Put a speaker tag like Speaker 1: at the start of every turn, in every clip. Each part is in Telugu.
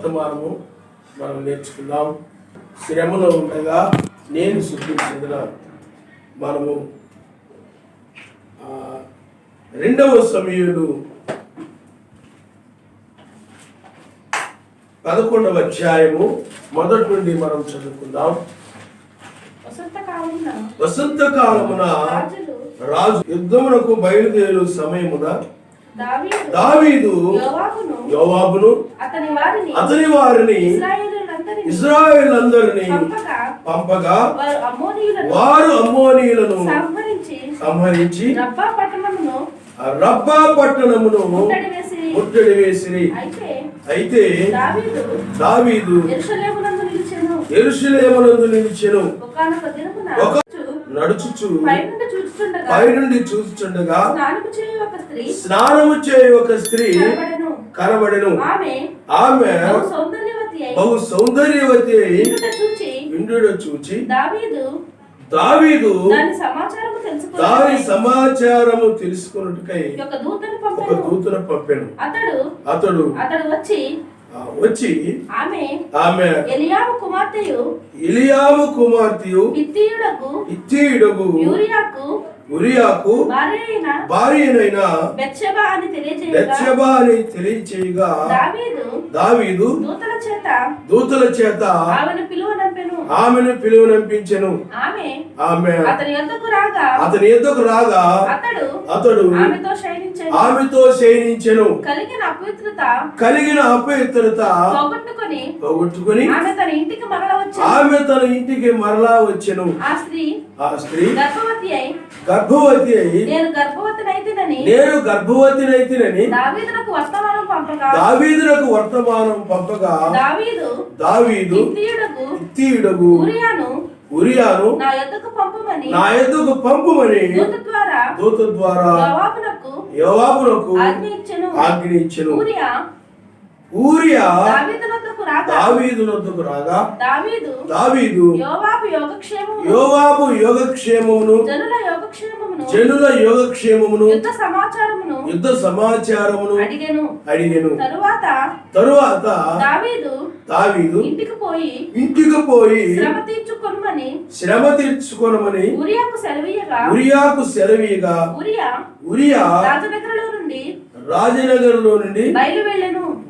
Speaker 1: వర్తమానము మనం నేర్చుకుందాం. శ్రమలో ఉండగా నేను శుద్ధించిన మనము 2వ సమూయేలు 11వ అధ్యాయము మొదటి నుండి మనం చదువుకుందాం. వసంతకాలమున రాజు యుద్ధమునకు బయలుదేరు సమయమున దావీదు యోవాబును అతని వారిని ఇశ్రాయేలులందరినీ పంపగా వారు అమ్మోనీయులను సంహరించి రబ్బా పట్టణమును ముట్టడి వేసిరి. అయితే దావీదు యెరూషలేమునందు నిలిచెను. నడుచుచు పైనుండి చూచుచుండగా స్నానము చేయు ఒక స్త్రీ కనబడెను. ఆమె బహు సౌందర్యవతి అయి ఇండుట చూచి దావీదు దాని సమాచారము తెలుసుకొనుటకై ఒక దూతను పంపెను. అతడు వచ్చి ఆమె ఎలియాము కుమార్తెయు హిత్తీయుడగు ఉరియాకు భార్యనైన బెత్షెబా అని తెలియచేయగా దావీదు దూతల చేత ఆమెను పిలువనంపించెను. ఆమె అతని యొద్దకు రాగా అతడు ఆమెతో శయనించెను. కలిగిన అపవిత్రత పోగొట్టుకొని ఆమె తన ఇంటికి మరలా వచ్చెను. ఆ స్త్రీ గర్భవతి అయి నేను గర్భవతినైతినని దావీదునకు వర్తమానం పంపగా దావీదు హిత్తీయుడగు ఉరియాను నా యొద్దకు పంపుమని దూత ద్వారా యోవాబునకు ఆజ్ఞ ఇచ్చెను. ఊరియా దావీదునొద్దకు రాగా దావీదు యోవాబు యోగక్షేమమును జనుల యోగక్షేమమును యుద్ధ సమాచారమును అడిగెను. తరువాత దావీదు ఇంటికి పోయి శ్రమ తీర్చుకొనమని ఉరియాకు సెలవీయగా ఉరియా రాజనగరులో నుండి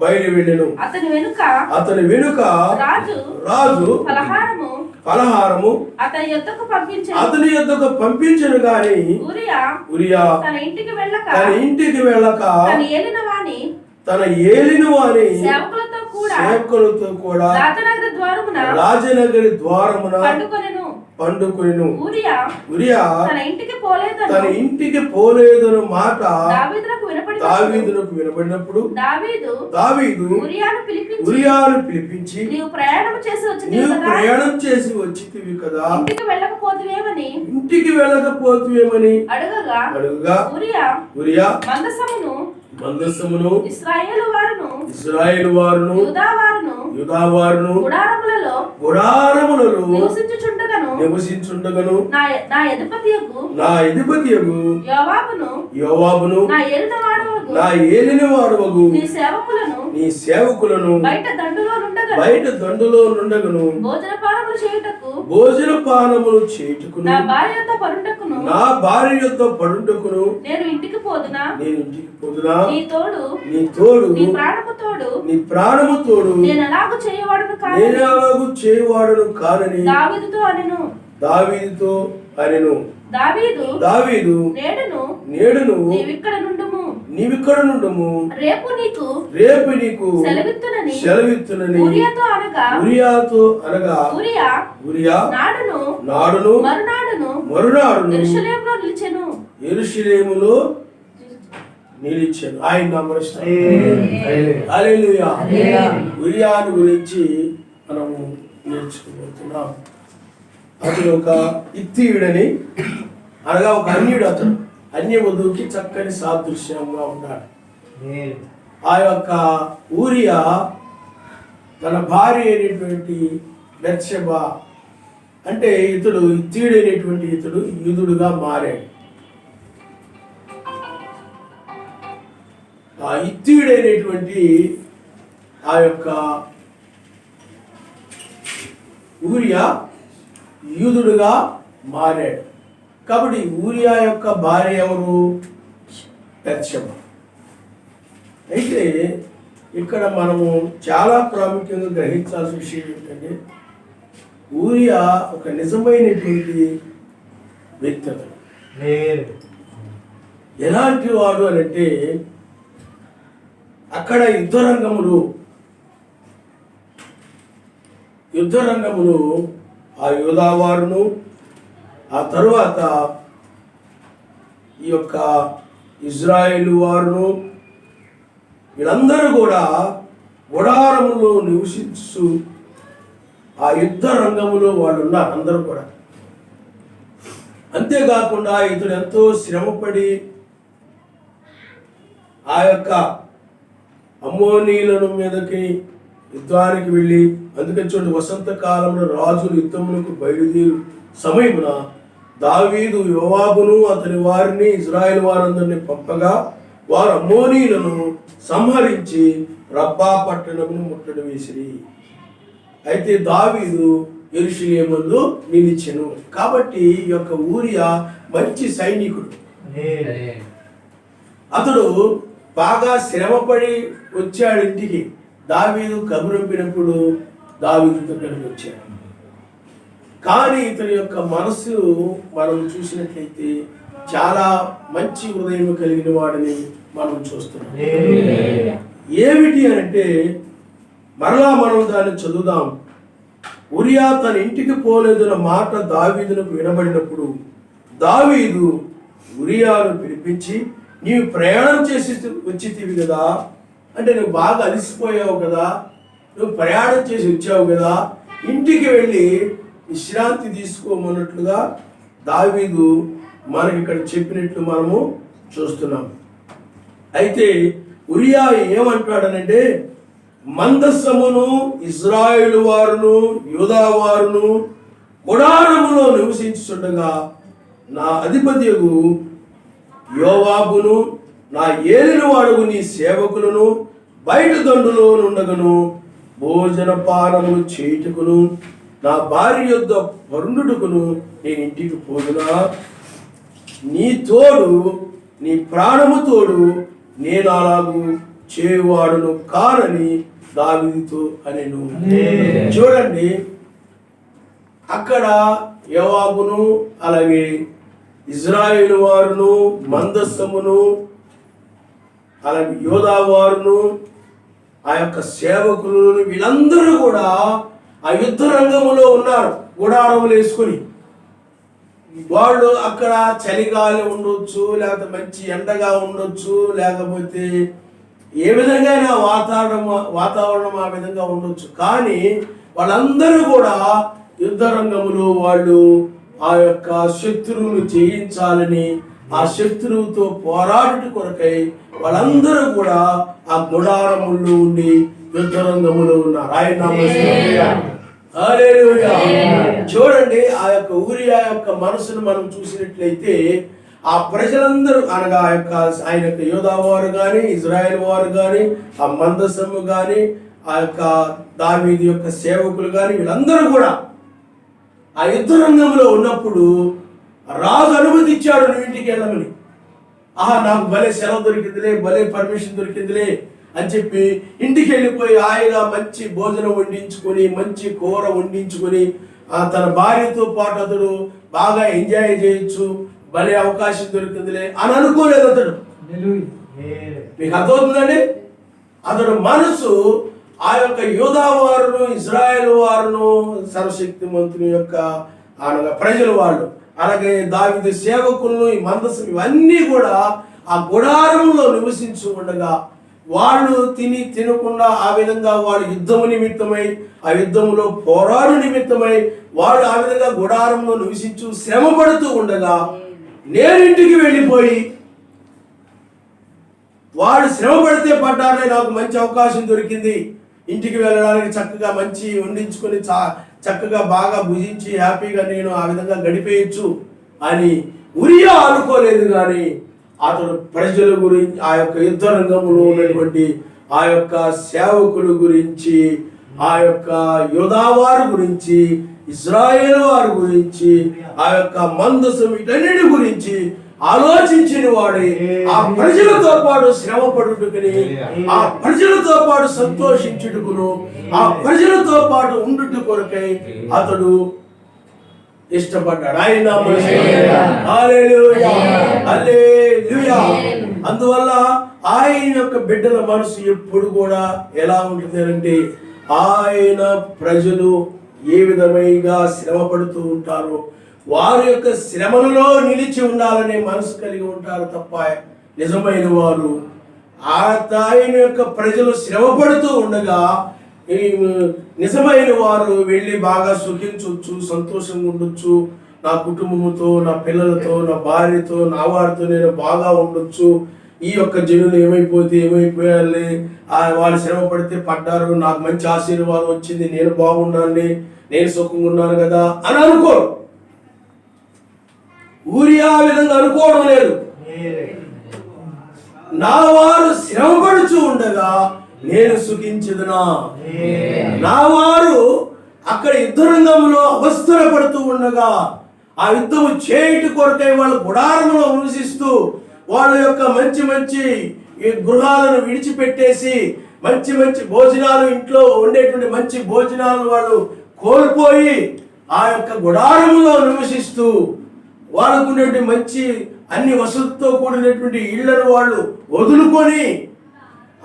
Speaker 1: బయలువెళ్ళెను. అతని వెనుక రాజు ఫలహారము అతని యొద్దకు పంపించెను గాని ఉరియా తన ఇంటికి వెళ్ళక తన ఏలిన వాని సేవకులతో కూడా రాజనగరి ద్వారమున పండుకొనెను. ఉరియా తన ఇంటికి పోలేదను మాట దావీదునకు వినబడినప్పుడు దావీదు ఉరియాను పిలిపించి నీవు ప్రయాణం చేసి వచ్చితివి కదా, ఇంటికి వెళ్ళకపోతువేమని అడగగా ఉరియా మందసమును ఇశ్రాయేలు వారును యూదా వారును గుడారములలో నివసించుండగను నా అధిపతియగు యోవాబును నా ఏలిన వాడవగు నీ సేవకులను బయట దండులో నుండగను భోజన పానములు చేయుటకును నా భార్య యొద్ద పడుటకును నేను ఇంటికి పోదునా నీ తోడు నీ ప్రాణము తోడు నేను అలాగు చేయవాడను కానని దావీదుతో అనెను. దావీదు నేడును నీవిక్కడ నుండుము, రేపు నీకు సెలవిత్తునని ఉరియాతో అనగా ఉరియా నాడును మరునాడును యెరూషలేములో నిలిచెను. ఆయన హల్లెలూయా. ఉరియాను గురించి మనము నేర్చుకోబోతున్నాం. అతడు ఒక హిత్తీయుడని అనగా ఒక అన్యుడు. అతడు అన్య వధువుకి చక్కని సాదృశ్యంగా ఉన్నాడు. ఆ యొక్క ఊరియా తన భార్య అయినటువంటి బెత్షెబా అంటే ఇతడు హిత్తీయుడైనటువంటి ఇతడు యూదుడుగా మారాడు. ఆ హిత్తీయుడైనటువంటి ఆ యొక్క ఊరియా యూదుడుగా మారాడు. కాబట్టి ఊరియా యొక్క భార్య ఎవరు? బెత్షెబ. అయితే ఇక్కడ మనము చాలా ప్రాముఖ్యంగా గ్రహించాల్సిన విషయం ఏంటంటే, ఊరియా ఒక నిజమైనటువంటి వ్యక్తి. ఎలాంటి వాడు అని అంటే, అక్కడ యుద్ధ రంగములు ఆ యోధావారును, ఆ తరువాత ఈ యొక్క ఇజ్రాయేలు వారును, వీళ్ళందరూ కూడా గుడారములో నివసించు ఆ యుద్ధ రంగములో వాళ్ళు ఉన్నారు అందరూ కూడా. అంతేకాకుండా ఇతడు ఎంతో శ్రమపడి ఆ యొక్క అమ్మోనీయులను మీదకి యుద్ధానికి వెళ్ళి, అందుకని చూడండి, వసంతకాలంలో రాజులు యుద్ధములకు బయలుదేరు సమయమున దావీదు యోవాబును అతని వారిని ఇజ్రాయేల్ వారందరినీ పంపగా వారు అమ్మోనీయులను సంహరించి రబ్బా పట్టణమును ముట్టడి వేసిరి. అయితే దావీదు యెరూషలేములో నిలిచెను. కాబట్టి ఈ యొక్క ఊరియా మంచి సైనికుడు. అతడు బాగా శ్రమపడి వచ్చాడు ఇంటికి. దావీదు కబురంపినప్పుడు దావీదు దగ్గరికి వచ్చాడు. కానీ ఇతని యొక్క మనస్సు మనం చూసినట్లయితే చాలా మంచి హృదయం కలిగిన వాడని మనం చూస్తున్నాం. ఏమిటి అంటే, మరలా మనం దాన్ని చదువుదాం. ఊరియా తన ఇంటికి పోలేదన్న మాట దావీదునకు వినబడినప్పుడు దావీదు ఊరియాను పిలిపించి, నీవు ప్రయాణం చేసి వచ్చితివి కదా, అంటే నువ్వు బాగా అలసిపోయావు కదా, నువ్వు ప్రయాణం చేసి వచ్చావు కదా, ఇంటికి వెళ్ళి విశ్రాంతి తీసుకోమన్నట్లుగా దావీదు మనకి ఇక్కడ చెప్పినట్లు మనము చూస్తున్నాం. అయితే ఊరియా ఏమంటాడనంటే, మందస్సమును ఇజ్రాయేలు వారును యూదా వారును గుడారములో నివసించుచుండగా నా అధిపతియగు యోవాబును నా ఏలిన వాడుగు నీ సేవకులను బయట దండులో నుండగను భోజన పానములు చేయుటకును నా భార్య యొద్ద పరుండుటకును నేను ఇంటికి పోదునా? నీ తోడు, నీ ప్రాణము తోడు నేను అలాగూ చేయువాడును కానని దావీదుతో అనెను. చూడండి, అక్కడ యోవాబును అలాగే ఇజ్రాయేలు వారును మందస్సమును అలాగే యోధా వారును ఆ యొక్క సేవకులు వీళ్ళందరూ కూడా ఆ యుద్ధ రంగంలో ఉన్నారు. గుడారములు వేసుకొని వాళ్ళు అక్కడ చలిగాలి ఉండొచ్చు, లేకపోతే మంచి ఎండగా ఉండొచ్చు, లేకపోతే ఏ విధంగా వాతావరణం ఆ విధంగా ఉండొచ్చు. కానీ వాళ్ళందరూ కూడా యుద్ధ రంగములో వాళ్ళు ఆ యొక్క శత్రువును జయించాలని, ఆ శత్రువుతో పోరాడుట కొరకై వాళ్ళందరూ కూడా ఆ గుడారముల్లో ఉండి యుద్ధ రంగములో ఉన్నారు. హల్లెలూయా. చూడండి, ఆ యొక్క ఊరియా యొక్క మనసును మనం చూసినట్లయితే ఆ ప్రజలందరూ అనగా ఆయన యొక్క యోధా వారు కానీ ఇజ్రాయేల్ వారు కానీ ఆ మందసము కానీ ఆ యొక్క దావీదు యొక్క సేవకులు కానీ వీళ్ళందరూ కూడా ఆ యుద్ధ రంగంలో ఉన్నప్పుడు రాజు అనుమతి ఇచ్చాడు నువ్వు ఇంటికి వెళ్ళమని. నాకు భలే సెలవు దొరికిందిలే, భలే పర్మిషన్ దొరికిందిలే అని చెప్పి ఇంటికి వెళ్ళిపోయి హాయిగా మంచి భోజనం వండించుకొని మంచి కూర వండించుకొని తన భార్యతో పాటు అతడు బాగా ఎంజాయ్ చేయొచ్చు, భలే అవకాశం దొరికిందిలే అని అనుకోలేదు అతడు. మీకు అర్థమవుతుందండి? అతడు మనసు ఆ యొక్క యూదా వారును ఇజ్రాయేల్ వారును సర్వశక్తిమంతుని యొక్క అనగా ప్రజలు వాళ్ళు అలాగే దావీదు సేవకులను ఈ మందసం ఇవన్నీ కూడా ఆ గుడారంలో నివసించి ఉండగా వాళ్ళు తినకుండా ఆ విధంగా వాళ్ళు యుద్ధము నిమిత్తమై ఆ యుద్ధములో పోరాడు నిమిత్తమై వాళ్ళు ఆ విధంగా గుడారంలో నివసించు శ్రమ పడుతూ ఉండగా నేను ఇంటికి వెళ్ళిపోయి వాడు శ్రమ పడితే పడ్డానే నాకు మంచి అవకాశం దొరికింది, ఇంటికి వెళ్ళడానికి చక్కగా మంచి వండించుకొని చక్కగా బాగా భుజించి హ్యాపీగా నేను ఆ విధంగా గడిపేయచ్చు అని ఊరియా అనుకోలేదు. కానీ అతడు ప్రజల గురించి ఆ యొక్క యుద్ధ రంగంలో ఉన్నటువంటి ఆ యొక్క సేవకుల గురించి ఆ యొక్క యోధా వారి గురించి, ఇశ్రాయేలు వారి గురించి, ఆ యొక్క మందసం వీటన్నిటి గురించి ఆలోచించిన వాడే ఆ ప్రజలతో పాటు శ్రమ పడుటకుని, ఆ ప్రజలతో పాటు సంతోషించుటకును, ఆ ప్రజలతో పాటు ఉండుట కొరకై అతడు ఇష్టపడ్డాడు. ఆయన హల్లెలూయా, హల్లెలూయా. అందువల్ల ఆయన యొక్క బిడ్డల మనసు ఎప్పుడు కూడా ఎలా ఉంటుంది అంటే, ఆయన ప్రజలు ఏ విధమైగా శ్రమ పడుతూ ఉంటారో వారి యొక్క శ్రమలలో నిలిచి ఉండాలనే మనసు కలిగి ఉంటారు తప్ప, నిజమైన వారు ఆయన యొక్క ప్రజలు శ్రమ పడుతూ ఉండగా నిజమైన వారు వెళ్ళి బాగా సుఖించవచ్చు, సంతోషంగా ఉండొచ్చు, నా కుటుంబంతో, నా పిల్లలతో, నా భార్యతో, నా వారితో నేను బాగా ఉండొచ్చు, ఈ యొక్క జనులు ఏమైపోయాలి, వాళ్ళు శ్రమ పడితే పడ్డారు, నాకు మంచి ఆశీర్వాదం వచ్చింది, నేను బాగున్నాను, నేను సుఖంగా ఉన్నాను కదా అని అనుకోరు. ఊరియా విధంగా అనుకోవడం లేదు. నా వారు శ్రమ పడుచు ఉండగా నేను సుఖించదునా, నా వారు అక్కడ యుద్ధ రంగంలో అవస్థల పడుతూ ఉండగా ఆ యుద్ధము చేయుట కొరకై వాళ్ళ గుడారంలో నివసిస్తూ వాళ్ళ యొక్క మంచి మంచి గృహాలను విడిచిపెట్టేసి మంచి మంచి భోజనాలు, ఇంట్లో ఉండేటువంటి మంచి భోజనాలు వాళ్ళు కోల్పోయి ఆ యొక్క గుడారంలో నివసిస్తూ వాళ్ళకు ఉన్నటువంటి మంచి అన్ని వసతులతో కూడినటువంటి ఇళ్లను వాళ్ళు వదులుకొని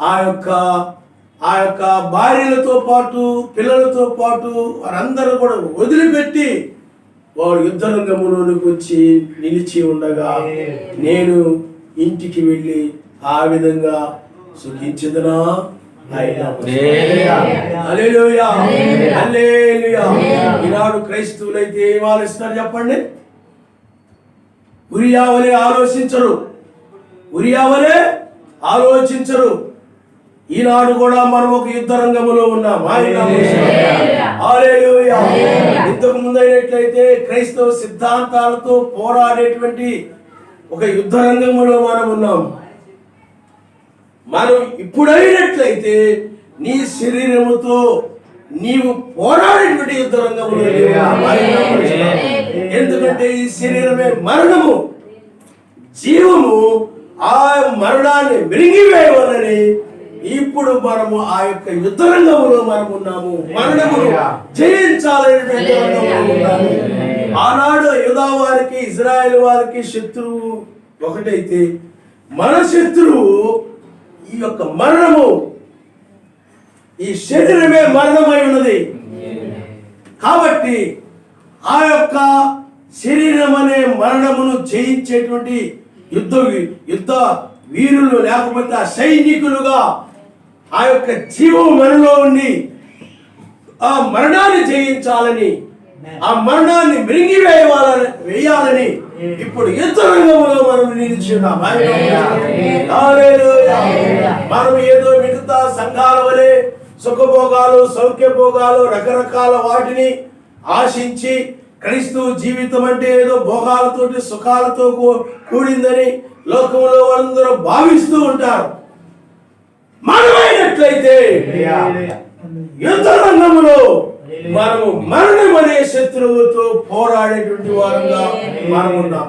Speaker 1: ఆ యొక్క భార్యలతో పాటు పిల్లలతో పాటు వారందరూ కూడా వదిలిపెట్టి వారు యుద్ధ రంగంలోనికి వచ్చి నిలిచి ఉండగా నేను ఇంటికి వెళ్ళి ఆ విధంగా సుఖించదునా. హల్లెలూయా, హల్లెలూయా. ఈనాడు క్రైస్తవులైతే ఏం ఆలోచిస్తారు చెప్పండి? ఉరియా వలె ఆలోచించరు. ఈనాడు కూడా మనం ఒక యుద్ధ రంగంలో ఉన్నాం. హల్లెలూయా. ఇంతకు ముందైనట్లయితే క్రైస్తవ సిద్ధాంతాలతో పోరాడేటువంటి ఒక యుద్ధ రంగంలో మనం ఉన్నాం. మనం ఇప్పుడైనట్లయితే నీ శరీరముతో నీవు పోరాడేటువంటి యుద్ధ రంగంలో. ఎందుకంటే ఈ శరీరమే మరణము, జీవము. ఆ మరణాన్ని మింగివేయవలని ఇప్పుడు మనము ఆ యొక్క యుద్ధ రంగంలో మనం ఉన్నాము. మరణమును జయించాలనేటువంటి రంగంలో ఉన్నాము. ఆనాడు యూదా వారికి, ఇజ్రాయెల్ వారికి శత్రువు ఒకటైతే మన శత్రువు ఈ యొక్క మరణము, ఈ శరీరమే మరణమై ఉన్నది. కాబట్టి ఆ యొక్క శరీరం అనే మరణమును జయించేటువంటి యుద్ధ వీరులు లేకపోతే ఆ సైనికులుగా ఆ యొక్క జీవం మనలో ఉండి ఆ మరణాన్ని జయించాలని, ఆ మరణాన్ని వేయాలని ఇప్పుడు యుద్ధ రంగంలో మనం నిలిచున్నాం. మనం ఏదో మిగతా సంఘాల వలె సుఖభోగాలు, సౌఖ్యభోగాలు, రకరకాల వాటిని ఆశించి క్రైస్తవ జీవితం అంటే ఏదో భోగాలతోటి సుఖాలతో కూడిందని లోకంలో వాళ్ళందరూ భావిస్తూ ఉంటారు. మనమైనట్లయితే యుద్ధ రంగంలో మనము మరణం అనే శత్రువుతో పోరాడేటువంటి వారంగా మనం ఉన్నాం.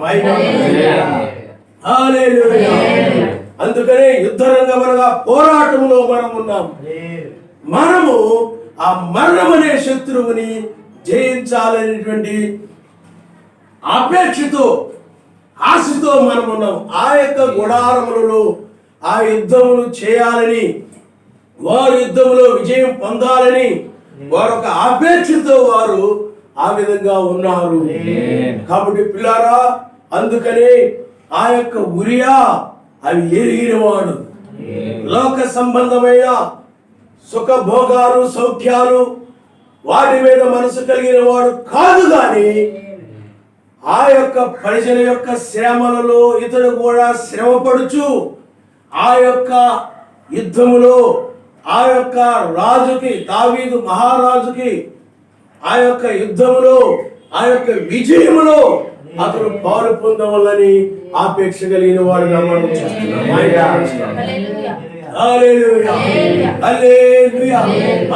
Speaker 1: అందుకనే యుద్ధ రంగం అనగా పోరాటంలో మనం ఉన్నాం. మనము ఆ మరణం అనే శత్రువుని జయించాలనేటువంటి అపేక్షతో, ఆశతో మనం ఉన్నాం. ఆ యొక్క గుడారములలో ఆ యుద్ధములు చేయాలని, వారు యుద్ధములో విజయం పొందాలని వారొక అపేక్షతో వారు ఆ విధంగా ఉన్నారు. కాబట్టి పిల్లారా, అందుకనే ఆ యొక్క ఉరియా అవి ఎరిగినవాడు, లోక సంబంధమైన సుఖభోగాలు, సౌఖ్యాలు వాటి మీద మనసు కలిగిన వాడు కాదు. కానీ ఆ యొక్క ప్రజల యొక్క శ్రమలలో ఇతడు కూడా శ్రమపడుచు ఆ యొక్క యుద్ధములో ఆ యొక్క రాజుకి, దావీదు మహారాజుకి ఆ యొక్క యుద్ధములో ఆ యొక్క విజయములో అతను పాలు పొందవలని ఆపేక్ష కలిగిన వాడుగా మనం చూస్తున్నాం. హల్లెలూయా హల్లెలూయా.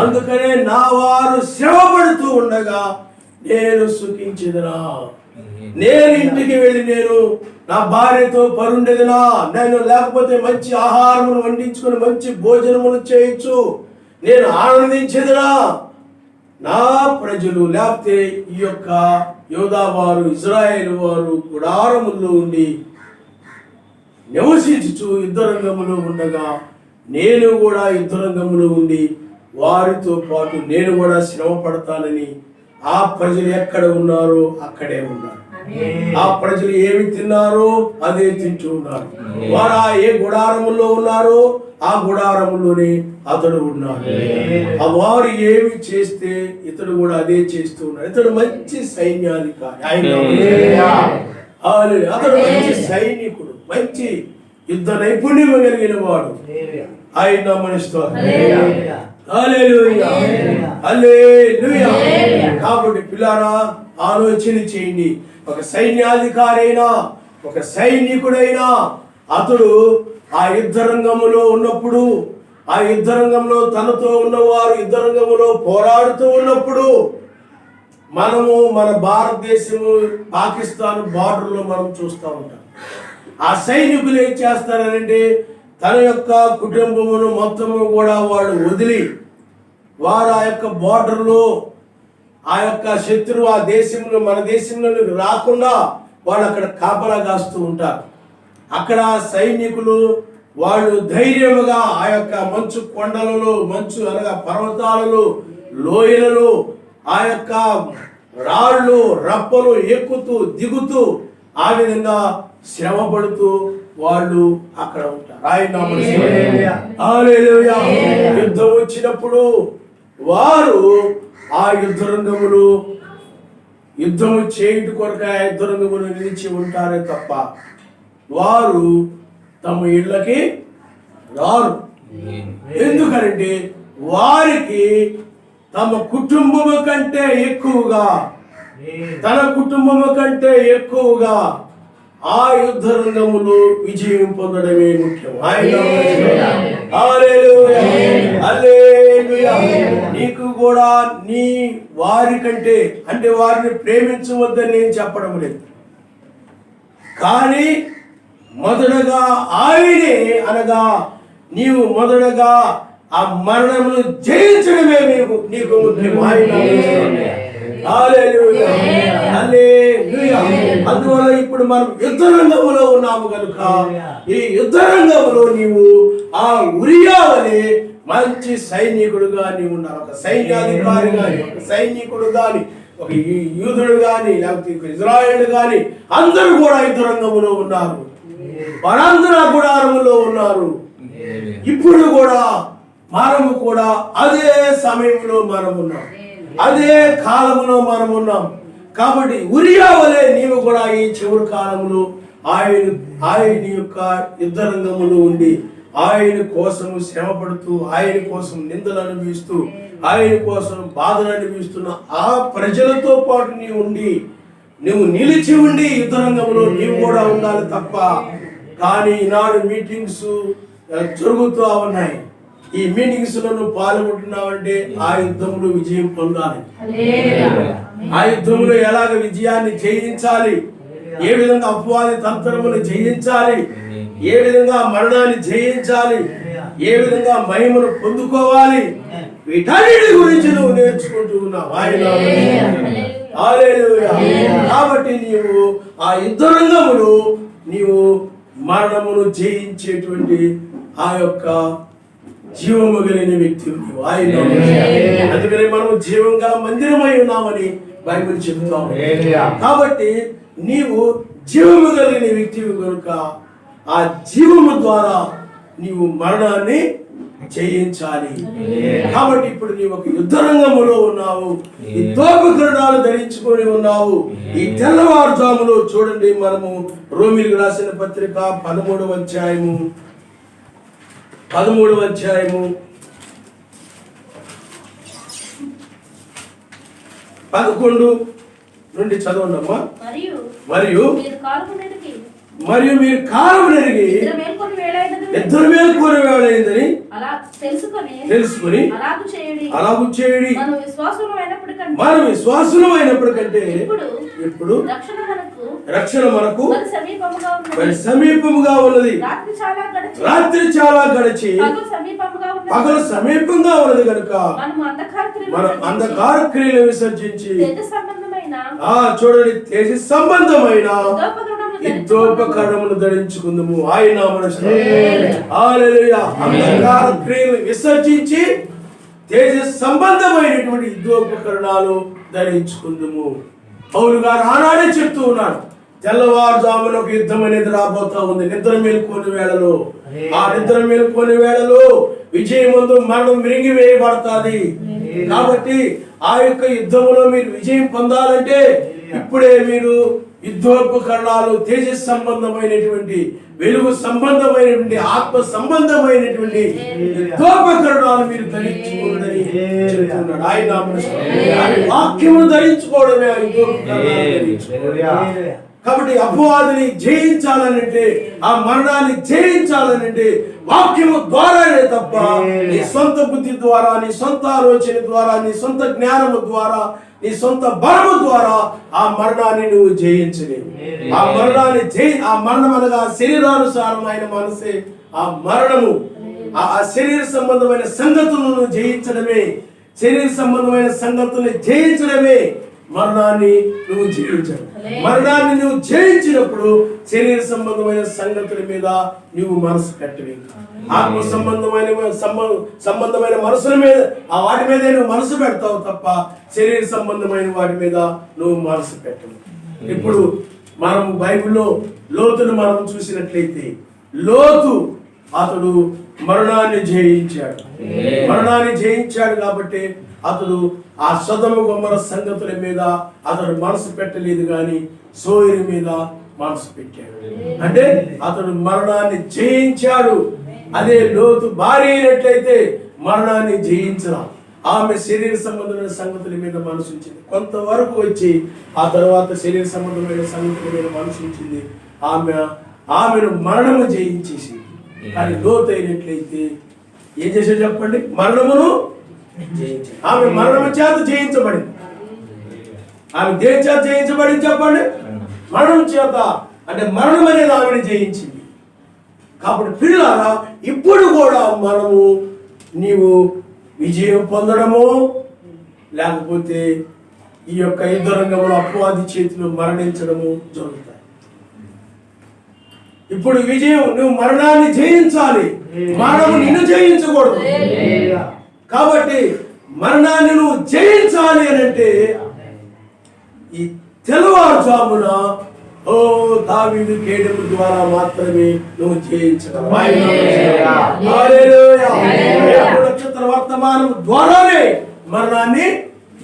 Speaker 1: అందుకనే నా వారు శ్రమపడుతూ ఉండగా నేను సుఖించెదనా. నేను ఇంటికి వెళ్ళి నేను నా భార్యతో పరుండేదనా. నేను లేకపోతే మంచి ఆహారమును వండించుకుని మంచి భోజనమును చేయొచ్చు, నేను ఆనందించేదనా. నా ప్రజలు లేకపోతే ఈ యొక్క యోధా వారు ఇజ్రాయేలు వారు గుడారముల్లో ఉండి నివసించుచు యుద్ధరంగములో ఉండగా నేను కూడా యుద్ధరంగములో ఉండి వారితో పాటు నేను కూడా శ్రమ పడతానని ఆ ప్రజలు ఎక్కడ ఉన్నారో అక్కడే ఉన్నారు. ఆ ప్రజలు ఏమి తిన్నారో అదే తింటూ ఉన్నారు. వారు ఏ గుడారములో ఉన్నారో ఆ గుడారములోనే అతడు ఉన్నాడు. ఆ వారు ఏమి చేస్తే ఇతడు కూడా అదే చేస్తూ ఉన్నాడు. ఇతడు మంచి సైన్యాధికారి, అతడు మంచి సైనికుడు, మంచి యుద్ధ నైపుణ్యం కలిగిన వాడు. ఆయన నమనిస్తారు. హల్లెలూయా హల్లెలూయా. కాబట్టి పిల్లారా ఆలోచన చేయండి. ఒక సైన్యాధికారి అయినా ఒక సైనికుడైనా అతడు ఆ యుద్ధరంగములో ఉన్నప్పుడు, ఆ యుద్ధరంగంలో తనతో ఉన్నవారు యుద్ధరంగంలో పోరాడుతూ ఉన్నప్పుడు మనము మన భారతదేశము పాకిస్తాన్ బార్డర్లో మనం చూస్తూ ఉంటాం. ఆ సైనికులు ఏం చేస్తారంటే తన యొక్క కుటుంబమును మొత్తము కూడా వాళ్ళు వదిలి వారు ఆ యొక్క బార్డర్లో ఆ యొక్క శత్రువు ఆ దేశంలో మన దేశంలో రాకుండా వాళ్ళు అక్కడ కాపలా కాస్తూ ఉంటారు. అక్కడ సైనికులు వాళ్ళు ధైర్యముగా ఆ యొక్క మంచు కొండలలో, మంచు అనగా పర్వతాలలో, లోయలలో ఆ యొక్క రాళ్ళు రప్పలు ఎక్కుతూ దిగుతూ ఆ విధంగా శ్రమ పడుతూ వాళ్ళు అక్కడ ఉంటారు. హల్లెలూయా. యుద్ధం వచ్చినప్పుడు వారు ఆ యుద్ధరంగములు యుద్ధము చేయుట కొరకు ఆ యుద్ధరంగములు నిలిచి ఉంటారే తప్ప వారు తమ ఇళ్ళకి రారు. ఎందుకంటే వారికి తమ కుటుంబము కంటే ఎక్కువగా, తన కుటుంబము కంటే ఎక్కువగా ఆ యుద్ధ రంగములు విజయం పొందడమే ముఖ్యం. హల్లెలూయా హల్లెలూయా. నీకు కూడా నీ వారి కంటే అంటే వారిని ప్రేమించవద్దని నేను చెప్పడం లేదు, కానీ మొదటగా ఆయనే అనగా నీవు మొదటగా ఆ మరణమును జయించడమే నీకు ముఖ్యం. హల్లెలూయా హల్లెలూయా. అందువల్ల ఇప్పుడు మనం యుద్ధరంగంలో ఉన్నాము కనుక ఈ యుద్ధరంగంలో నీవు ఆ ఉరియా వలె మంచి సైనికుడుగా నీవు ఉన్నావు. ఒక సైన్యాధికారి గాని, ఒక సైనికుడు గాని, ఒక యూదుడు గాని, లేకపోతే ఇజ్రాయేలు గాని అందరూ కూడా యుద్ధరంగంలో ఉన్నారు. వారందరూ గుడారములో ఉన్నారు. ఇప్పుడు కూడా మనము కూడా అదే సమయంలో మనం ఉన్నాం, అదే కాలంలో మనం ఉన్నాం. కాబట్టి ఉరియా వలె నీవు కూడా ఈ చివరి కాలంలో ఆయన యొక్క యుద్ధరంగములో ఉండి ఆయన కోసం శ్రమ పడుతూ, ఆయన కోసం నిందలు అనుభవిస్తూ, ఆయన కోసం బాధలు అనుభవిస్తున్న ఆ ప్రజలతో పాటు నువ్వు నిలిచి ఉండి యుద్ధరంగంలో నీవు కూడా ఉండాలి తప్ప. కానీ ఈనాడు మీటింగ్స్ జరుగుతూ ఉన్నాయి. ఈ మీటింగ్స్ లో నువ్వు పాల్గొంటున్నావంటే ఆ యుద్ధంలో విజయం పొందాలి. ఆ యుద్ధంలో ఎలాగ విజయాన్ని జయించాలి, ఏ విధంగా అపవాది తంత్రమును జయించాలి, ఏ విధంగా మరణాన్ని జయించాలి, ఏ విధంగా మహిమను పొందుకోవాలి, వీటన్నిటి గురించి నువ్వు నేర్చుకుంటూ ఉన్నావు. హల్లెలూయా. కాబట్టి నీవు ఆ యుద్ధరంగములో నీవు మరణమును జయించేటువంటి ఆ యొక్క జీవము కలిగిన వ్యక్తి. అందుకని మనం జీవంగా మందిరమై ఉన్నామని బైబిల్ చెబుతాము. కాబట్టి నీవు జీవము కలిగిన వ్యక్తివి కనుక ఆ జీవము ద్వారా నీవు మరణాన్ని జయించాలి. కాబట్టి ఇప్పుడు నీవు ఒక యుద్ధరంగములో ఉన్నావు, యుద్ధోపకరణాలు ధరించుకొని ఉన్నావు. ఈ తెల్లవారుజాములో చూడండి, మనము రోమీయులకు రాసిన పత్రిక 13వ అధ్యాయము 11 నుండి చదవండమ్మా. మరియు మీరు కాలము నెరిగి మేలుకొని వేళ అయిందని తెలుసుకొని అలాగు చేయుడి.
Speaker 2: మనం
Speaker 1: విశ్వాసులం అయినప్పటికంటే ఇప్పుడు రక్షణ మనకు మరి సమీపముగా ఉన్నది. రాత్రి చాలా గడిచి పగలు సమీపంగా ఉన్నది కనుక మనం అంధకార క్రియలు విసర్జించి చూడండి తేజ సంబంధమైన యుద్ధోపకరణములు ధరించుకుందాము. ఆయన అంధకార క్రియలు విసర్జించి తేజ సంబంధమైనటువంటి యుద్ధోపకరణాలు ధరించుకుందాము. పౌలు గారు ఆనాడే చెప్తూ ఉన్నాడు, తెల్లవారుజామున ఒక యుద్ధం అనేది రాబోతా ఉంది. నిద్ర మేలుకొని వేళలో, ఆ నిద్ర మేలుకొని వేళలో విజయమందు మరణం విరిగి వేయబడతాది. కాబట్టి ఆ యొక్క యుద్ధంలో మీరు విజయం పొందాలంటే ఇప్పుడే మీరు యుద్ధోపకరణాలు, తేజ సంబంధమైనటువంటి, వెలుగు సంబంధమైనటువంటి, ఆత్మ సంబంధమైనటువంటి యుద్ధోపకరణాలు మీరు ధరించుకోవాలని చెప్తున్నాడు. ఆయన వాక్యమును ధరించుకోవడమే ఆ యుద్ధోపకరణాలు ధరించుకోవడం. కాబట్టి అపవాదిని జయించాలనంటే, ఆ మరణాన్ని జయించాలనంటే వాక్యము ద్వారానే తప్ప నీ సొంత బుద్ధి ద్వారా, నీ సొంత ఆలోచన ద్వారా, నీ సొంత జ్ఞానము ద్వారా, నీ సొంత బలము ద్వారా ఆ మరణాన్ని నువ్వు జయించలేవు. ఆ మరణం అనగా శరీరానుసారమైన మనసే ఆ మరణము. ఆ శరీర సంబంధమైన సంగతులను జయించడమే, శరీర సంబంధమైన సంగతులను జయించడమే మరణాన్ని నువ్వు జయించావు. మరణాన్ని నువ్వు జయించినప్పుడు శరీర సంబంధమైన సంగతుల మీద నువ్వు మనసు పెట్టవి. ఆత్మ సంబంధమైన మనసుల మీద, ఆ వాటి మీద నువ్వు మనసు పెడతావు తప్ప శరీర సంబంధమైన వాటి మీద నువ్వు మనసు పెట్టవు. ఇప్పుడు మనం బైబిల్లో లోతును మనం చూసినట్లయితే, లోతు అతడు మరణాన్ని జయించాడు కాబట్టి అతడు ఆ సొదొమ గొమొర్రా సంగతుల మీద అతడు మనసు పెట్టలేదు, కానీ సోయరు మీద మనసు పెట్టాడు. అంటే అతడు మరణాన్ని జయించాడు. అదే లోతు భార్య అయినట్లయితే మరణాన్ని జయించరా, ఆమె శరీర సంబంధమైన సంగతుల మీద మనసు ఉంచింది. కొంతవరకు వచ్చి ఆ తర్వాత శరీర సంబంధమైన సంగతుల మీద మనసు ఉంచింది. ఆమెను మరణము జయించేసింది. కానీ లోతు అయినట్లయితే ఏం చేసేది చెప్పండి? మరణమును జయించింది. ఆమె మరణము చేత జయించబడింది. ఆమె దేని చేత జయించబడింది చెప్పండి? మరణం చేత. అంటే మరణం అనేది ఆమెను జయించింది. కాబట్టి పిల్లారా, ఇప్పుడు కూడా మనము నీవు విజయం పొందడము లేకపోతే ఈ యొక్క యుద్ధ రంగంలో అపవాది చేతిలో మరణించడము జరుగుతాయి. ఇప్పుడు విజయం, నువ్వు మరణాన్ని జయించాలి, మరణము నిన్ను జయించకూడదు. కాబట్టి మరణాన్ని నువ్వు జయించాలి అని అంటే ఈ తెల్లవారుజామున దావీదు కేడము ద్వారా మాత్రమే నువ్వు జయించగలవు. నక్షత్ర వర్తమానం ద్వారానే మరణాన్ని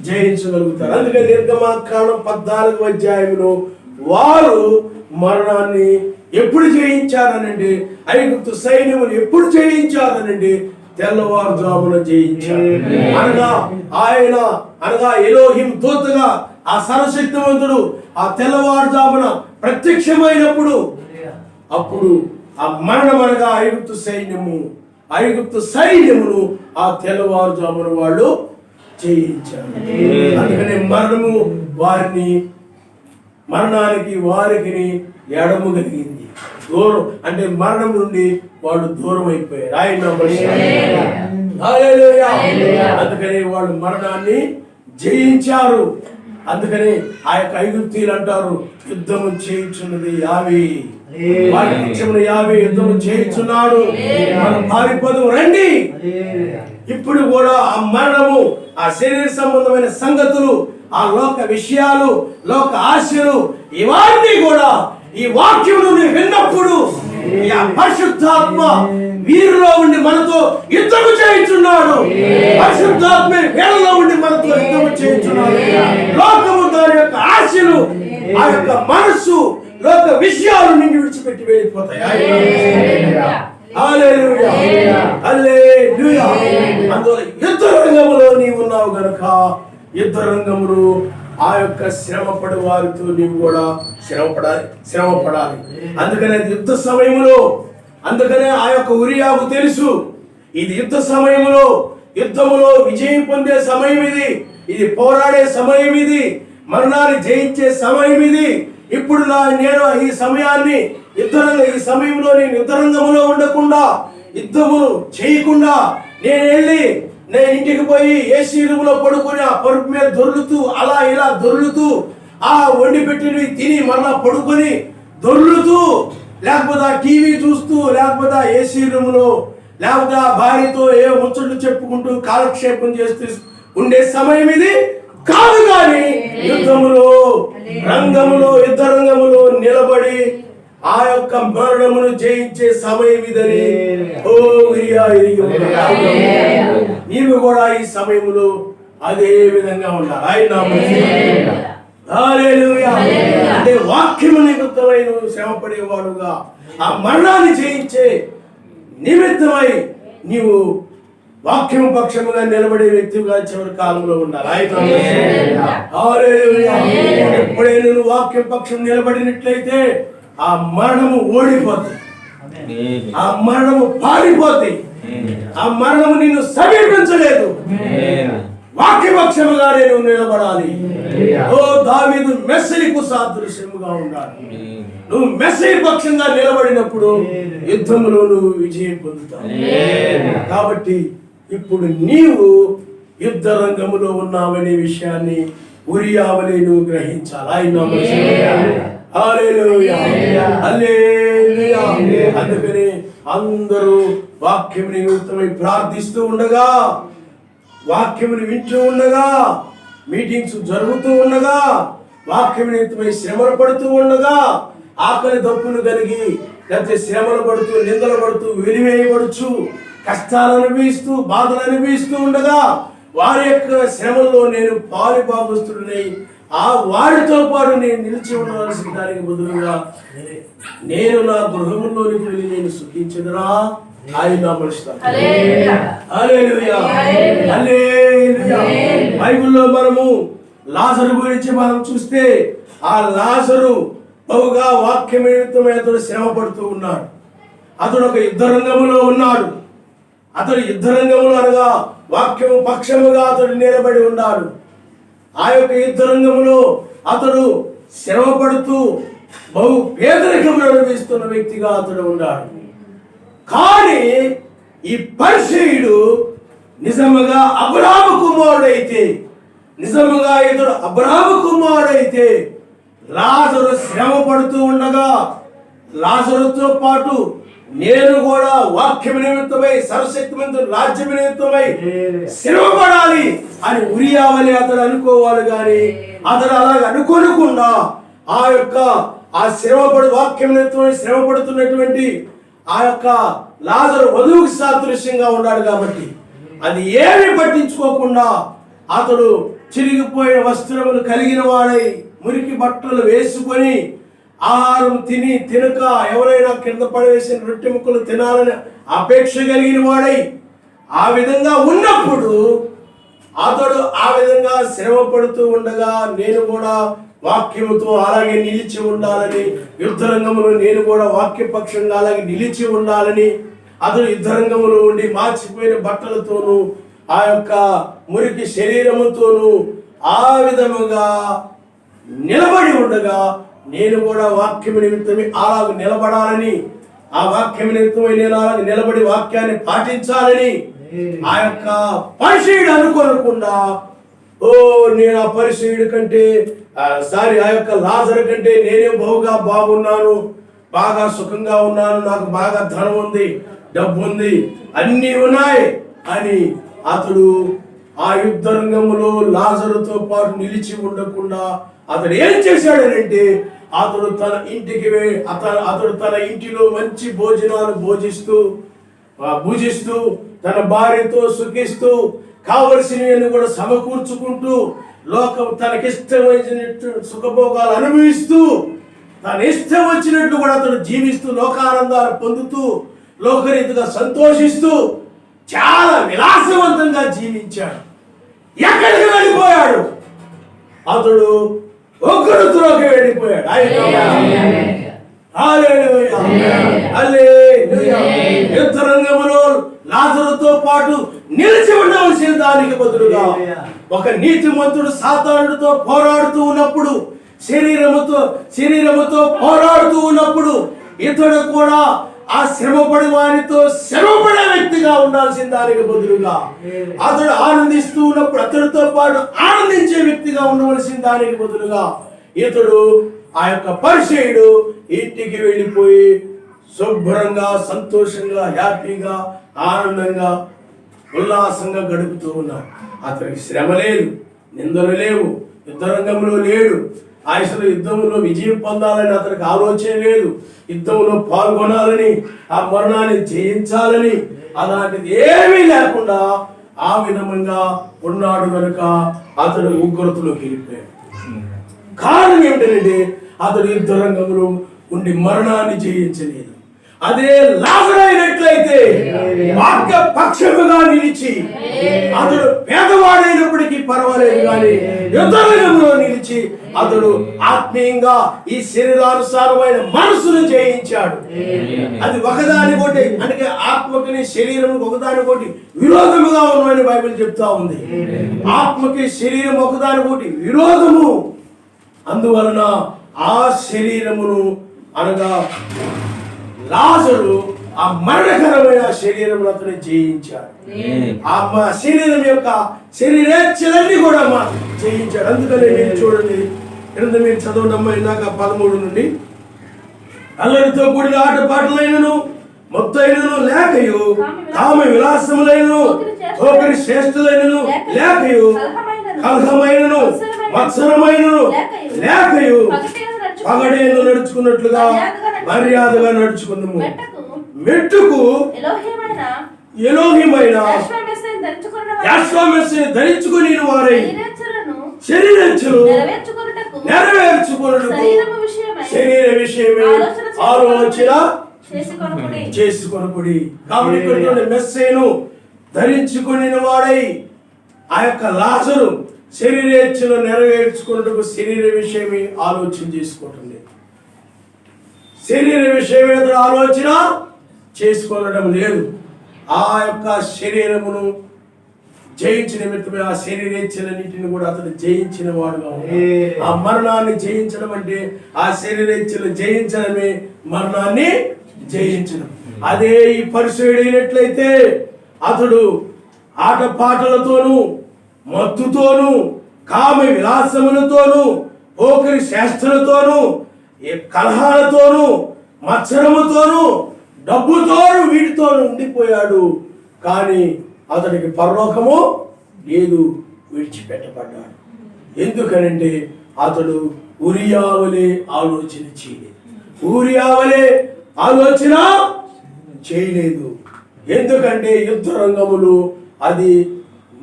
Speaker 1: జయించగలుగుతారు. అందుకని నిర్గమకాండం 14వ అధ్యాయంలో వారు మరణాన్ని ఎప్పుడు జయించారనండి, ఐగుప్తు సైన్యమును ఎప్పుడు జయించారనండి? తెల్లవారుజామున జయించారు. అనగా ఎలోహిం దూతగా ఆ సర్వశక్తివంతుడు ఆ తెల్లవారుజామున ప్రత్యక్షమైనప్పుడు అప్పుడు ఆ మరణం అనగా ఐగుప్తు సైన్యమును ఆ తెల్లవారుజామున వాళ్ళు జయించారు. అందుకనే మరణానికి వారికి ఎడము కలిగింది. దూరం అంటే మరణం నుండి వాళ్ళు దూరం అయిపోయారు. అందుకని వాళ్ళు మరణాన్ని జయించారు. అందుకని ఆ యొక్క ఐగుప్తీయులు అంటారు, యుద్ధము చేయించున్నది యావే, యావే యుద్ధము చేయించున్నాడు, మనం పారిపోదాం రండి. ఇప్పుడు కూడా ఆ మరణము, ఆ శరీర సంబంధమైన సంగతులు, ఆ లోక విషయాలు, లోక ఆశలు, ఇవన్నీ కూడా ఈ వాక్యమును విన్నప్పుడు ఈ పరిశుద్ధాత్మ వీరిలో ఉండి మనతో యుద్ధము చేయించున్నాడు. పరిశుద్ధాత్మ వీళ్ళలో ఉండి మనతో యుద్ధము చేయించున్నాడు. లోకము దాని యొక్క ఆశలు, ఆ యొక్క మనస్సు, లోక విషయాలు నిన్ను విడిచిపెట్టి వెళ్ళిపోతాయి. అందువల్ల యుద్ధ రంగంలో నీవు ఉన్నావు గనుక యుద్ధ రంగములు ఆ యొక్క శ్రమపడే వారితో నీవు కూడా శ్రమపడాలి. అందుకనే యుద్ధ సమయంలో అందుకనే ఆ యొక్క ఉరియాకు తెలుసు, ఇది యుద్ధ సమయంలో, యుద్ధములో విజయం పొందే సమయం ఇది పోరాడే సమయం, ఇది మరణాన్ని జయించే సమయం. ఇప్పుడు నేను ఈ సమయాన్ని ఈ సమయంలో నేను యుద్ధరంగంలో ఉండకుండా, యుద్ధములు చేయకుండా నేను ఇంటికి పోయి ఏసీ రూమ్ లో పడుకొని ఆ పరుపు మీద దొర్లుతూ అలా ఇలా దొర్లుతూ ఆ వండి పెట్టినవి తిని మరలా పడుకొని దొర్లుతూ, లేకపోతే ఆ టీవీ చూస్తూ, లేకపోతే ఆ ఏసీ రూమ్ లో, లేకపోతే ఆ భార్యతో ఏ ముచ్చట్లు చెప్పుకుంటూ కాలక్షేపం చేస్తూ ఉండే సమయం ఇది కాదు. కానీ యుద్ధములో యుద్ధ రంగములో నిలబడి ఆ యొక్క మరణమును జయించే సమయం ఇదని నీవు కూడా ఈ సమయంలో అదే విధంగా ఉండాలి. అంటే వాక్యము నిమిత్తమై నువ్వు శ్రమపడేవాడుగా ఆ మరణాన్ని జయించే నిమిత్తమై నీవు వాక్యం పక్షముగా నిలబడే వ్యక్తిగా చివరి కాలంలో ఉండాలి. ఎప్పుడైనా నువ్వు వాక్యం పక్షం నిలబడినట్లయితే ఆ మరణము ఓడిపోతుంది, ఆ మరణము పారిపోతాయి, ఆ మరణము నిన్ను సమీపించలేదు. వాక్యపక్షముగా నేను నిలబడాలి. ఓ దావీదు మెస్సీకు సాదృశ్యముగా ఉండాలి. నువ్వు మెస్సీ పక్షంగా నిలబడినప్పుడు యుద్ధములో నువ్వు విజయం పొందుతావు. కాబట్టి ఇప్పుడు నీవు యుద్ధ రంగములో ఉన్నావనే విషయాన్ని ఉరియావలే నువ్వు గ్రహించాలి. అందుకని అందరూ వాక్యం నిమిత్తమై ప్రార్థిస్తూ ఉండగా, వాక్యముని వింటూ ఉండగా, మీటింగ్స్ జరుగుతూ ఉండగా, వాక్యం నిమిత్తమై శ్రమలు పడుతూ ఉండగా, ఆకలి దప్పులు కలిగి లేకపోతే శ్రమలు పడుతూ, నిందలు పడుతూ, వెలివేయబడుచు, కష్టాలు అనుభవిస్తూ, బాధలు అనుభవిస్తూ ఉండగా, వారి యొక్క శ్రమల్లో నేను పాలుభాగస్తుడినై ఆ వారితో పాటు నేను నిలిచి ఉండవలసిన దానికి బదులుగా నేను నా గృహంలోనికి వెళ్ళి నేను సుఖించదురా ఆయన బైబిల్లో మనము లాజరు గురించి మనం చూస్తే, ఆ లాజరు బహుగా వాక్య నిమిత్తమై అతడు శ్రమ పడుతూ ఉన్నాడు. అతడు ఒక యుద్ధ రంగంలో ఉన్నాడు. అతడు యుద్ధ రంగంలో అనగా వాక్యము పక్షముగా అతడు నిలబడి ఉన్నాడు. ఆ యొక్క యుద్ధ రంగంలో అతడు శ్రమ పడుతూ బహు పేదరికం అనుభవిస్తున్న వ్యక్తిగా అతడు ఉన్నాడు. కానీ ఈ పరిసయ్యుడు నిజముగా అబ్రాహాము కుమారుడైతే, నిజముగా ఇతడు అబ్రాహాము కుమారుడైతే, లాజరు శ్రమ పడుతూ ఉండగా లాజరుతో పాటు నేను కూడా వాక్యం నిమిత్తమై, సర్వశక్తిమంతుడు రాజ్యం నిమిత్తమై శ్రమపడాలి అని ఉరియావలి అతడు అనుకోవాలి. కానీ అతడు అలాగ అనుకోనకుండా ఆ శ్రమపడు వాక్యం నిమిత్తమై శ్రమ పడుతున్నటువంటి ఆ యొక్క లాజరు వధువుకి సాదృశ్యంగా ఉన్నాడు. కాబట్టి అది ఏమి పట్టించుకోకుండా అతడు చిరిగిపోయిన వస్త్రములు కలిగిన వాడై, మురికి బట్టలు వేసుకొని, ఆహారం తినక ఎవరైనా కింద పడవేసిన రొట్టె ముక్కలు తినాలని అపేక్ష కలిగిన వాడై ఆ విధంగా ఉన్నప్పుడు అతడు ఆ విధంగా శ్రమ పడుతూ ఉండగా నేను కూడా వాక్యముతో అలాగే నిలిచి ఉండాలని, యుద్ధ రంగంలో నేను కూడా వాక్యపక్షంగా అలాగే నిలిచి ఉండాలని అతడు యుద్ధ రంగంలో ఉండి మార్చిపోయిన బట్టలతోనూ ఆ యొక్క మురికి శరీరముతోనూ ఆ విధముగా నిలబడి ఉండగా నేను కూడా వాక్యం నిమిత్తమే అలాగ నిలబడాలని, ఆ వాక్యం నిమిత్తమై నేను అలాగ నిలబడి వాక్యాన్ని పాటించాలని ఆ యొక్క పరిసయ్యుడు అనుకోకుండా, నేను ఆ పరిసయ్యుడి కంటే ఆ యొక్క లాజరు కంటే నేనే బహుగా బాగున్నాను, బాగా సుఖంగా ఉన్నాను, నాకు బాగా ధనం ఉంది, డబ్బు ఉంది, అన్నీ ఉన్నాయి అని అతడు ఆ యుద్ధ రంగంలో లాజరుతో పాటు నిలిచి ఉండకుండా అతడు ఏం చేశాడనంటే, అతడు తన ఇంటికి అతడు తన ఇంటిలో మంచి భోజనాలు భుజిస్తూ తన భార్యతో సుఖిస్తూ కావలసినవన్నీ కూడా సమకూర్చుకుంటూ తనకిష్టం వచ్చినట్టు సుఖభోగాలు అనుభవిస్తూ తన ఇష్టం వచ్చినట్లు కూడా అతడు జీవిస్తూ లోకానందాలు పొందుతూ లోకరీతిగా సంతోషిస్తూ చాలా విలాసవంతంగా జీవించాడు. ఎక్కడికి వెళ్ళిపోయాడు? అతడు ఒక్కడులోకి వెళ్ళిపోయాడు. హల్లెలూయా హల్లెలూయా. యుద్ధరంగంలో లాజరుతో పాటు నిలిచి ఉండవలసిన దానికి బదులుగా ఒక నీతిమంతుడు సాతానుడితో పోరాడుతూ ఉన్నప్పుడు, శరీరముతో పోరాడుతూ ఉన్నప్పుడు ఇతడు కూడా ఆ శ్రమపడి వారితో శ్రమపడే వ్యక్తిగా ఉండాల్సిన దానికి బదులుగా అతడు ఆనందిస్తూ ఉన్నప్పుడు అతడితో పాటు ఆనందించే వ్యక్తిగా ఉండవలసిన దానికి బదులుగా ఇతడు ఆ యొక్క పరిచయుడు ఇంటికి వెళ్ళిపోయి శుభ్రంగా సంతోషంగా హ్యాపీగా ఆనందంగా ఉల్లాసంగా గడుపుతూ ఉన్నాడు. అతనికి శ్రమ లేదు, నిందలు లేవు, యుద్ధరంగంలో లేడు, అసలు యుద్ధంలో విజయం పొందాలని అతనికి ఆలోచన లేదు, యుద్ధంలో పాల్గొనాలని ఆ మరణాన్ని జయించాలని అలాంటిది ఏమీ లేకుండా ఆ విధంగా ఉన్నాడు కనుక అతడు ఉగ్రతలోకి వెళ్ళిపోయాడు. కారణం ఏమిటంటే అతడు యుద్ధరంగంలో ఉండి మరణాన్ని జయించలేదు. అదే లాజరు అయినట్లయితే వాక్య పక్షముగా నిలిచి అతడు పేదవాడైనప్పటికీ పర్వాలేదు కానీ యుద్ధరంగంలో నిలిచి అతడు ఆత్మీయంగా ఈ శరీరానుసారమైన మనసును జయించాడు. అది ఒకదానికోటి అంటే ఆత్మకి శరీరం ఒకదానికోటి విరోధముగా ఉన్నాయని బైబిల్ చెప్తా ఉంది. ఆత్మకి శరీరం ఒకదానికోటి విరోధము. అందువలన ఆ శరీరమును అనగా లాజరు ఆ మరణకరమైన శరీరం అతను జయించాడు. ఆ శరీరం యొక్క శరీరేచ్ఛలన్నీ కూడా జయించాడు. అందుకని మీరు చూడండి, క్రింద మీరు చదవడం ఇందాక 13 నుండి, అల్లరితో కూడిన ఆటపాటలైనను మొత్తైనను లేకయు, కామ విలాసములైనను ఒకరి శ్రేష్ఠులైనను లేకయు, కలహమైనను మత్సరమైనను లేకయు పగడేను నడుచుకున్నట్లుగా మర్యాదగా నడుచుకుందాము. మెట్టుకు ఎలోహిమైన యాశ్వమెస్సుని ధరించుకుని వారై శరీరచ్చులు నెరవేర్చుకున్నట్టు శరీర విషయమే ఆలోచన చేసుకొనుడి. కాబట్టి ఇక్కడ మెస్సేను ధరించుకుని వాడై ఆ యొక్క లాజరు శరీరేచ్ఛను నెరవేర్చుకున్నట్టుకు శరీర విషయమే ఆలోచన చేసుకుంటుంది. శరీర విషయమే ఆలోచన చేసుకోవడం లేదు. ఆ యొక్క శరీరమును జయించిన నిమిత్తమే ఆ శరీరేచ్ఛలన్నింటిని కూడా అతను జయించిన వాడుగా ఉన్నాడు. ఆ మరణాన్ని జయించడం అంటే ఆ శరీరేచ్ఛలు జయించడమే మరణాన్ని జయించడం. అదే ఈ పరిచయుడైనట్లయితే అతడు ఆటపాటలతోనూ మత్తుతోనూ కామ విలాసములతోనూ పోకిరి శాస్త్రలతోనూ కలహాలతోనూ మత్సరముతోనూ డబ్బుతోనూ వీటితోనూ ఉండిపోయాడు. కానీ అతనికి పరలోకము లేదు, విడిచిపెట్టబడ్డాడు. ఎందుకనంటే అతడు ఉరియావలే ఆలోచన చేయలేదు. ఉరియావలే ఆలోచన చేయలేదు. ఎందుకంటే యుద్ధ రంగములు అది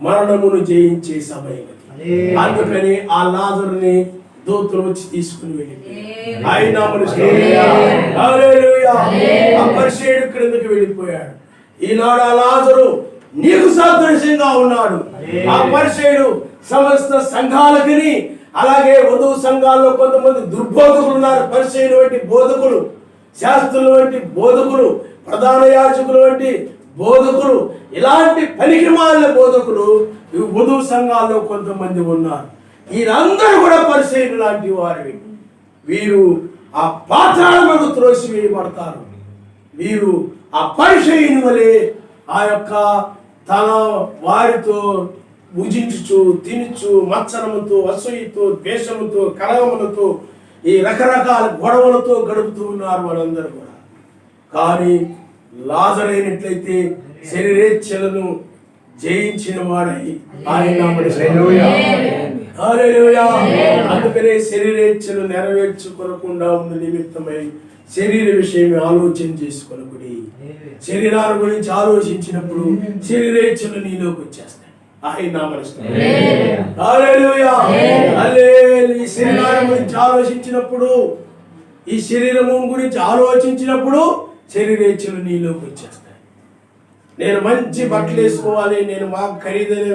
Speaker 1: మరణమును జయించే సమయం. అందుకని ఆ లాజరుని దూతలు వచ్చి తీసుకుని వెళ్ళిపోయాడు. ఆయన పరిచయుడు క్రిందకి వెళ్ళిపోయాడు. ఈనాడు ఆ లాజరు నీకు సాదృశ్యంగా ఉన్నాడు. ఆ పరిచయుడు సమస్త సంఘాలకి, అలాగే వధువు సంఘాల్లో కొంతమంది దుర్బోధకులు ఉన్నారు. పరిచయులు వంటి బోధకులు, శాస్త్రులు వంటి బోధకులు, ప్రధాన యాజకులు వంటి బోధకులు, ఇలాంటి పనికిమాలిన బోధకులు ఈ వధువు సంఘాల్లో కొంతమంది ఉన్నారు. వీరందరూ కూడా పరిచయులు లాంటి వారివి. వీరు ఆ పాతాళముకు త్రోసివేయబడతారు. వీరు ఆ పరిచయుని వలె ఆ యొక్క తన వారితో భుజించుచు తినుచు మత్సరముతో అసూయతో ద్వేషముతో కలహములతో ఈ రకరకాల గొడవలతో గడుపుతూ ఉన్నారు వాళ్ళందరూ కూడా. కానీ లాజరు అయినట్లయితే శరీరేచ్ఛలను జయించిన వాడై ఆయన అందుకనే శరీరేచ్ఛను నెరవేర్చుకోకుండా ఉన్న నిమిత్తమై శరీర విషయమే ఆలోచన చేసుకొనకుడి. శరీరాల గురించి ఆలోచించినప్పుడు శరీరేచ్ఛలు నీలోకి వచ్చేస్తాయి. ఆయన ఈ శరీరాల గురించి ఆలోచించినప్పుడు, ఈ శరీరము గురించి ఆలోచించినప్పుడు శరీరేచ్ఛలు నీలోకి వచ్చేస్తాయి. నేను మంచి బట్టలు వేసుకోవాలి, నేను మాకు ఖరీదైన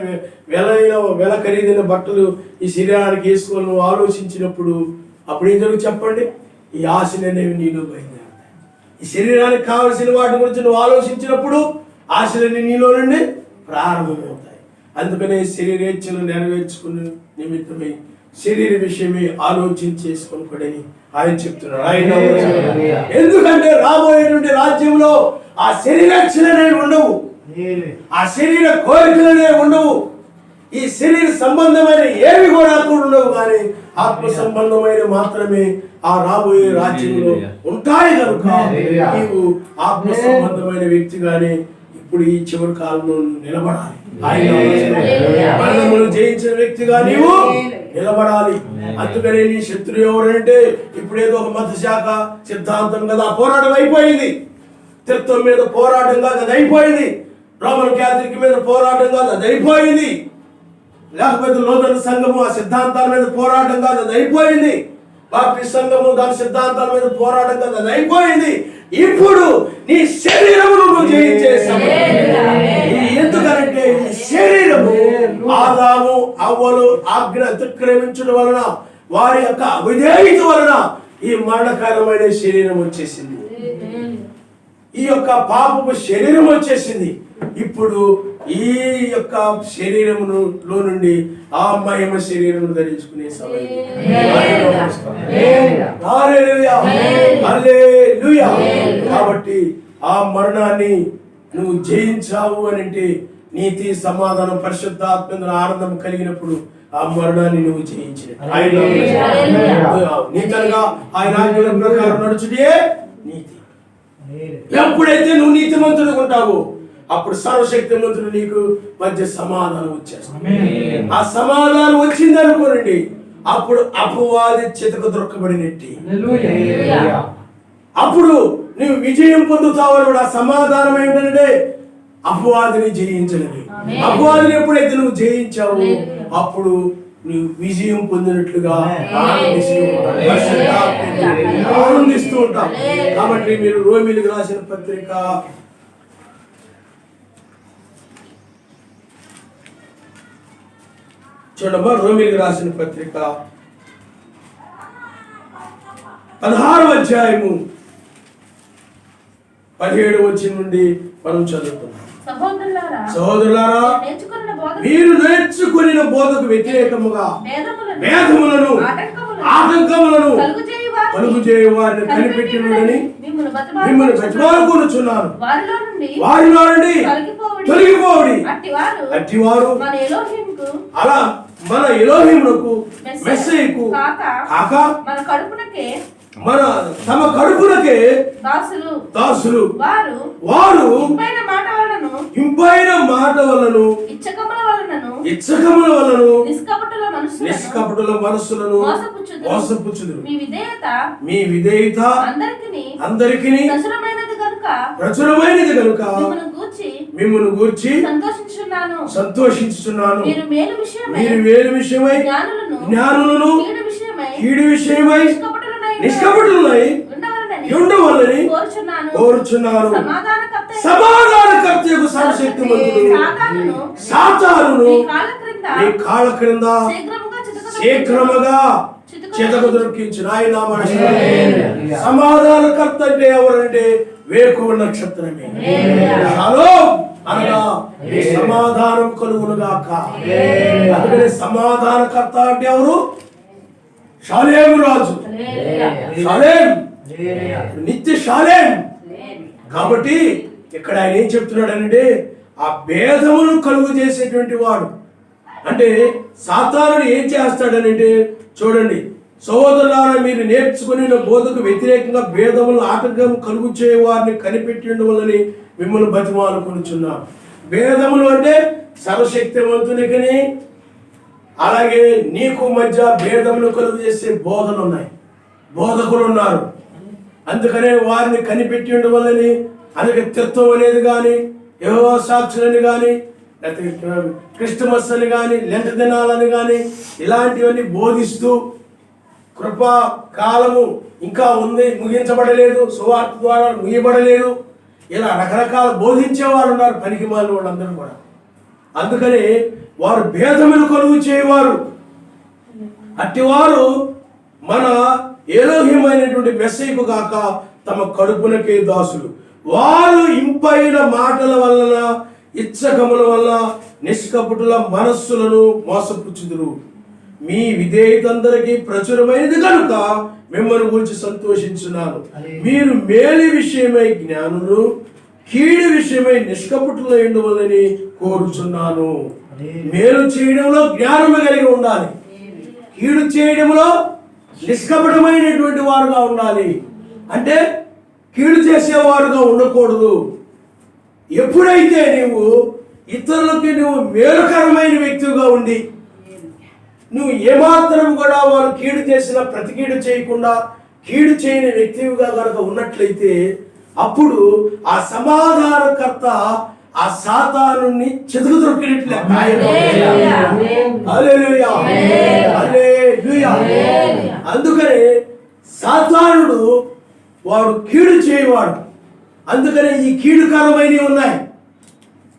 Speaker 1: వెల ఖరీదైన బట్టలు ఈ శరీరానికి వేసుకోవాలి నువ్వు ఆలోచించినప్పుడు అప్పుడు ఏం జరుగు చెప్పండి? ఈ ఆశలు అనేవి నీలో బయలుదేరుతాయి. ఈ శరీరానికి కావలసిన వాటి గురించి నువ్వు ఆలోచించినప్పుడు ఆశలన్నీ నీలో నుండి ప్రారంభమవుతాయి. అందుకనే శరీరేచ్ఛలు నెరవేర్చుకునే నిమిత్తమై శరీర విషయమే ఆలోచన చేసుకొనుకోడని ఆయన చెప్తున్నాడు. ఆయన ఎందుకంటే రాబోయేటువంటి రాజ్యంలో ఆ శరీరేచ్ఛలనే ఉండవు, ఆ శరీర కోరికలనే ఉండవు, ఈ శరీర సంబంధమైన ఏవి కూడా అక్కడ ఉండవు, కానీ ఆత్మ సంబంధమైన మాత్రమే ఆ రాబోయే రాజ్యంలో ఉంటాయి. కనుక నీవు ఆత్మ సంబంధమైన వ్యక్తిగానే ఇప్పుడు ఈ చివరి కాలంలో నిలబడాలి. మరణమును జయించిన వ్యక్తిగా నీవు నిలబడాలి. అందుకనే నీ శత్రువు ఎవరంటే ఇప్పుడేదో ఒక మత శాఖ సిద్ధాంతం కదా పోరాటం అయిపోయింది, త్రిత్వం మీద పోరాటం కాదు అది అయిపోయింది, రోమన్ క్యాథలిక్ మీద పోరాటం కాదు అది అయిపోయింది, లేకపోతే లోదన సంఘము ఆ సిద్ధాంతాల మీద పోరాటం కాదు అది అయిపోయింది, బాప్టిస్ట్ సంఘము దాని సిద్ధాంతాల మీద పోరాటం కాదు అది అయిపోయింది. ఇప్పుడు నీ శరీరమును నువ్వు జయించే సమయం. ఎందుకంటే ఈ శరీరము ఆదాము అవ్వలు ఆజ్ఞ అతిక్రమించడం వలన వారి యొక్క అవిధేయత వలన ఈ మరణకరమైన శరీరం వచ్చేసింది, ఈ యొక్క పాపపు శరీరం వచ్చేసింది. ఇప్పుడు ఈ యొక్క శరీరములో నుండి ఆ మహిమ శరీరమును ధరించుకునే సమయం. కాబట్టి ఆ మరణాన్ని నువ్వు జయించావు అని అంటే నీతి సమాధానం పరిశుద్ధాత్మ ఆనందం కలిగినప్పుడు ఆ మరణాన్ని నువ్వు జయించిన నీతనగా ఆయన ఆజ్ఞల ప్రకారం నడుచుటే నీతి. ఎప్పుడైతే నువ్వు నీతిమంతుడు ఉంటావో అప్పుడు సర్వశక్తిమంతుడు నీకు మధ్య సమాధానం వచ్చేస్తాడు. ఆ సమాధానం వచ్చింది అనుకోనండి, అప్పుడు అపవాది చితకు దొరకబడినట్టి, అప్పుడు నువ్వు విజయం పొందుతావు. ఆ సమాధానం ఏంటంటే అపవాదిని జయించడమే. అపవాదిని ఎప్పుడైతే నువ్వు జయించావు అప్పుడు నువ్వు విజయం పొందినట్లుగా ఆనందిస్తూ ఉంటావు. కాబట్టి మీరు రోమీయులకు రాసిన పత్రిక 16వ అధ్యాయము 17వ వచనం నుండి మనం చదువుతున్నాం. సహోదరులారా, మీరు నేర్చుకున్న బోధకు వ్యతిరేకముగా వేదములను ఆటంకములను కలుగు చేయు వారిని కనిపెట్టినని మిమ్మల్ని బతిమాలుకొనుచున్నాను. వారిలో నుండి తొలగిపోవుడి. అట్టివారు అలా మన ఎలోహిమునకు మెస్సీకు కాక మన తమ కడుపునకే దాసులు వారు ఇంపైన మాట వలన ఇచ్చకముల వలన నిష్కపటుల మనస్సులను మోసపుచ్చుదురు. మీ విధేయత అందరికీ ప్రచురమైనది కనుక మిమ్మల్ని గూర్చి సంతోషించుచున్నాను. మీరు మేలు విషయమై జ్ఞానులను కీడు విషయమై నిష్కపటులై ఉండవలని కోరుచున్నారు. సమాధానకర్తయగు సర్వశక్తిమంతుడు సాతానును మీ కాళ్ళ క్రింద శీఘ్రముగా చితకు దొరికించిన ఆయన. సమాధానకర్త అంటే ఎవరంటే వేకువ నక్షత్రమే. అనగా సమాధానం కలుగునుగాక. అందుకని సమాధానకర్త అంటే ఎవరు? షాలేము రాజు, షాలేం, నిత్య షాలేం. కాబట్టి ఇక్కడ ఆయన ఏం చెప్తున్నాడు అంటే ఆ భేదమును కలుగు చేసేటువంటి వాడు. అంటే సాతానుడు ఏం చేస్తాడనంటే, చూడండి సహోదరులారా, మీరు నేర్చుకుని బోధకు వ్యతిరేకంగా భేదములను ఆటంకం కలుగు చేయ వారిని కనిపెట్టి ఉండవలని మిమ్మల్ని బతిమాలుకొనుచున్నాం. భేదములు అంటే సర్వశక్తివంతునికని అలాగే నీకు మధ్య భేదములు కలుగు చేసే బోధనలు ఉన్నాయి, బోధకులు ఉన్నారు. అందుకనే వారిని కనిపెట్టి ఉండవలని అందుకే తత్వం అనేది కానీ యెహోవా సాక్షులని కానీ లేకపోతే క్రిస్టమస్ అని కానీ లెంట దినాలని కానీ ఇలాంటివన్నీ బోధిస్తూ కృపా కాలము ఇంకా ఉంది, ముగించబడలేదు, సువార్త ద్వారా ముగియబడలేదు, ఇలా రకరకాల బోధించే వారు ఉన్నారు, పనికి మాలిన వాళ్ళందరూ కూడా. అందుకని వారు భేదములు కలుగు చేయవారు. అట్టివారు మన ఎలోహిం అయినటువంటి మెస్సీకు గాక తమ కడుపునకే దాసులు. వారు ఇంపైన మాటల వలన ఇచ్చకముల వల్ల నిష్కపటుల మనస్సులను మోసపుచ్చుదురు. మీ విధేయతందరికీ ప్రచురమైనది కనుక మిమ్మల్ని గురించి సంతోషించున్నాను. మీరు మేలు విషయమై జ్ఞానులు, కీడు విషయమై నిష్కపటులు ఎండవలని కోరుచున్నాను. మేలు చేయడంలో జ్ఞానము కలిగి ఉండాలి, కీడు చేయడంలో నిష్కపటమైనటువంటి వారుగా ఉండాలి. అంటే కీడు చేసేవారుగా ఉండకూడదు. ఎప్పుడైతే నీవు ఇతరులకి నువ్వు మేలుకరమైన వ్యక్తిగా ఉండి నువ్వు ఏమాత్రం కూడా వారు కీడు చేసిన ప్రతి కీడు చేయకుండా కీడు చేయని వ్యక్తిగా కనుక ఉన్నట్లయితే అప్పుడు ఆ సమాధానకర్త ఆ సాతానుని చెతుకు దొరికినట్లే. అందుకనే సాతానుడు వాడు కీడు చేయవాడు. అందుకనే ఈ కీడుకరమైనవి ఉన్నాయి.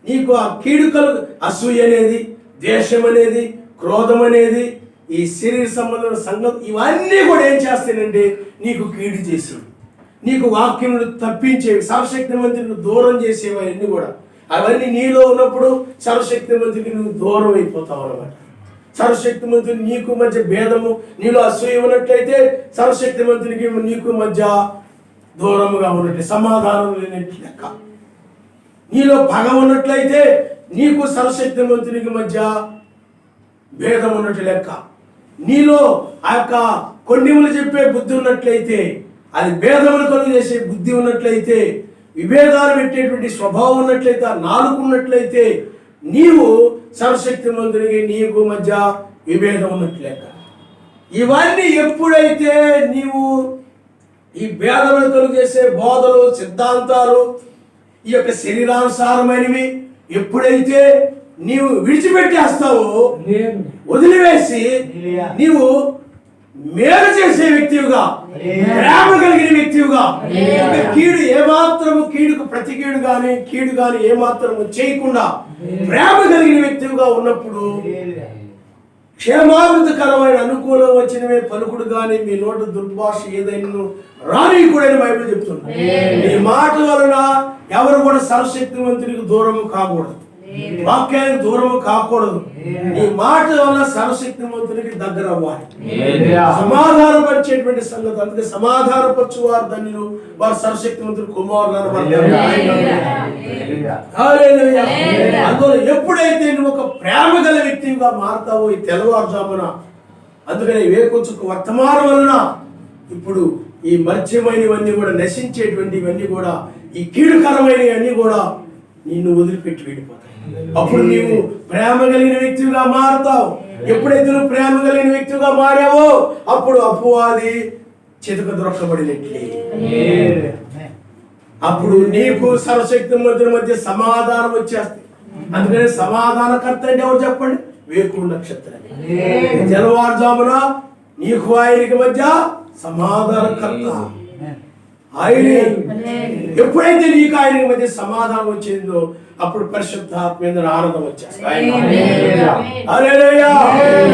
Speaker 1: నీకు ఆ కీడుకలు అసూయ అనేది, ద్వేషం అనేది, క్రోధం అనేది, ఈ శరీర సంబంధమైన సంగతి ఇవన్నీ కూడా ఏం చేస్తానంటే నీకు కీడు చేసి నీకు వాక్యములు తప్పించేవి, సర్వశక్తిమంతునికి దూరం చేసేవి అన్నీ కూడా. అవన్నీ నీలో ఉన్నప్పుడు సర్వశక్తిమంతునికి నువ్వు దూరం అయిపోతావు అన్నమాట. సర్వశక్తిమంతుని నీకు మధ్య భేదము, నీలో అసూయ ఉన్నట్లయితే సర్వశక్తిమంతునికి నీకు మధ్య దూరముగా ఉన్నట్లే, సమాధానం లేనట్లు లెక్క. నీలో పగ ఉన్నట్లయితే నీకు సర్వశక్తిమంతునికి మధ్య భేదం ఉన్నట్టు లెక్క. నీలో ఆ యొక్క కొన్నిములు చెప్పే బుద్ధి ఉన్నట్లయితే, అది భేదములు కలుగు చేసే బుద్ధి ఉన్నట్లయితే, విభేదాలు పెట్టేటువంటి స్వభావం ఉన్నట్లయితే, ఆ నాలుగు ఉన్నట్లయితే నీవు సర్వశక్తిమంతునికి నీకు మధ్య విభేదం ఉన్నట్లు లెక్క. ఇవన్నీ ఎప్పుడైతే నీవు ఈ భేదములు కలుగు చేసే బోధలు, సిద్ధాంతాలు, ఈ యొక్క శరీరానుసారమైనవి ఎప్పుడైతే నీవు విడిచిపెట్టేస్తావో, వదిలివేసి నీవు మేలు చేసే వ్యక్తిగా, ప్రేమ కలిగిన వ్యక్తిగా, కీడు ఏమాత్రము కీడుకు ప్రతి కీడు గాని కీడు గాని ఏమాత్రము చేయకుండా ప్రేమ కలిగిన వ్యక్తిగా ఉన్నప్పుడు క్షేమాభివృద్ధికరమైన అనుకూలం వచ్చినవే పలుకుడు గాని మీ నోట దుర్భాష ఏదైనా రాని కూడా బైబిల్ చెప్తుంది. ఈ మాట వలన ఎవరు కూడా సర్వశక్తివంతునికి దూరము కాకూడదు, వాక్యానికి దూరము కాకూడదు. ఈ మాట వల్ల సర్వశక్తివంతునికి దగ్గర అవ్వాలి. సమాధానపరిచేటువంటి సంగతి. అందుకే సమాధానపరచు వారు ధన్యులు, వారు సర్వశక్తివంతులు కుమారులు. అందులో ఎప్పుడైతే నువ్వు ఒక ప్రేమ గల వ్యక్తిగా మారుతావో ఈ తెల్లవారుజామున, అందుకని కొంచెం వర్తమానం వలన ఇప్పుడు ఈ మర్జ్యమైనవన్నీ కూడా నశించేటువంటి ఇవన్నీ కూడా ఈ కీడుకరమైనవన్నీ కూడా నిన్ను వదిలిపెట్టి వెళ్ళిపోతాయి. అప్పుడు నీవు ప్రేమ కలిగిన వ్యక్తిగా మారుతావు. ఎప్పుడైతే నువ్వు ప్రేమ కలిగిన వ్యక్తిగా మారావో అప్పుడు అపవాది చితక దొరకబడినట్లే. అప్పుడు నీకు సర్వశక్తిమంతుని మధ్య సమాధానం వచ్చేస్తుంది. అందుకని సమాధానకర్త అంటే ఎవరు చెప్పండి? వేకువ నక్షత్రం. తెల్లవారుజామున నీకు ఆయనకి మధ్య సమాధానకర్త ఆయన. ఎప్పుడైతే నీకు ఆయన మధ్య సమాధానం వచ్చిందో అప్పుడు పరిశుద్ధాత్మ మీద ఆనందం వచ్చేస్తుంది.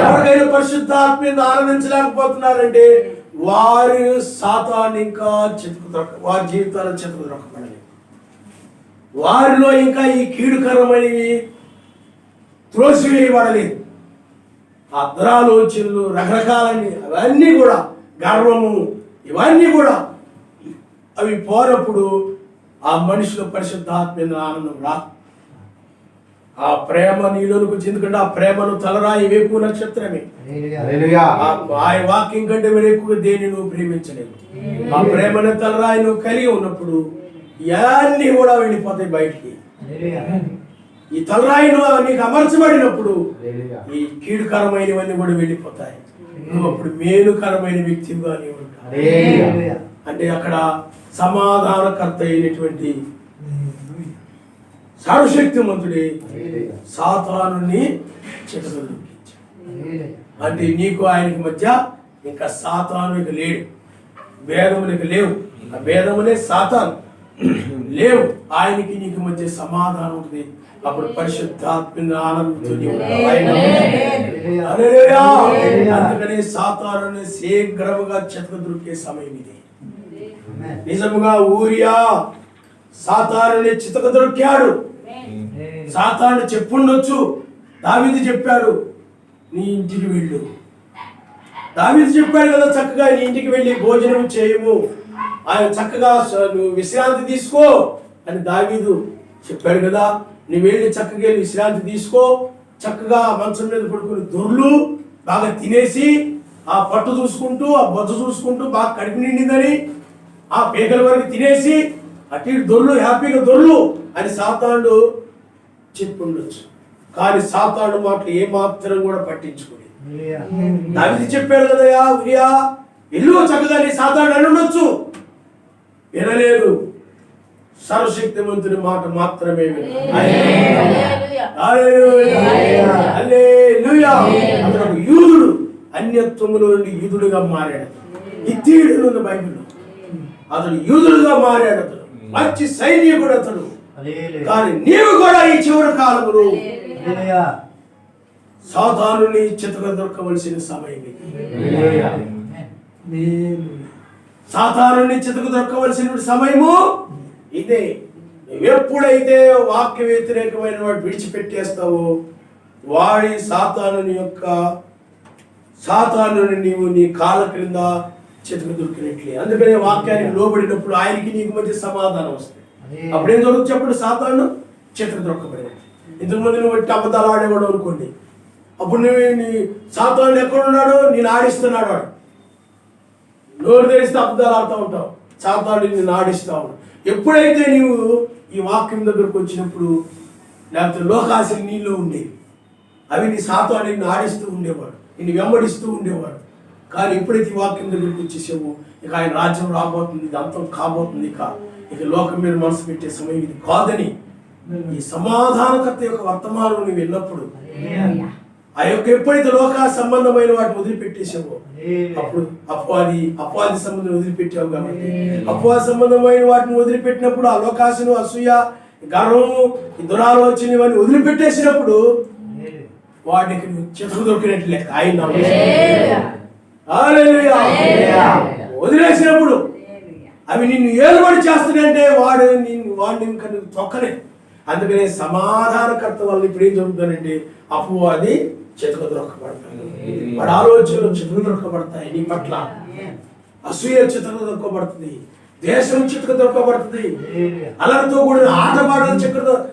Speaker 1: ఎవరికైనా పరిశుద్ధాత్మ మీద ఆనందించలేకపోతున్నారంటే వారి సాతాను ఇంకా వారి జీవితాలను చెతుకు దొరకబడలేదు. వారిలో ఇంకా ఈ కీడుకరమైనవి త్రోసివేయబడలేదు. అద్రాలోచనలు, రకరకాలని అవన్నీ కూడా, గర్వము, ఇవన్నీ కూడా అవి పోనప్పుడు ఆ మనిషిలో పరిశుద్ధాత్మ మీద ఆనందం రా. ఆ ప్రేమ నీలోనికి వచ్చింది. ఎందుకంటే ఆ ప్రేమను తలరాయి వేకువ నక్షత్రమే. ఆయన వాక్యం కంటే మీరు ఎక్కువగా దేన్ని నువ్వు ప్రేమించలేదు. ఆ ప్రేమను తలరాయి నువ్వు కలిగి ఉన్నప్పుడు ఇవన్నీ కూడా వెళ్ళిపోతాయి బయటికి. ఈ తలరాయిను నీకు అమర్చబడినప్పుడు ఈ కీడుకరమైనవన్నీ కూడా వెళ్ళిపోతాయి. నువ్వు అప్పుడు మేలుకరమైన వ్యక్తిగా నీవు ఉంటావు. అంటే అక్కడ సమాధానకర్త అయినటువంటి సర్వశక్తిమంతుడే సాతానుని చితకలు. అంటే నీకు ఆయనకి మధ్య ఇంకా సాతాను ఇక లేడు, భేదములకు లేవు. ఆ భేదములే సాతాను. లేవు. ఆయనకి నీకు మధ్య సమాధానం ఉంటుంది. అప్పుడు పరిశుద్ధాత్మ ఆనందంతో అందుకని సాతానుని శీఘ్రముగా చెత్త దొరికే సమయం ఇది. నిజముగా ఊరియా సాతానుని చితక దొరికాడు. సాతాను చెప్పుండొచ్చు, దావీదు చెప్పాడు నీ ఇంటికి వెళ్ళు. దావీదు చెప్పాడు కదా, చక్కగా నీ ఇంటికి వెళ్ళి భోజనం చేయము, ఆయన చక్కగా నువ్వు విశ్రాంతి తీసుకో అని దావీదు చెప్పాడు కదా. నువ్వు వెళ్ళి చక్కగా వెళ్ళి విశ్రాంతి తీసుకో, చక్కగా మంచం మీద పడుకుని దొర్లు బాగా తినేసి ఆ పట్టు చూసుకుంటూ ఆ బొజ్జ చూసుకుంటూ బాగా కడుపు నిండిందని ఆ పేకల వరకు తినేసి అటు ఇటు దొర్లు, హ్యాపీగా దొర్లు అని సాతానుడు చెప్పుండొచ్చు. కానీ సాతాను మాటలు ఏమాత్రం కూడా పట్టించుకోలేదు. దావీదు చెప్పాడు కదయా ఉరియా ఇల్లు చక్కగా నీ సాతాను అని ఉండొచ్చు, వినలేదు. సర్వశక్తిమంతుని మాట మాత్రమే అతను యూదుడు, అన్యత్వములో నుండి యూదుడుగా మారాడు. ఇత్తీయుడు ఉన్న బైబిల్లో అతడు యూదుడుగా మారాడు. అతడు మంచి సైనికుడు అతడు. కానీ నీవు కూడా ఈ చివరి కాలములో సాతానుని చితక దొరకవలసిన సమయం ఇది. సాతానుని చితక దొరకవలసిన సమయము ఇదే. ఎప్పుడైతే వాక్య వ్యతిరేకమైన వాడు విడిచిపెట్టేస్తావో వాడి సాతానుని నీవు నీ కాళ్ళ క్రింద చితక దొరికినట్లే. అందుకనే వాక్యానికి లోబడినప్పుడు ఆయనకి నీకు మధ్య సమాధానం వస్తుంది. అప్పుడేం జరుగుతుంది చెప్పండి, సాతాను చితక దొరకబడినట్టు. ఇంతకుముందు నువ్వు బట్టి అబద్ధాలు ఆడేవాడు అనుకోండి, అప్పుడు నువ్వు నీ సాతాను ఎక్కడున్నాడు, నేను ఆడిస్తున్నాడు వాడు. నోరు తెరిస్తే అబద్ధాలు ఆడుతూ ఉంటావు, సాతాను నిన్ను ఆడిస్తూ ఉంటావు. ఎప్పుడైతే నీవు ఈ వాక్యం దగ్గరకు వచ్చినప్పుడు లేకపోతే లోకాశలు నీలో ఉండేవి, అవి నీ సాతాను నిన్ను ఆడిస్తూ ఉండేవాడు, నిన్ను వెంబడిస్తూ ఉండేవాడు. కానీ ఎప్పుడైతే ఈ వాక్యం దగ్గరకు వచ్చేసావో ఇక ఆయన రాజ్యం రాబోతుంది, ఇది అంతం కాబోతుంది, ఇక లోకం మీద మనసు పెట్టే సమయం ఇది కాదని ఈ సమాధానకర్త యొక్క వర్తమానం నువ్వు విన్నప్పుడు ఆ యొక్క ఎప్పుడైతే లోక సంబంధమైన వాటిని వదిలిపెట్టేసావో అప్పుడు అపవాది సంబంధం వదిలిపెట్టావు. కాబట్టి అపవాది సంబంధమైన వాటిని వదిలిపెట్టినప్పుడు ఆ లోకాశను, అసూయ, గర్వము, ఈ దురాలోచన ఇవన్నీ వదిలిపెట్టేసినప్పుడు వాటికి నువ్వు చితక దొరికినట్లే. ఆయన వదిలేసినప్పుడు అవి నిన్ను ఏలుబడి చేస్తున్నాయంటే వాడిని ఇంకా నువ్వు తొక్కలేదు. అందుకనే సమాధానకర్త వల్ల ఇప్పుడు ఏం జరుగుతుందంటే అపవాది చితక దొరకబడతాయి, వాడి ఆలోచనలు చితక దొరకబడతాయి, నీ పట్ల అసూయ చితక దొరకబడుతుంది, దేశం చితక దొరకబడుతుంది, అల్లరితో కూడిన ఆటపాటలు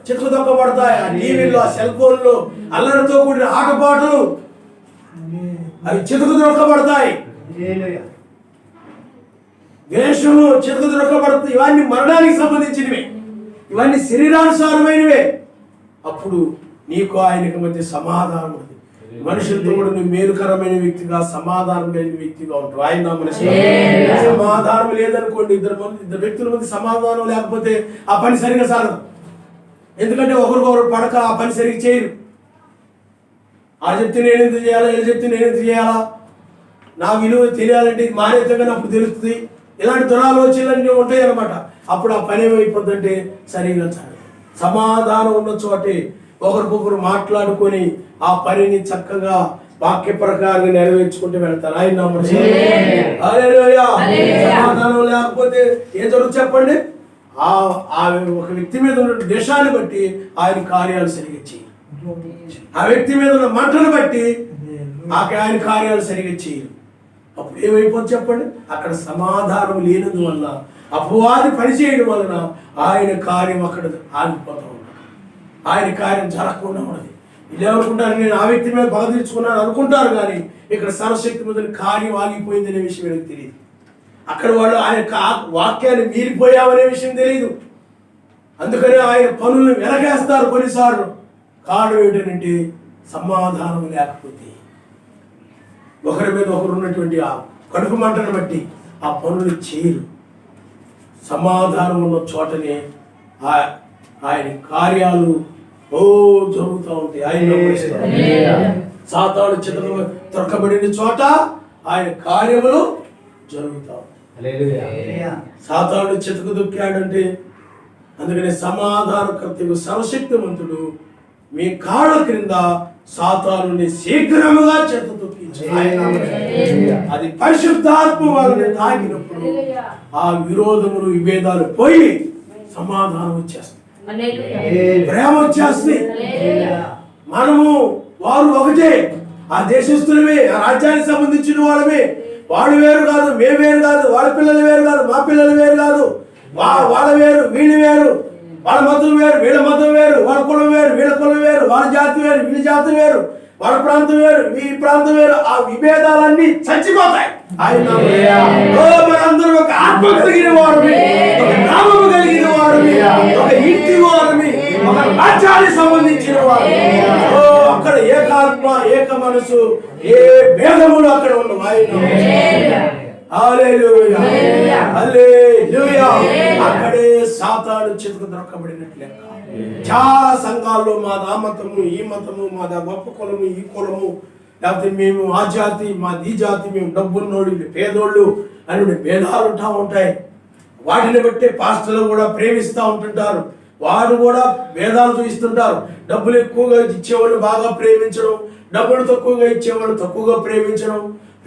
Speaker 1: చితక దొరకబడతాయి. ఆ టీవీలో, ఆ సెల్ ఫోన్లో అల్లరితో కూడిన ఆటపాటలు అవి చితక దొరకబడతాయి, దేశము చితక దొరకబడుతుంది. ఇవన్నీ మరణానికి సంబంధించినవే, ఇవన్నీ శరీరానుసారమైనవే. అప్పుడు నీకు ఆయనకు మధ్య సమాధానం ఉంది. మనుషులతో కూడా నువ్వు మేలుకరమైన వ్యక్తిగా, సమాధానం లేని వ్యక్తిగా ఉంటావు. ఆయన మనిషి సమాధానం లేదనుకోండి, ఇద్దరు వ్యక్తుల మధ్య సమాధానం లేకపోతే ఆ పని సరిగా సాగదు. ఎందుకంటే ఒకరికొకరు పడక ఆ పని సరిగ్గా చేయరు. ఆ చెప్తే నేను ఎంత చేయాలా, వీళ్ళు చెప్తే నేను ఎంత చేయాలా, నా విలువ తెలియాలంటే ఇది మానేతగానే అప్పుడు తెలుస్తుంది. ఇలాంటి దురాలోచనలన్నీ ఉంటాయి అన్నమాట. అప్పుడు ఆ పని ఏమైపోద్దంటే సరిగా చాలు. సమాధానం ఉన్న చోటే ఒకరికొకరు మాట్లాడుకొని ఆ పనిని చక్కగా వాక్య ప్రకారంగా నెరవేర్చుకుంటూ వెళ్తారు. ఆయన సమాధానం లేకపోతే ఏం జరుగుతుంది చెప్పండి. ఒక వ్యక్తి మీద ఉన్న దేశాన్ని బట్టి ఆయన కార్యాలు సరిగ్గా చేయరు, ఆ వ్యక్తి మీద ఉన్న మంటను బట్టి ఆయన కార్యాలు సరిగ్గా చేయరు. అప్పుడు ఏమైపోతుంది చెప్పండి, అక్కడ సమాధానం లేనందువల్ల అపవాది పనిచేయడం వలన ఆయన కార్యం అక్కడ ఆగిపోతూ ఉంటుంది, ఆయన కార్యం జరగకుండా ఉన్నది. వీళ్ళు ఏమనుకుంటారు, నేను ఆ వ్యక్తి మీద బాధ తీర్చుకున్నాను అనుకుంటారు, కానీ ఇక్కడ సర్వశక్తి మీద కార్యం ఆగిపోయింది అనే విషయం వీళ్ళకి తెలియదు. అక్కడ వాళ్ళు ఆయన వాక్యాన్ని మీరిపోయామనే విషయం తెలియదు. అందుకని ఆయన పనులను వెనకేస్తారు కొన్నిసార్లు. కారణం ఏంటంటే సమాధానం లేకపోతే, ఒకరి మీద ఒకరు ఉన్నటువంటి ఆ కడుపు మంటను బట్టి ఆ పనులు చేయరు. సమాధానం ఉన్న చోటనే ఆయన కార్యాలు జరుగుతూ ఉంటాయి. ఆయన సాతాను చితక దొరకబడిన చోట ఆయన కార్యములు జరుగుతూ ఉంటాయి. సాతాను చితక దొక్కాడంటే అందుకని సమాధానకర్తకు సర్వశక్తివంతుడు మీ కాళ్ళ క్రింద సాతానుని శీఘ్రముగా చేత తొక్కించాడు. అది పరిశుద్ధాత్మ వాళ్ళని తాకినప్పుడు ఆ విరోధములు విభేదాలు పోయి సమాధానం వచ్చేస్తుంది, ప్రేమ వచ్చేస్తుంది. మనము వారు ఒకటే, ఆ దేశస్తులమే, ఆ రాజ్యానికి సంబంధించిన వాళ్ళమే. వాళ్ళు వేరు కాదు, మేము వేరు కాదు, వాళ్ళ పిల్లలు వేరు కాదు, మా పిల్లలు వేరు కాదు, వాళ్ళ వేరు వీళ్ళు వేరు, వాళ్ళ మతం వేరు వీళ్ళ మతం వేరు, వాళ్ళ కులం వేరు వీళ్ళ కులం వేరు, వాళ్ళ జాతి వేరు వీళ్ళ జాతి వేరు, వాళ్ళ ప్రాంతం వేరు ఈ ప్రాంతం వేరు. ఆ విభేదాలన్నీ చచ్చిపోతాయి. మనందరూ ఒక ఆత్మ కలిగిన వారమే, ఒక నామము కలిగిన వారమే, ఒక ఇంటి వారమే, ఒక రాజ్యానికి సంబంధించిన వారు. అక్కడ ఏకాత్మ ఏక మనసు, ఏ భేదములు అక్కడ ఉన్న అక్కడే సాతాను చితక దొరకబడినట్లే. చాలా సంఘాల్లో మాదా మతము ఈ మతము, మాదా గొప్ప కులము ఈ కులము, లేకపోతే మేము ఆ జాతి మాది ఈ జాతి, మేము డబ్బున్నోళ్ళు పేదోళ్ళు అని భేదాలు ఉంటాయి. వాటిని బట్టి పాస్టర్లు కూడా ప్రేమిస్తూ ఉంటుంటారు, వారు కూడా భేదాలు చూపిస్తుంటారు. డబ్బులు ఎక్కువగా ఇచ్చేవాళ్ళు బాగా ప్రేమించడం, డబ్బులు తక్కువగా ఇచ్చేవాళ్ళు తక్కువగా ప్రేమించడం,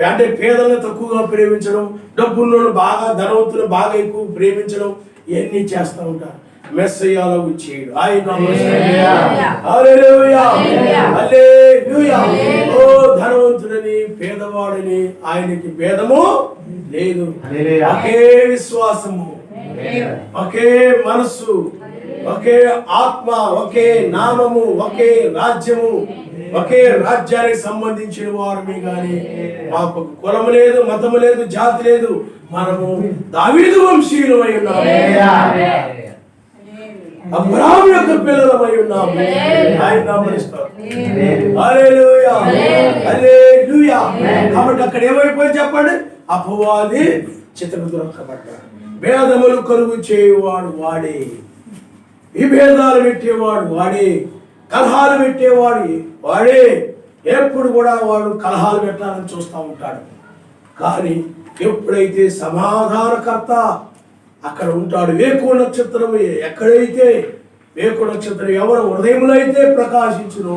Speaker 1: అంటే పేదలను తక్కువగా ప్రేమించడం, డబ్బులను బాగా ధనవంతులు బాగా ఎక్కువ ప్రేమించడం, ఇవన్నీ చేస్తూ ఉంటారు. మెస్సయ్యలో చేయడు ఓ ధనవంతుడని పేదవాడని ఆయనకి భేదము లేదు. ఒకే విశ్వాసము, ఒకే మనస్సు, ఒకే ఆత్మ, ఒకే నామము, ఒకే రాజ్యము, ఒకే రాజ్యానికి సంబంధించిన వారమే గాని మాకు కులము లేదు, మతము లేదు, జాతి లేదు. మనము దావీదు వంశీయులమై ఉన్నాము, అబ్రహాము యొక్క పిల్లలమై ఉన్నాము. ఆయన నామమునిస్తాం. హల్లెలూయా హల్లెలూయా. కాబట్టి అక్కడ ఏమైపోయి చెప్పండి, అపవాది చితకు దొరకబడ్డాడు. భేదములు కలుగు చేయువాడు వాడే, విభేదాలు పెట్టేవాడు వాడే, కలహాలు పెట్టేవాడు వాడే. ఎప్పుడు కూడా వాడు కలహాలు పెట్టాలని చూస్తూ ఉంటాడు. కానీ ఎప్పుడైతే సమాధానకర్త అక్కడ ఉంటాడు, వేకువ నక్షత్రం ఎక్కడైతే వేకువ నక్షత్రం ఎవరు హృదయములో అయితే ప్రకాశించును,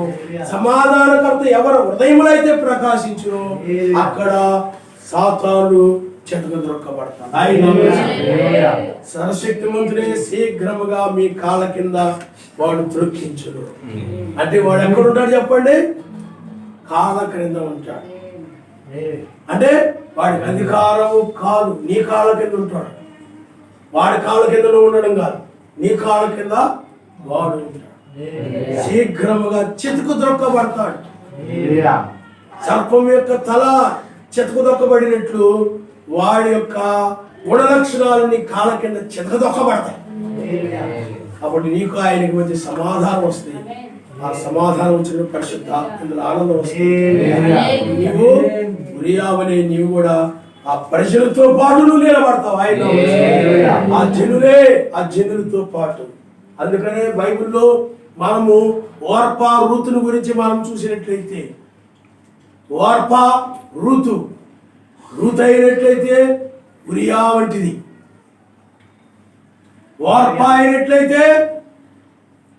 Speaker 1: సమాధానకర్త ఎవరు హృదయములో అయితే ప్రకాశించును, అక్కడ సాతాను చెట్టుకు దొరకబడతాడు. సర్వశక్తిమంతుడే శీఘ్రముగా మీ కాళ్ళ కింద వాడు త్రొక్కించును. అంటే వాడు ఎక్కడ ఉంటాడు చెప్పండి, కాళ్ళ క్రింద ఉంటాడు. అంటే వాడికి అధికారము కాదు, నీ కాళ్ళ కింద ఉంటాడు. వాడి కాళ్ళ కింద ఉండడం కాదు, నీ కాళ్ళ కింద వాడు ఉంటాడు. శీఘ్రముగా చితుకు దొరకబడతాడు. సర్పం యొక్క తల చితుకు దొక్కబడినట్లు వాడి యొక్క గుణ లక్షణాలు నీ కాళ్ళ కింద చితక దొక్కబడతాయి. కాబట్టి నీకు ఆయనకి మధ్య సమాధానం వస్తుంది. ఆ సమాధానం వచ్చిన పరిశుద్ధ ఇందులో ఆనందం వస్తుంది. నీవు ఉరియావనే నీవు కూడా ఆ ప్రజలతో పాటు నువ్వు నిలబడతావు. ఆయన ఆ జనులతో పాటు. అందుకనే బైబిల్లో మనము ఓర్పా రూతుని గురించి మనం చూసినట్లయితే, ఓర్పా రూతు అయినట్లయితే ఉరియా వంటిది, ఓర్పా అయినట్లయితే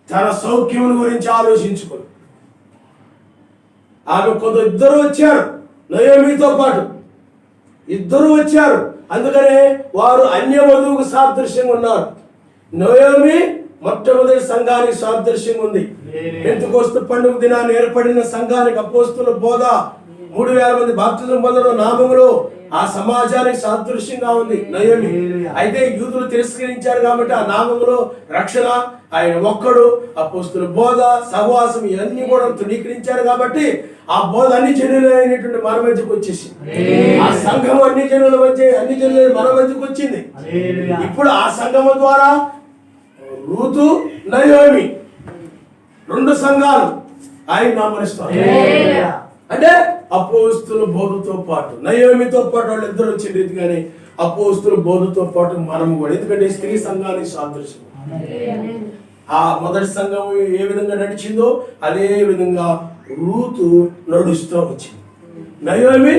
Speaker 1: తన సౌఖ్యముల గురించి ఆలోచించుకో. ఆమె ఇద్దరు వచ్చారు, నయోమితో పాటు ఇద్దరు వచ్చారు. అందుకనే వారు అన్య వధువుకు సాదృశ్యంగా ఉన్నారు. నయోమి మొట్టమొదటి సంఘానికి సాదృశ్యంగా ఉంది. పెంతెకోస్తు పండుగ దినాన్ని ఏర్పడిన సంఘానికి అపోస్తుల బోధ, 3000 మంది బాప్తిజం పొందడం నామములో ఆ సమాజానికి సాదృశ్యంగా ఉంది నయోమి. అయితే యూదులు తిరస్కరించారు కాబట్టి ఆ నామములో రక్షణ ఆయన ఒక్కడు. అపోస్తుల బోధ, సహవాసం ఇవన్నీ కూడా తృణీకరించారు కాబట్టి ఆ బోధ అన్ని జనులైనటువంటి మన మధ్యకు వచ్చేసి, ఆ సంఘం అన్ని జనుల మన మధ్యకు వచ్చింది. ఇప్పుడు ఆ సంఘము ద్వారా రూతు, నయోమి 2 సంఘాలు ఆయన నామరిస్తారు. అంటే అపోస్తుల బోధతో పాటు నయోమితో పాటు వాళ్ళు ఇద్దరు వచ్చిన రీతిగానే అపోస్తుల బోధతో పాటు మనము కూడా. ఎందుకంటే స్త్రీ సంఘానికి సాదృశ్యం. ఆ మొదటి సంఘం ఏ విధంగా నడిచిందో అదే విధంగా రూతు నడుస్తూ వచ్చింది. నయోమి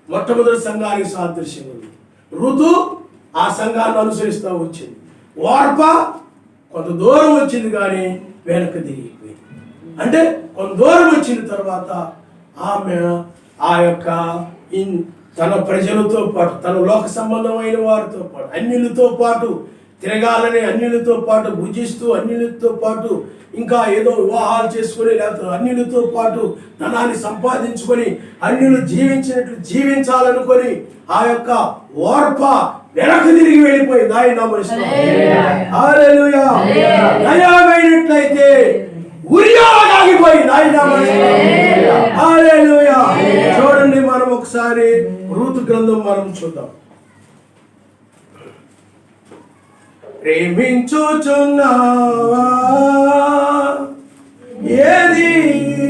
Speaker 1: మొట్టమొదటి సంఘానికి సాదృశ్యం ఉంది. రూతు ఆ సంఘాన్ని అనుసరిస్తూ వచ్చింది. ఓర్ప కొంత దూరం వచ్చింది కానీ వెనక్కి తిరిగిపోయింది. అంటే కొంత దూరం వచ్చిన తర్వాత ఆమె ఆ యొక్క తన ప్రజలతో పాటు, తన లోక సంబంధమైన వారితో పాటు, అన్యులతో పాటు తిరగాలని, అన్యులతో పాటు భుజిస్తూ, అన్యులతో పాటు ఇంకా ఏదో వివాహాలు చేసుకుని, లేకపోతే అన్యులతో పాటు ధనాన్ని సంపాదించుకొని అన్యులు జీవించినట్లు జీవించాలనుకొని ఆ యొక్క ఓర్ప వెనక్కి తిరిగి వెళ్ళిపోయింది. ఆయన నయమైనట్లయితే ఉరియాగిపోయింది. ఆయన చూడండి, మనం ఒకసారి రూతు గ్రంథం మనం చూద్దాం. ప్రేమించుచున్నావా, ఏది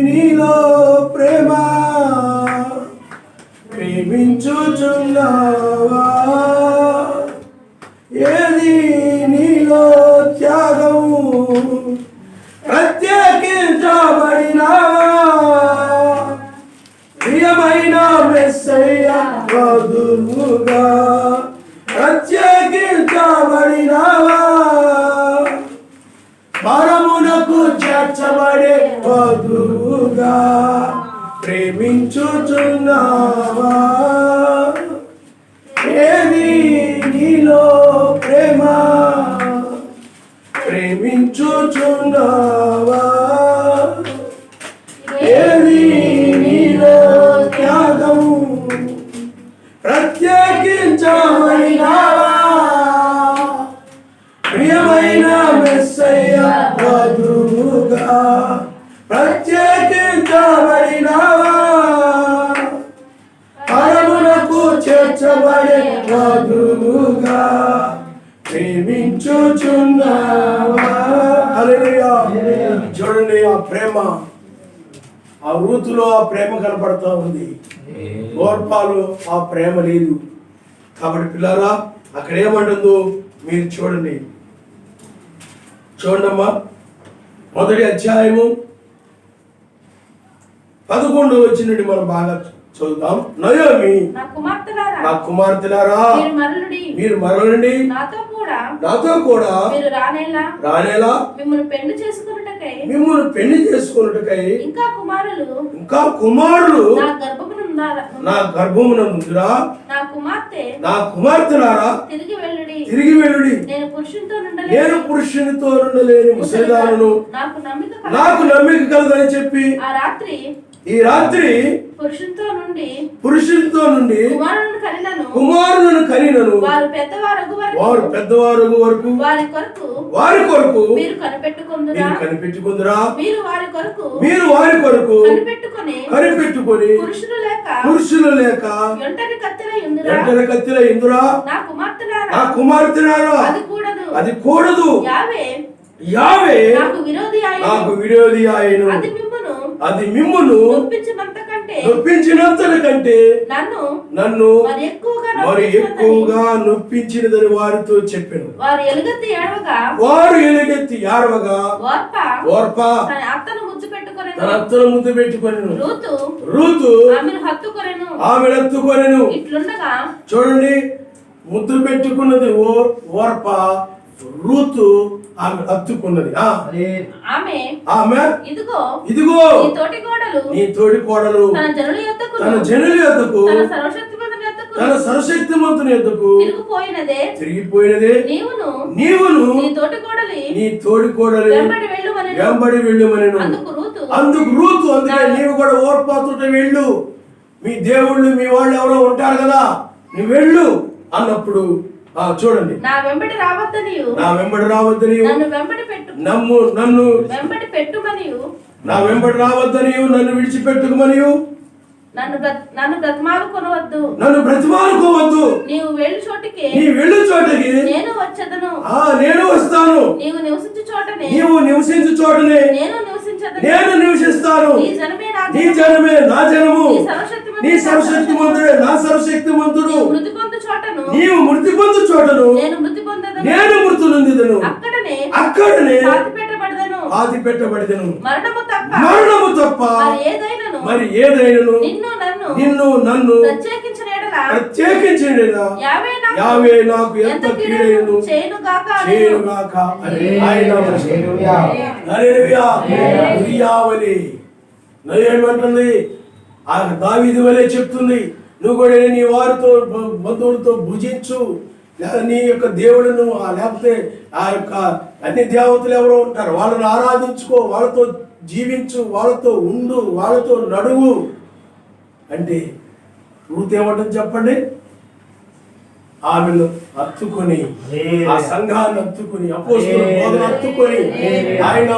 Speaker 1: నీలో ప్రేమ? ప్రేమించుచున్నావా, ఏది నీలో త్యాగం? ప్రత్యేకించబడినావా, ప్రియమైన మెస్సయ్య వధువుగా ప్రత్యేకించబడినావా, పరమునకు చేర్చబడే వధువుగా ప్రేమించుచున్నావా, ఏది నీలో ప్రేమ? ప్రేమించుచున్నావా, ఏది నీలో త్యాగం? ప్రత్యేకించబడినావా, ప్రియమైన మెస్సయ్య వధువుగా ప్రత్యేకించబడినావా, పరమునకు చేర్చబడే వధువుగా ప్రేమించుచున్నావా. హల్లెలూయా. చూడండి, ఆ ప్రేమ, ఆ రూతులో ఆ ప్రేమ కనపడతా ఉంది. ఓర్పాలో ఆ ప్రేమ లేదు. కాబట్టి పిల్లరా, అక్కడ ఏమంటుందో మీరు చూడండి. చూడమ్మా, మొదటి అధ్యాయము 11 వచ్చినట్టు మనం బాగా చదువుతాం. నయోమి, నా కుమార్తెలారా, మీరు మరలండి, నాతో కూడా రానేలా మిమ్మల్ని పెళ్లి చేసుకొనుటకై ఇంకా కుమారులు నా గర్భమునందురా, నా కుమార్తెలారా తిరిగి వెళ్ళుడి. నేను పురుషునితో నుండలేని ముసలిదాలను నాకు నమ్మిక కలదని చెప్పి ఈ రాత్రి పురుషునితో నుండి కుమారులను కనినను. వారు పెద్దవారు వరకు వారి కొరకు మీరు కనిపెట్టుకుందురా. మీరు వారి కొరకు కనిపెట్టుకొని పురుషులు లేక వెంటనే కత్తిల ఇందురా. నా కుమార్తెలారా, అది కూడదు. యావే నాకు విరోధి ఆయను. అది మిమ్మును నొప్పించినంత కంటే నన్ను మరి ఎక్కువగా నొప్పించినదని వారితో చెప్పాను. వారు ఎలుగెత్తి ఏడవగా ఓర్ప తన అత్తను ముద్దు పెట్టుకొని రూతు ఆమెను హత్తుకొనెను. చూడండి, ముద్దు పెట్టుకున్నది ఓర్ప, రూతు ఆమె హత్తుకున్నది. ఆమె ఇదిగో నీ తోటి కోడలు తన జనుల యొద్దకు తన సర్వశక్తిమంతుని యొద్దకు తిరిగిపోయినదే. నీవును నీ తోటి కోడలి వెంబడి వెళ్ళుమనెను. అందుకు రూతు, అందుకే నీవు కూడా ఓర్పాతుట వెళ్ళు, మీ దేవుళ్ళు మీ వాళ్ళు ఎవరో ఉంటారు కదా, నువ్వు వెళ్ళు అన్నప్పుడు చూడండి, నా వెంబడి రావద్దనియు నన్ను విడిచిపెట్టుమనియు నన్ను బ్రతిమాలుకోవద్దు. నీవు వెళ్ళు చోటికి నేను వస్తాను. నీవు నివసించు చోటనే నేను నివసిస్తాను. నీ జనమే నా జనము, నీ సర్వశక్తిమంతుడే నా సర్వశక్తిమంతుడు. నీవు మృతి పొందు చోటను నేను మృతి నొందిదను. అక్కడనే పాతి పెట్టబడదను. మరణము తప్ప మరి ఏదైనను నిన్ను నన్ను ప్రత్యేకించి యావే నాకు ఎంత కీడైనను చేయునుగాక అని ఆయన హల్లెలూయా ఉరియావలి ఏమంటుంది? ఆ దావీదు వలే చెప్తుంది, నువ్వు కూడా నీ వారితో బంధువులతో భుజించు, లేదా నీ యొక్క దేవుడును లేకపోతే ఆ యొక్క అన్ని దేవతలు ఎవరో ఉంటారు వాళ్ళని ఆరాధించుకో, వాళ్ళతో జీవించు, వాళ్ళతో ఉండు, వాళ్ళతో నడువు అంటే రూతు ఏమంటుంది చెప్పండి? ఆమెను హత్తుకొని, ఆ సంఘాన్ని హత్తుకొని, అపోస్తలుల బోధన హత్తుకొని, ఆయన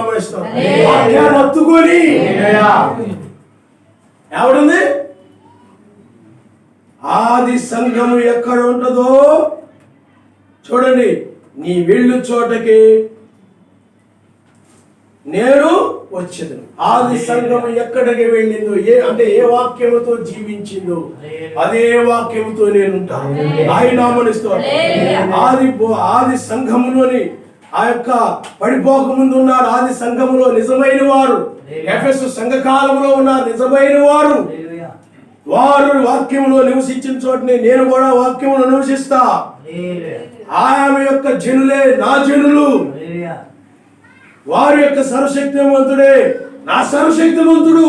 Speaker 1: వాక్యాన్ని హత్తుకొని ఎవడుంది? ఆది సంఘము ఎక్కడ ఉంటుందో చూడండి, నీ వెళ్ళు చోటకి నేను వచ్చేది. ఆది సంఘము ఎక్కడికి వెళ్ళిందో, ఏ వాక్యముతో జీవించిందో అదే వాక్యముతో నేనుంటాను. ఆయన ఆది సంఘములోని ఆ యొక్క పడిపోకముందు ఉన్నారు. ఆది సంఘములో నిజమైన వారు, ఎఫెసు సంఘకాలంలో ఉన్నారు నిజమైన వారు. వారు వాక్యములో నివసించిన చోటనే నేను కూడా వాక్యములో నివసిస్తా. ఆమె యొక్క జనులే నా జనులు. వారి యొక్క సర్వశక్తివంతుడే నా సర్వశక్తివంతుడు.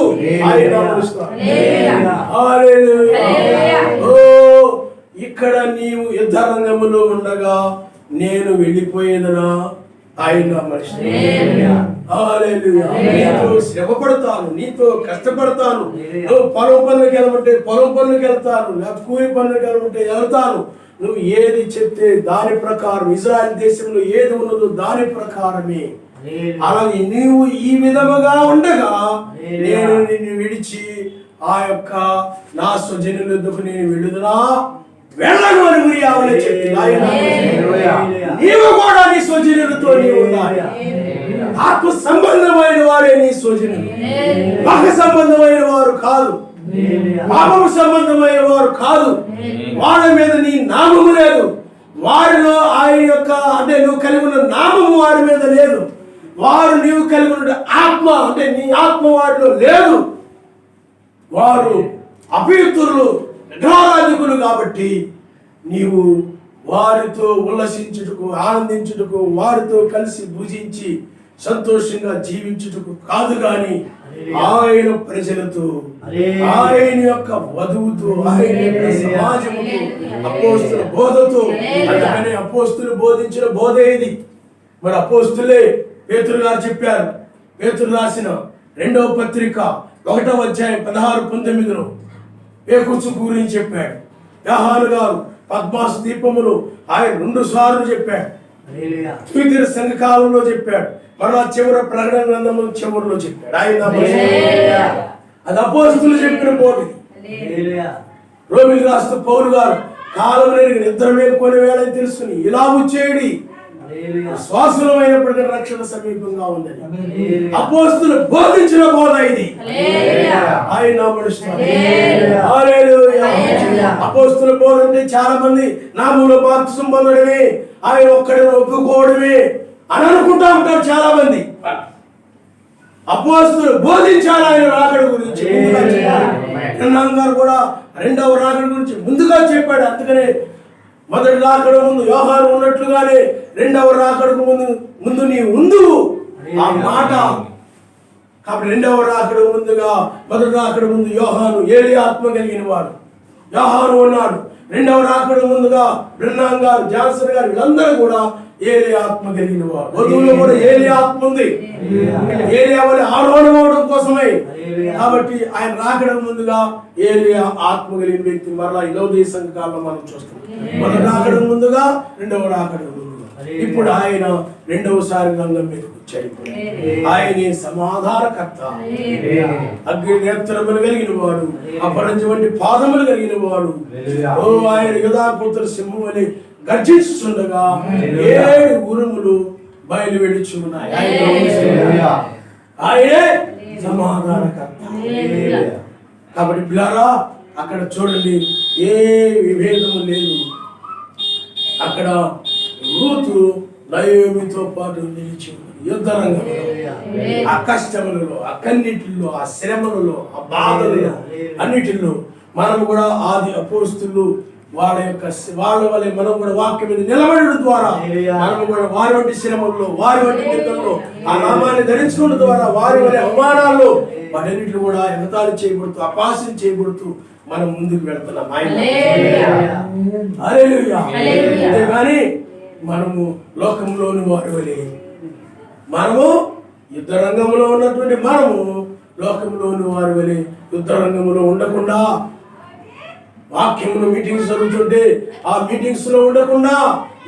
Speaker 1: ఇక్కడ నీవు యుద్ధ రంగములో ఉండగా నేను వెళ్ళిపోయేదనా? ఆయన నీతో శ్రమ పడతాను, నీతో కష్టపడతాను. నువ్వు పొలం పనులకు వెళ్ళమంటే పొలం పనులకు వెళ్తాను, లేకపోతే కూలి పనులకు వెళ్ళమంటే వెళ్తాను. నువ్వు ఏది చెప్తే దాని ప్రకారం, ఇజ్రాయెల్ దేశంలో ఏది ఉన్నదో దాని ప్రకారమే. అలాగే నీవు ఈ విధముగా ఉండగా నేను నిన్ను విడిచి ఆ యొక్క నా స్వజనుల వద్దకు నేను వెళ్ళుదునా? వెళ్ళను అని ఉరియావలే చెప్తే నీవు కూడా నీ స్వజనులతో నీవు ఉండాలి. ఆత్మ సంబంధమైన వారే నీ స్వజనులు, మగ సంబంధమైన వారు కాదు, పాపము సంబంధమైన వారు కాదు. వాళ్ళ మీద నీ నామము లేదు. వారిలో ఆయన యొక్క అంటే నువ్వు కలిగి ఉన్న నామము వారి మీద లేదు. వారు నీవు కలిగి ఉన్న ఆత్మ అంటే నీ ఆత్మ వారిలో లేదు. వారు అపవిత్రులు, విగ్రహారాధికులు. కాబట్టి నీవు వారితో ఉల్లసించుటకు, ఆనందించుటకు, వారితో కలిసి భుజించి సంతోషంగా జీవించుటకు కాదు గాని ఆయన ప్రజలతో, ఆయన యొక్క వధువుతో, ఆయన యొక్క సమాజముతో, అపోస్తుల బోధతో. అందుకని అపోస్తులు బోధించిన బోధ ఇది. మరి అపోస్తులే పేతురు గారు చెప్పారు. పేతురు రాసిన 2వ పత్రిక 1వ అధ్యాయం 16-19 పేకుచు గురించి చెప్పాడు. యోహాను గారు పద్మాసు దీపములు ఆయన 2 సార్లు చెప్పాడు. ద్వితీయ సంఘ కాలంలో చెప్పాడు. మరలా చివరి ప్రకటన గ్రంథము చివరిలో చెప్పాడు. ఆయన అది అపోస్తులు చెప్పిన బోధ. రోమిలకు రాస్తూ పౌలు గారు కాలం నిద్ర మేల్కొని వేళని తెలుసుకుని ఇలా వచ్చేయడి, శ్వాసమైనప్పటికీ రక్షణ సమీపంగా ఉందని అపోస్తులు బోధించిన బోధ ఇది. ఆయన అపోస్తుల బోధ అంటే చాలా మంది నామములో బాప్తిసం పొందడమే, ఆయన ఒక్కడే ఒప్పుకోవడమే అని అనుకుంటా ఉంటారు చాలా మంది. అపోస్తులు బోధించాలి ఆయన రాకడ గురించి. గారు కూడా 2వ రాకడ గురించి ముందుగా చెప్పాడు. అందుకనే మొదటి రాకడ ముందు యోహాను ఉన్నట్లుగానే 2వ రాకడకు ముందు నీ ఉండు ఆ మాట. కాబట్టి 2వ రాకడ ముందుగా మొదటి రాకడ ముందు యోహాను ఏలి ఆత్మ కలిగిన వాడు యోహాను ఉన్నాడు. 2వ రాకడ ముందుగా బ్రహ్నాం గారు, జాన్సన్ గారు వీళ్ళందరూ కూడా ఏలి ఆత్మ కలిగిన వాడు. వధువులో కూడా ఏలి ఆత్మ ఉంది. ఏలి అవలి ఆరోహణం కోసమే. కాబట్టి ఆయన రాకడ ముందుగా ఏలి ఆత్మ కలిగిన వ్యక్తి మరలా ఇలోదయ సంఘకాలంలో మనం చూస్తాం. మొదటి రాకడ ముందుగా, 2వ రాకడ ముందుగా. ఇప్పుడు ఆయన 2వసారి రంగం మీదకి వచ్చాడు. ఆయనే సమాధానకర్త, అగ్ని నేత్రములు కలిగిన వాడు, అపరంజి వంటి పాదములు కలిగిన వాడు. ఆయన యుధాపుత్ర సింహం అని గర్జిస్తుండగా 7 ఉరుములు బయలు వెడుచున్నాయి. ఆయనే సమాధానకర్త. కాబట్టి పిల్లారా అక్కడ చూడండి, ఏ విభేదము లేదు. అక్కడ రూతు నయోమితో పాటు నిలిచి యుద్ధ రంగంలో, ఆ కష్టములలో, ఆ కన్నిటిలో, ఆ శ్రమలలో, ఆ బాధలలో అన్నిటిలో మనం కూడా ఆది అపోస్తులు వాళ్ళ వలె మనం కూడా వాక్యం మీద నిలబడడం ద్వారా మనం కూడా వారి వంటి శ్రమల్లో వారి వంటి నిందల్లో ఆ నామాన్ని ధరించుకోవడం ద్వారా వారి వలె అవమానాల్లో వాటన్నిటిని కూడా ఎగతాళి చేయబడుతూ అపాసం చేయబడుతూ మనం ముందుకు వెళ్తున్నాం. అంతేగాని మనము లోకంలోని వారి వలె మనము యుద్ధ రంగంలో ఉన్నటువంటి మనము లోకంలోని వారి వలె యుద్ధ రంగంలో ఉండకుండా వాక్యములు మీటింగ్స్ జరుగుతుంటే ఆ మీటింగ్స్ లో ఉండకుండా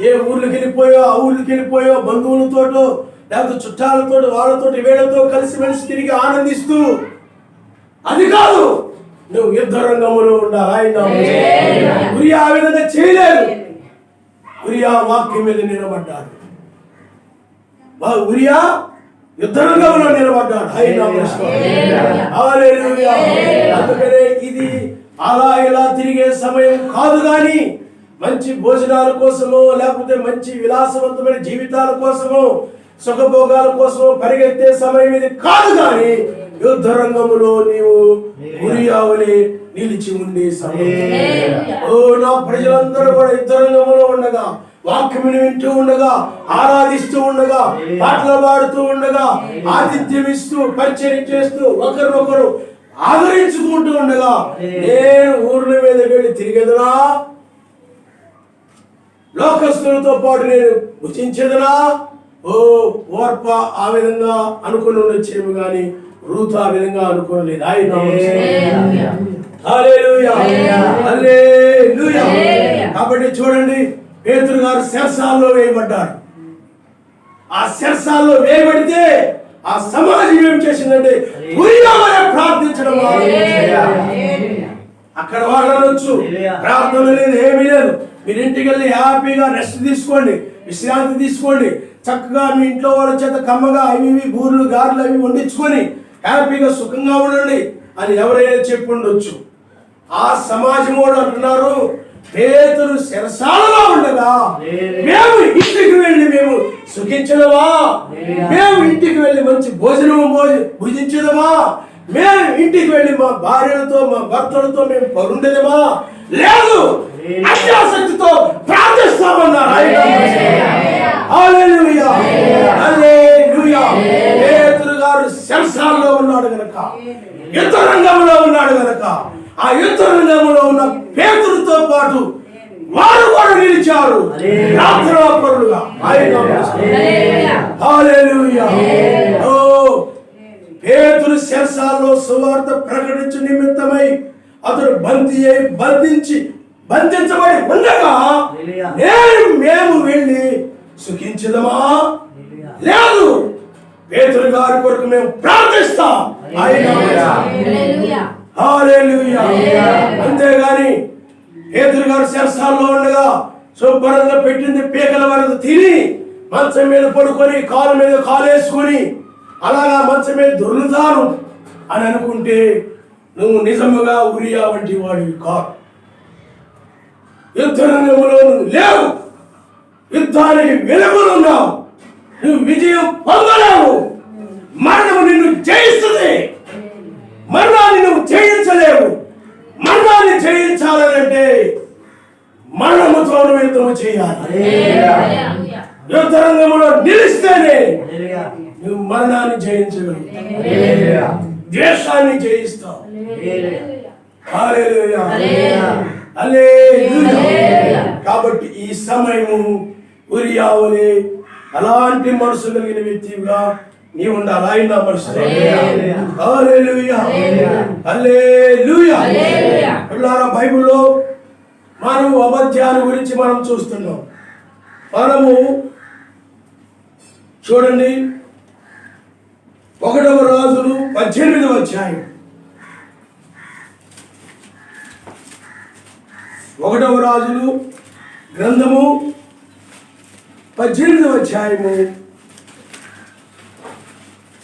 Speaker 1: ఏ ఊర్లోకి వెళ్ళిపోయో ఆ ఊర్లోకి వెళ్ళిపోయో బంధువులతోటో లేకపోతే చుట్టాలతో వాళ్ళతో వీళ్ళతో కలిసిమెలిసి తిరిగి ఆనందిస్తూ అది కాదు, నువ్వు యుద్ధ రంగంలో ఉండాలి. ఉరియా ఆ విధంగా చేయలేదు. ఉరియా వాక్యం మీద నిలబడ్డాడు. ఉరియా యుద్ధ రంగంలో నిలబడ్డాడు. అందుకనే ఇది అలా ఇలా తిరిగే సమయం కాదు, కానీ మంచి భోజనాల కోసమో లేకపోతే మంచి విలాసవంతమైన జీవితాల కోసమో సుఖభోగాల కోసమో పరిగెత్తే సమయం ఇది కాదు, కానీ యుద్ధ రంగములో నీవు ఉరియావలే నిలిచి ఉండే సమయం. ఓ నా ప్రజలందరూ కూడా యుద్ధ రంగంలో ఉండగా వాక్యమును వింటూ ఉండగా ఆరాధిస్తూ ఉండగా పాటలు పాడుతూ ఉండగా ఆతిథ్యం ఇస్తూ పరిచయం చేస్తూ ఒకరినొకరు ఆదరించుకుంటూ ఉండగా నేను ఊర్ల మీద వెళ్ళి తిరిగేదనా, లోకస్తులతో పాటు నేను భుజించేదనా. ఓ ఓర్ప ఆ విధంగా అనుకుని ఉండొచ్చేమో కానీ రూతు ఆ విధంగా అనుకోలేదు. కాబట్టి చూడండి, పేతురు గారు శిరసాల్లో వేయబడ్డారు. ఆ శిరసాల్లో వేయబడితే ఆ సమాజం ఏం చేసిందంటే ప్రార్థించడం. అక్కడ వాళ్ళు అనొచ్చు, ప్రార్థన లేదు, ఏమీ లేదు, మీరు ఇంటికి వెళ్ళి హ్యాపీగా రెస్ట్ తీసుకోండి, విశ్రాంతి తీసుకోండి, చక్కగా మీ ఇంట్లో వాళ్ళ చేత కమ్మగా అవి బూర్లు గారెలు అవి వండించుకొని హ్యాపీగా సుఖంగా ఉండండి అని ఎవరైనా చెప్పి ఉండొచ్చు. ఆ సమాజం కూడా అంటున్నారు, పేతురు శిరసాలలో ఉండగా మేము ఇంటికి వెళ్ళి మేము సుఖించదమా, మేము ఇంటికి వెళ్ళి మంచి భోజనం భుజించదమా, మేము ఇంటికి వెళ్ళి మా భార్యలతో మా భర్తలతో మేము పరుండేదమా, లేదు అత్యాసక్తితో ప్రార్థిస్తామన్నారు. పేతురు గారు శిరసాలలో ఉన్నాడు గనక, యుద్ధ రంగంలో ఉన్నాడు గనక, ఆ యుద్ధ రంగంలో ఉన్న పేతురుతో పాటు వారు కూడా నిలిచారు ప్రార్థనాపరులుగా. పేతురు శిరసాల్లో సువార్త ప్రకటించు నిమిత్తమై అతడు బంధించబడి ఉండగా మేము వెళ్ళి సుఖించదమా, లేదు పేతురు గారి కొరకు మేము ప్రార్థిస్తాం. అంతేగాని పేతురు గారు శిరసాల్లో ఉండగా శుభ్రంగా పెట్టింది పీకల వరకు తిని మంచం మీద పడుకొని కాలు మీద కాలేసుకొని అలాగా మంచం మీద దొర్లుతాను అని అనుకుంటే నువ్వు నిజముగా ఉరియా వంటి వాడివి కాదు. యుద్ధ రంగంలో నువ్వు లేవు, యుద్ధానికి వెలుగులున్నావు, నువ్వు విజయం పొందలేవు, మరణము నిన్ను జయిస్తుంది, మరణాన్ని నువ్వు జయించలేవు. మరణాన్ని జయించాలంటే మరణముతో యుద్ధము చేయాలి. యుద్ధ రంగంలో నిలిస్తేనే నువ్వు మరణాన్ని జయించగలవు, ద్వేషాన్ని జయిస్తావు. కాబట్టి ఈ సమయము ఉరియావలే అలాంటి మనసు కలిగిన వ్యక్తిగా నీ ఉండాలి. ఆయన మనసు బైబిల్లో మనము అబద్ధాల గురించి మనం చూస్తున్నాం. మనము చూడండి, 1వ రాజులు 18వ అధ్యాయం, 1వ రాజులు గ్రంథము 18వ అధ్యాయము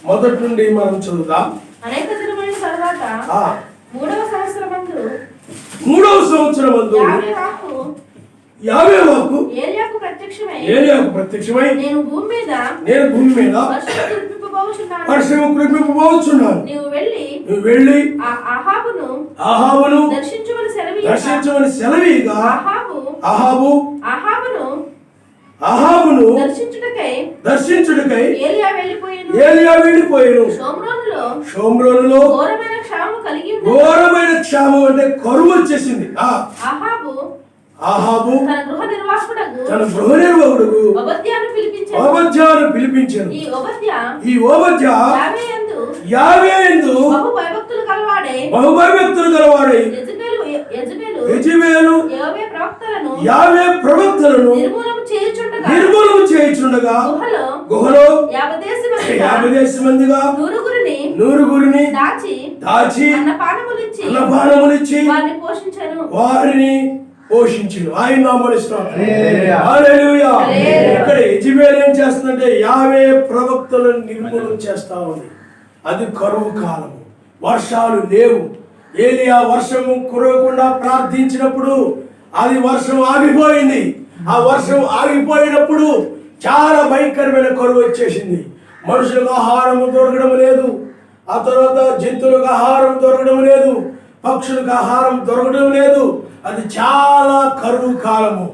Speaker 1: మొదటి నుండి మనం చదువుదాం.
Speaker 2: అనేక దినముల తరువాత 3వ సంవత్సరమందు
Speaker 1: యావే వాక్కు
Speaker 2: ఏలియాకు
Speaker 1: ప్రత్యక్షమై
Speaker 2: నేను భూమి మీద
Speaker 1: వర్షము కురిపింపబోచున్నాను.
Speaker 2: నీవు
Speaker 1: నువ్వు వెళ్ళి
Speaker 2: అహాబును
Speaker 1: దర్శించమని సెలవీగా అహాబును దర్శించుటకై ఏలియా వెళ్ళిపోయాను. షోమ్రోనులో ఘోరమైన క్షామం అంటే కరువు వచ్చేసింది. అహాబు తన గృహ నిర్వాహకుడు ఓబద్యాను పిలిపించాను. ఈ ఓబద్యా యావేయందు బహుభయభక్తులు గలవాడై యెజెబెలు యావే ప్రవక్తలను నిర్మూలము చేయుచుండగా గుహలో 50 మందిగా నూరుగురిని దాచి అన్నపానములిచ్చి వారిని పోషించును. ఆయన నామమున స్తోత్రం. హల్లెలూయా. ఇక్కడ యెజెబెలు ఏం చేస్తుందంటే యావే ప్రవక్తలను నిర్మూలన చేస్తా ఉంది. అది కరువు కాలము, వర్షాలు లేవు. ఏలియా వర్షము కురవకుండా ప్రార్థించినప్పుడు అది వర్షం ఆగిపోయింది. ఆ వర్షం ఆగిపోయినప్పుడు చాలా భయంకరమైన కరువు వచ్చేసింది. మనుషులకు ఆహారం దొరకడం లేదు, ఆ తర్వాత జంతువులకు ఆహారం దొరకడం లేదు, పక్షులకు ఆహారం దొరకడం లేదు. అది చాలా కరువు కాలము.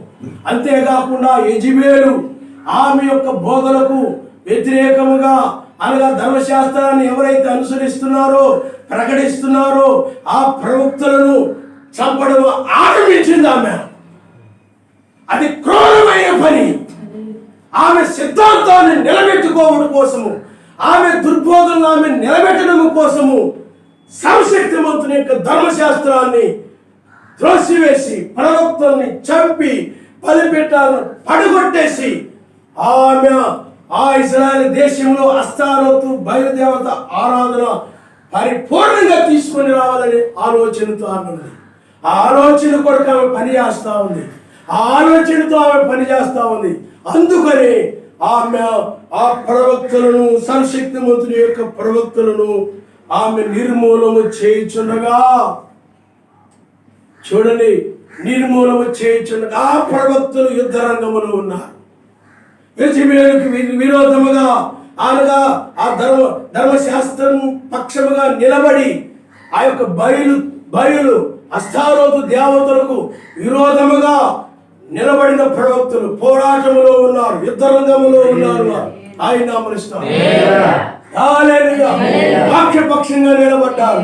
Speaker 1: అంతేకాకుండా యెజెబెలు ఆమె యొక్క బోధలకు వ్యతిరేకముగా అనగా ధర్మశాస్త్రాన్ని ఎవరైతే అనుసరిస్తున్నారో ప్రకటిస్తున్నారో ఆ ప్రవక్తలను చంపడం ఆరంభించింది ఆమె. అది క్రూరమైన పని. ఆమె సిద్ధాంతాన్ని నిలబెట్టుకోవడం కోసము, ఆమె దుర్బోధనను ఆమె నిలబెట్టడం కోసము సంశక్తిమంతుని యొక్క ధర్మశాస్త్రాన్ని త్రోసివేసి ప్రవక్తల్ని చంపి బలిపీఠాలను పడగొట్టేసి ఆమె ఆ ఇశ్రాయేలు దేశంలో అస్తారోతు బయలుదేవత ఆరాధన పరిపూర్ణంగా తీసుకొని రావాలనే ఆలోచనతో ఆమె ఉంది. ఆ ఆలోచన కొరకు ఆమె పనిచేస్తా ఉంది. ఆ ఆలోచనతో ఆమె పనిచేస్తా ఉంది. అందుకని ఆమె ఆ ప్రవక్తలను, సంశక్తిమంతుని యొక్క ప్రవక్తలను ఆమె నిర్మూలము చేయుచుండగా, చూడండి, నిర్మూలము చేయుచుండగా ఆ ప్రవక్తలు యుద్ధ రంగంలో ఉన్నారు. యెజెబెలుకు విరోధముగా అనగా ఆ ధర్మశాస్త్రం పక్షముగా నిలబడి ఆ యొక్క బయలు అస్తారోతు దేవతలకు విరోధముగా నిలబడిన ప్రవక్తలు పోరాటములో ఉన్నారు, యుద్ధ రంగములో ఉన్నారు. ఆయన నామమున హల్లెలూయా. వాక్యపక్షంగా నిలబడ్డారు.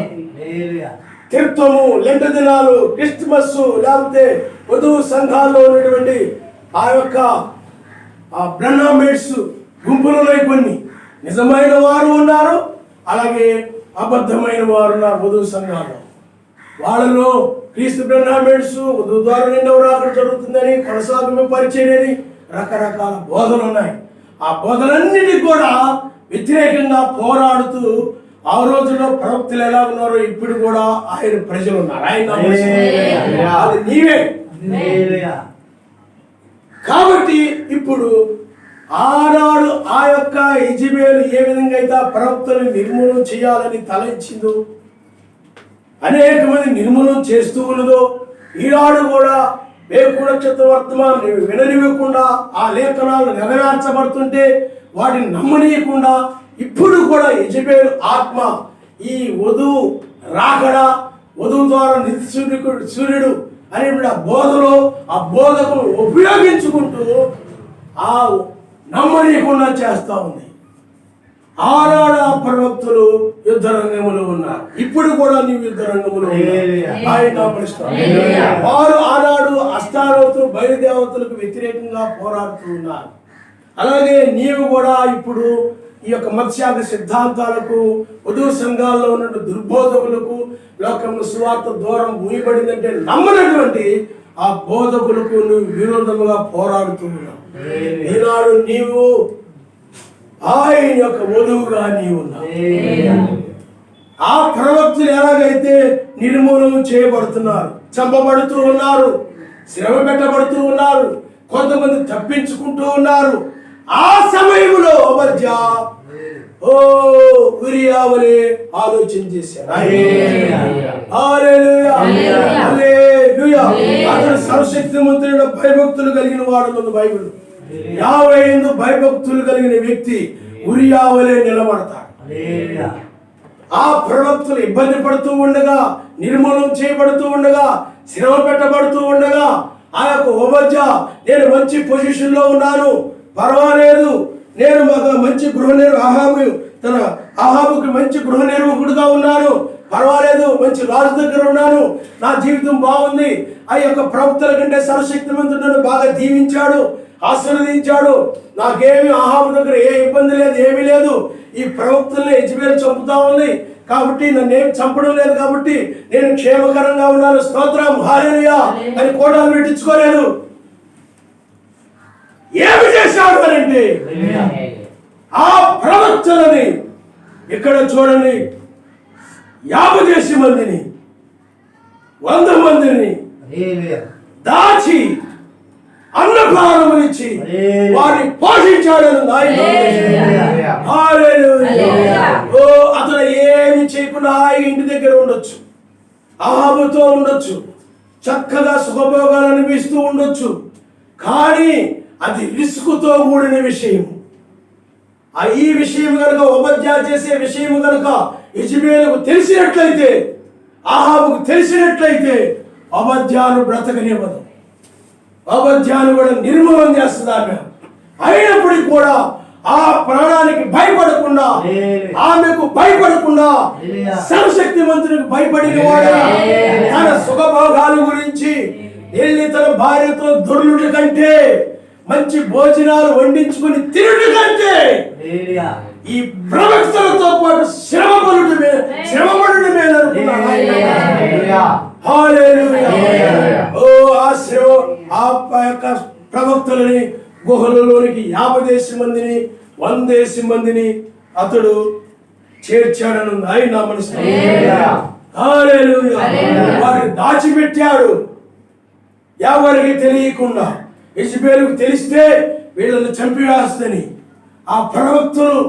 Speaker 1: తీర్థము, లెంట దినాలు, క్రిస్మస్, లేకపోతే వధువు సంఘాల్లో ఉన్నటువంటి ఆ యొక్క బ్రహ్మామేట్స్ గుంపులలో కొన్ని నిజమైన వారు ఉన్నారు, అలాగే అబద్ధమైన వారు ఉన్నారు. వధువు సంఘాల్లో వాళ్ళలో క్రీస్తు బ్రహ్మామేట్స్ వధువు ద్వారా నిండవ రాకడ జరుగుతుందని, కొనసాగింపు పరిచయని రకరకాల బోధనలు ఉన్నాయి. ఆ బోధనన్నిటికీ కూడా వ్యతిరేకంగా పోరాడుతూ ఆ రోజుల్లో ప్రవక్తలు ఎలా ఉన్నారో ఇప్పుడు కూడా ఆయన ప్రజలు ఉన్నారు. ఆయన అది నీవే. కాబట్టి ఇప్పుడు ఆనాడు ఆ యొక్క యెజెబెలు ఏ విధంగా అయితే ప్రవక్తలను నిర్మూలన చేయాలని తలంచిందో, అనేక మంది నిర్మూలన చేస్తూ ఉన్నదో, ఈనాడు కూడా వేకువ నక్షత్ర వర్తమానం విననివ్వకుండా ఆ లేఖనాలు నెరవేర్చబడుతుంటే వాటిని నమ్మనీయకుండా ఇప్పుడు కూడా యెజెబెలు ఆత్మ ఈ వధువు రాకడ, వధువు ద్వారా సూర్యుడు అనే బోధలో ఆ బోధకులు ఉపయోగించుకుంటూ ఆ నమ్మనీయకుండా చేస్తా ఉంది. ఆనాడు ఆ ప్రవక్తలు యుద్ధ రంగంలో ఉన్నారు, ఇప్పుడు కూడా నీవు యుద్ధ రంగంలో వారు ఆనాడు అస్తారోతు బయలుదేవతలకు వ్యతిరేకంగా పోరాడుతూ ఉన్నారు. అలాగే నీవు కూడా ఇప్పుడు ఈ యొక్క మత్స్యాగ సిద్ధాంతాలకు, వధువు సంఘాల్లో ఉన్న దుర్బోధకులకు, లోకంలో సువార్త దూరం మూయబడిందంటే నమ్మనటువంటి ఆ బోధకులకు నువ్వు విరోధముగా పోరాడుతూ ఉన్నావు. ఈనాడు నీవు ఆయన యొక్క వధువుగా నీవు ఉన్నావు. ఆ ప్రవక్తలు ఎలాగైతే నిర్మూలన చేయబడుతున్నారు, చంపబడుతూ ఉన్నారు, శ్రమ పెట్టబడుతూ ఉన్నారు, కొంతమంది తప్పించుకుంటూ ఉన్నారు. ఆ సమయంలో అబద్యా ఉరియావలే ఆలోచన చేశారు. అతను సర్వశక్తిమంతుడైన భయభక్తులు కలిగిన వాడు. బైబిల్ 50 భయభక్తులు కలిగిన వ్యక్తి ఉరియావలే నిలబడతాడు. ఆ ప్రవక్తలు ఇబ్బంది పడుతూ ఉండగా, నిర్మూలన చేయబడుతూ ఉండగా, శ్రమ పెట్టబడుతూ ఉండగా ఆ యొక్క ఓబద్యా నేను మంచి పొజిషన్ లో ఉన్నాను, పర్వాలేదు, నేను మంచి అహాబుకి మంచి గృహ నిర్వాహకుడుగా ఉన్నాను, పర్వాలేదు, మంచి రాజు దగ్గర ఉన్నాను, నా జీవితం బాగుంది, ఆ యొక్క ప్రవక్తల కంటే సర్వశక్తిమంతుడు నన్ను బాగా దీవించాడు, ఆశీర్వదించాడు, నాకేమి అహాబు దగ్గర ఏ ఇబ్బంది లేదు, ఏమీ లేదు, ఈ ప్రవక్తల్ని యెజెబెలు చంపుతా ఉంది కాబట్టి నన్ను ఏం చంపడం లేదు కాబట్టి నేను క్షేమకరంగా ఉన్నాను, స్తోత్రం, హల్లెలూయా అని కోటాలు పెట్టించుకోలేదు. ఏమి చేశాడు అంటే ఆ ప్రవక్తలని ఇక్కడ చూడండి, 50 మందిని 100 మందిని దాచి అన్నపానములిచ్చి వారిని పోషించాడని అతను ఏమి చేయకుండా ఇంటి దగ్గర ఉండొచ్చు, అహాబుతో ఉండొచ్చు, చక్కగా సుఖభోగాలు అనిపిస్తూ ఉండొచ్చు, కానీ అది రిస్కుతో కూడిన విషయం. ఈ విషయం కనుక ఓబద్యా చేసే విషయం కనుక యెజెబెలుకు తెలిసినట్లయితే, అహాబుకు తెలిసినట్లయితే ఓబద్యాను బ్రతకనివ్వదు, ఓబద్యాను కూడా నిర్మూలన చేస్తుంది ఆమె. అయినప్పటికీ కూడా ఆ ప్రాణానికి భయపడకుండా, ఆమెకు భయపడకుండా, సర్వశక్తిమంతునికి భయపడిన వాడు తన సుఖభోగాల గురించి వెళ్ళి తన భార్యతో దొర్లుట కంటే, మంచి భోజనాలు వండించుకుని తిరుడు కంటే ఈ ప్రవక్తలతో పాటు శ్రమపడుటమే ఆ యొక్క ప్రవక్తలని గుహలలోనికి 50 మందిని 100 మందిని అతడు చేర్చాడను ఆయన మనసు. వారిని దాచిపెట్టాడు ఎవరికి తెలియకుండా. యెజెబెలుకు తెలిస్తే వీళ్ళని చంపివేస్తని ఆ ప్రవక్తలు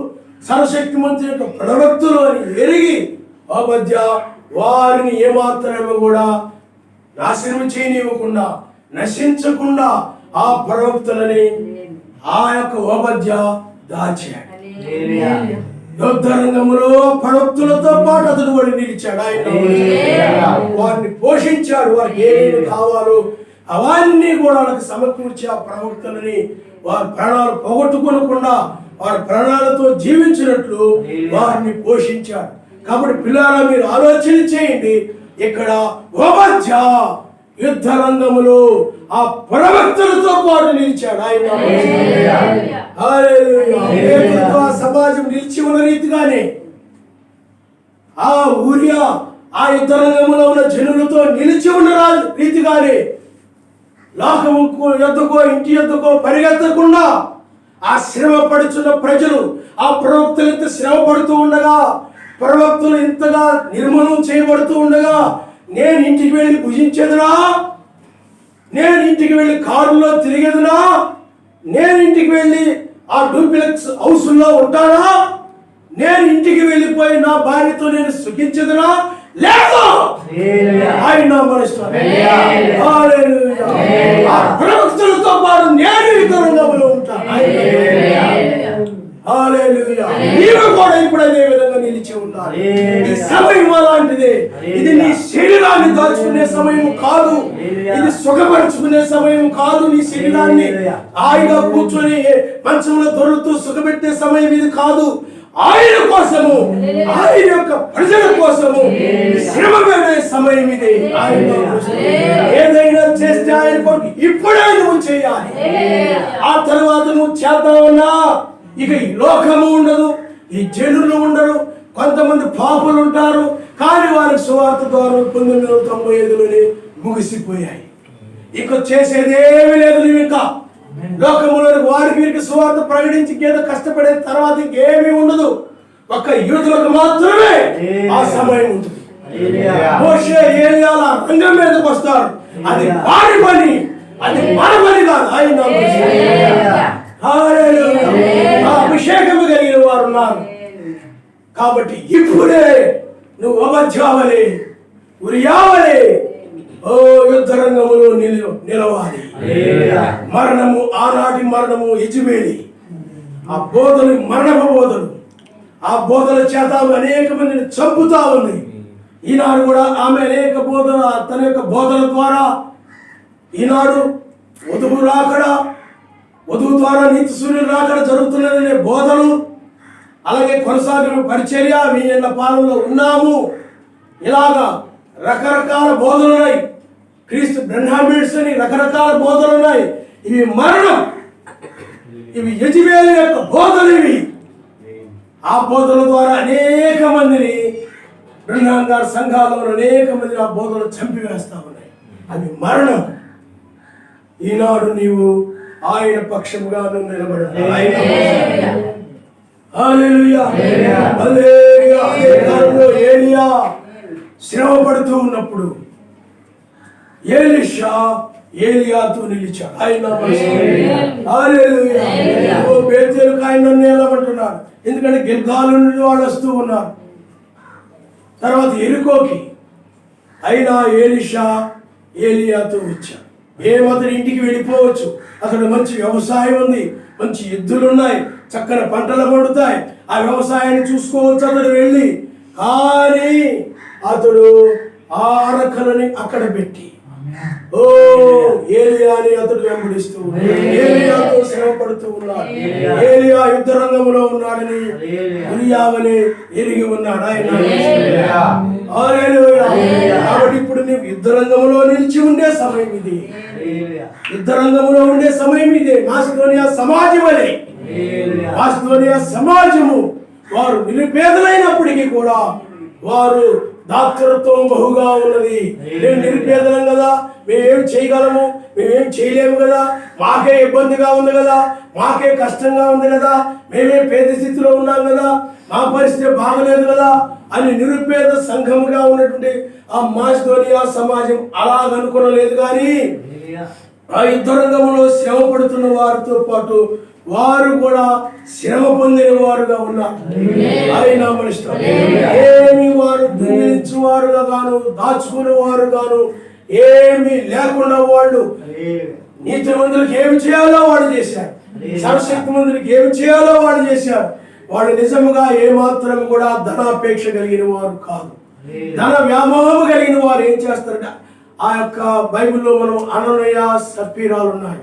Speaker 1: సర్వశక్తిమంతుని యొక్క ప్రవక్తలు అని ఎరిగి ఓబద్యా వారిని ఏమాత్రమే కూడా నాశనం చేయనివ్వకుండా, నశించకుండా ఆ ప్రవక్తలని ఆ యొక్క ఓబద్యా దాచాడు. యుద్ధ రంగంలో ప్రవక్తలతో పాటు అతడు వాడిని నిలిచాడు. ఆయన వారిని పోషించాడు, వారికి ఏమేమి కావాలో అవన్నీ కూడా వాళ్ళకి సమకూర్చి ఆ ప్రవక్తలని వారి ప్రాణాలు పోగొట్టుకోకుండా వారి ప్రాణాలతో జీవించినట్లు వారిని పోషించాడు. కాబట్టి పిల్లలు మీరు ఆలోచన చేయండి, ఇక్కడ ఓబద్యా యుద్ధ రంగములో ఆ ప్రవక్తలతో పాటు నిలిచాడు. ఆయన సమాజం నిలిచి ఉన్న రీతిగానే ఆ ఊరియా ఆ యుద్ధ రంగంలో ఉన్న జనులతో నిలిచి ఉన్న రీతిగానే లోకము యొద్దకో ఇంటి యొద్దకో పరిగెత్తకుండా ఆ శ్రమ పడుచున్న ప్రజలు ఆ ప్రవక్తలు ఇంత శ్రమ పడుతూ ఉండగా, ప్రవక్తలు ఇంతగా నిర్మూలన చేయబడుతూ ఉండగా, నేను ఇంటికి వెళ్ళి భుజించేదనా, నేను ఇంటికి వెళ్ళి కారులో తిరిగేదనా, నేను ఇంటికి వెళ్ళి ఆ డూప్లెక్స్ హౌస్లో ఉంటానా, నేను ఇంటికి వెళ్ళిపోయి నా భార్యతో నేను సుఖించదునా, లేదు. ఆయన మనసు ప్రవక్తలతో పాటు నేను యుద్ధరంగంలో ఉంటాను. నీవు కూడా ఇప్పుడు అదే విధంగా నిలిచి ఉండాలి. ఈ సమయం అలాంటిదే. ఇది నీ శరీరాన్ని దాచుకునే సమయం కాదు, ఇది సుఖపరుచుకునే సమయం కాదు. నీ శరీరాన్ని హాయిగా కూర్చొని మంచంలో దొరుకుతూ సుఖపెట్టే సమయం ఇది కాదు. ఆయన కోసము, ఆయన యొక్క ప్రజల కోసము శ్రమ పడే సమయం ఇది. ఏదైనా చేస్తే ఆయన కొరకు ఇప్పుడే నువ్వు చేయాలి. ఆ తర్వాత నువ్వు చేద్దామన్నా ఇక ఈ లోకము ఉండదు, ఈ జనులు ఉండరు, కొంతమంది పాపులు ఉంటారు, కానీ వారికి సువార్త ద్వారా 1995లోనే ముగిసిపోయాయి. ఇక చేసేదేమీ లేదు. నువ్వు ఇంకా లోకములో వారికి వీరికి సువార్త ప్రకటించి ఏదో కష్టపడే తర్వాత ఇంకేమీ ఉండదు. ఒక్క యూదులకు మాత్రమే ఆ సమయం ఉంటుంది. మోషే ఏలియాల రంగం మీదకి వస్తారు. అది వారి పని, అది మన పని కాదు. ఆయన అభిషేకం కలిగిన వారు ఉన్నారు. కాబట్టి ఇప్పుడే నువ్వు ఓబద్యావలే, ఉరియావలే యుద్ధ రంగములో నిలవాలి. మరణము, ఆనాటి మరణము యెజెబెలు, ఆ బోధలు మరణపు బోధలు, ఆ బోధల చేత ఆమె అనేక మందిని చంపుతా ఉంది. ఈనాడు కూడా ఆమె అనేక బోధన, తన యొక్క బోధన ద్వారా ఈనాడు వధువు రాకడ, వధువు ద్వారా నీతి సూర్యుడు రాకడ జరుగుతున్నదనే బోధలు, అలాగే కొనసాగిన పరిచర్య, వీళ్ళ పాలనలో ఉన్నాము, ఇలాగా రకరకాల బోధనలు ఉన్నాయి. క్రీస్తు బ్రహ్మామిడ్స్ అని రకరకాల బోధనలు ఉన్నాయి. ఇవి మరణం, ఇవి యెజబెలు యొక్క బోధలు. ఇవి ఆ బోధల ద్వారా అనేక మందిని, బ్రహ్మాం గారి సంఘాలలో అనేక మందిని ఆ బోధనలు చంపివేస్తా ఉన్నాయి. అవి మరణం. ఈనాడు నీవు ఆయన పక్షముగా నిలబడాలి. ఏలియా శ్రమ పడుతూ ఉన్నప్పుడు ఎలీషా ఏలియాతో నిలిచాడు. ఆయన బేతేలుకు ఆయన నిలబడుతున్నారు. ఎందుకంటే గిల్గాలు నుండి వాళ్ళు వస్తూ ఉన్నారు. తర్వాత ఎరుకోకి అయినా ఎలీషా ఏలియాతో వచ్చాడు. అతని ఇంటికి వెళ్ళిపోవచ్చు, అక్కడ మంచి వ్యవసాయం ఉంది, మంచి ఎద్దులు ఉన్నాయి, చక్కని పంటలు పండుతాయి, ఆ వ్యవసాయాన్ని చూసుకోవచ్చు అతడు వెళ్ళి. కానీ అతడు ఆ అరకలని అక్కడ పెట్టి ఏలియాని అతడు వెంబడిస్తూ ఉన్నాడు. ఏలియాతో శ్రమ పడుతూ ఉన్నాడు. ఏలియా యుద్ధ రంగంలో ఉన్నాడని ఉరియావని ఎరిగి ఉన్నాడు ఆయన. కాబట్టి ఇప్పుడు నీవు యుద్ధ రంగంలో నిలిచి ఉండే సమయం ఇది. యుద్ధ రంగంలో ఉండే సమయం ఇదే. మాసిదోనియా సమాజం అనే మాసిదోనియా సమాజము వారు నిరుపేదలైనప్పటికీ కూడా వారు దాతృత్వం బహుగా ఉన్నది. మేము నిరుపేదలం కదా, మేమేం చేయగలము, మేమేం చేయలేము కదా, మాకే ఇబ్బందిగా ఉంది కదా, మాకే కష్టంగా ఉంది కదా, మేమే పేద స్థితిలో ఉన్నాం కదా, మా పరిస్థితి బాగలేదు కదా అని నిరుపేద సంఘముగా ఉన్నటువంటి ఆ మాసిదోనియా సమాజం అలాగనుకోలేదు. కానీ ఆ యుద్ధ రంగంలో శ్రమ పడుతున్న వారితో పాటు వారు కూడా శ్రమ పొందిన వారుగా ఉన్నారు. ఆయన మనిషి ఏమి వారు దొంగిలించేవారుగా గాను, దాచుకునే వారు గాను, ఏమి లేకుండా వాళ్ళు నీతి మందులకు ఏమి చేయాలో వాడు చేశారు, సర్వశక్తి మందులకు ఏమి చేయాలో వాడు చేశారు. వాడు నిజముగా ఏమాత్రం కూడా ధనాపేక్ష కలిగిన వారు కాదు. ధన వ్యామోహము కలిగిన వారు ఏం చేస్తారంటే, ఆ యొక్క బైబిల్లో మనం అననీయ సప్పీరాలు ఉన్నాయి.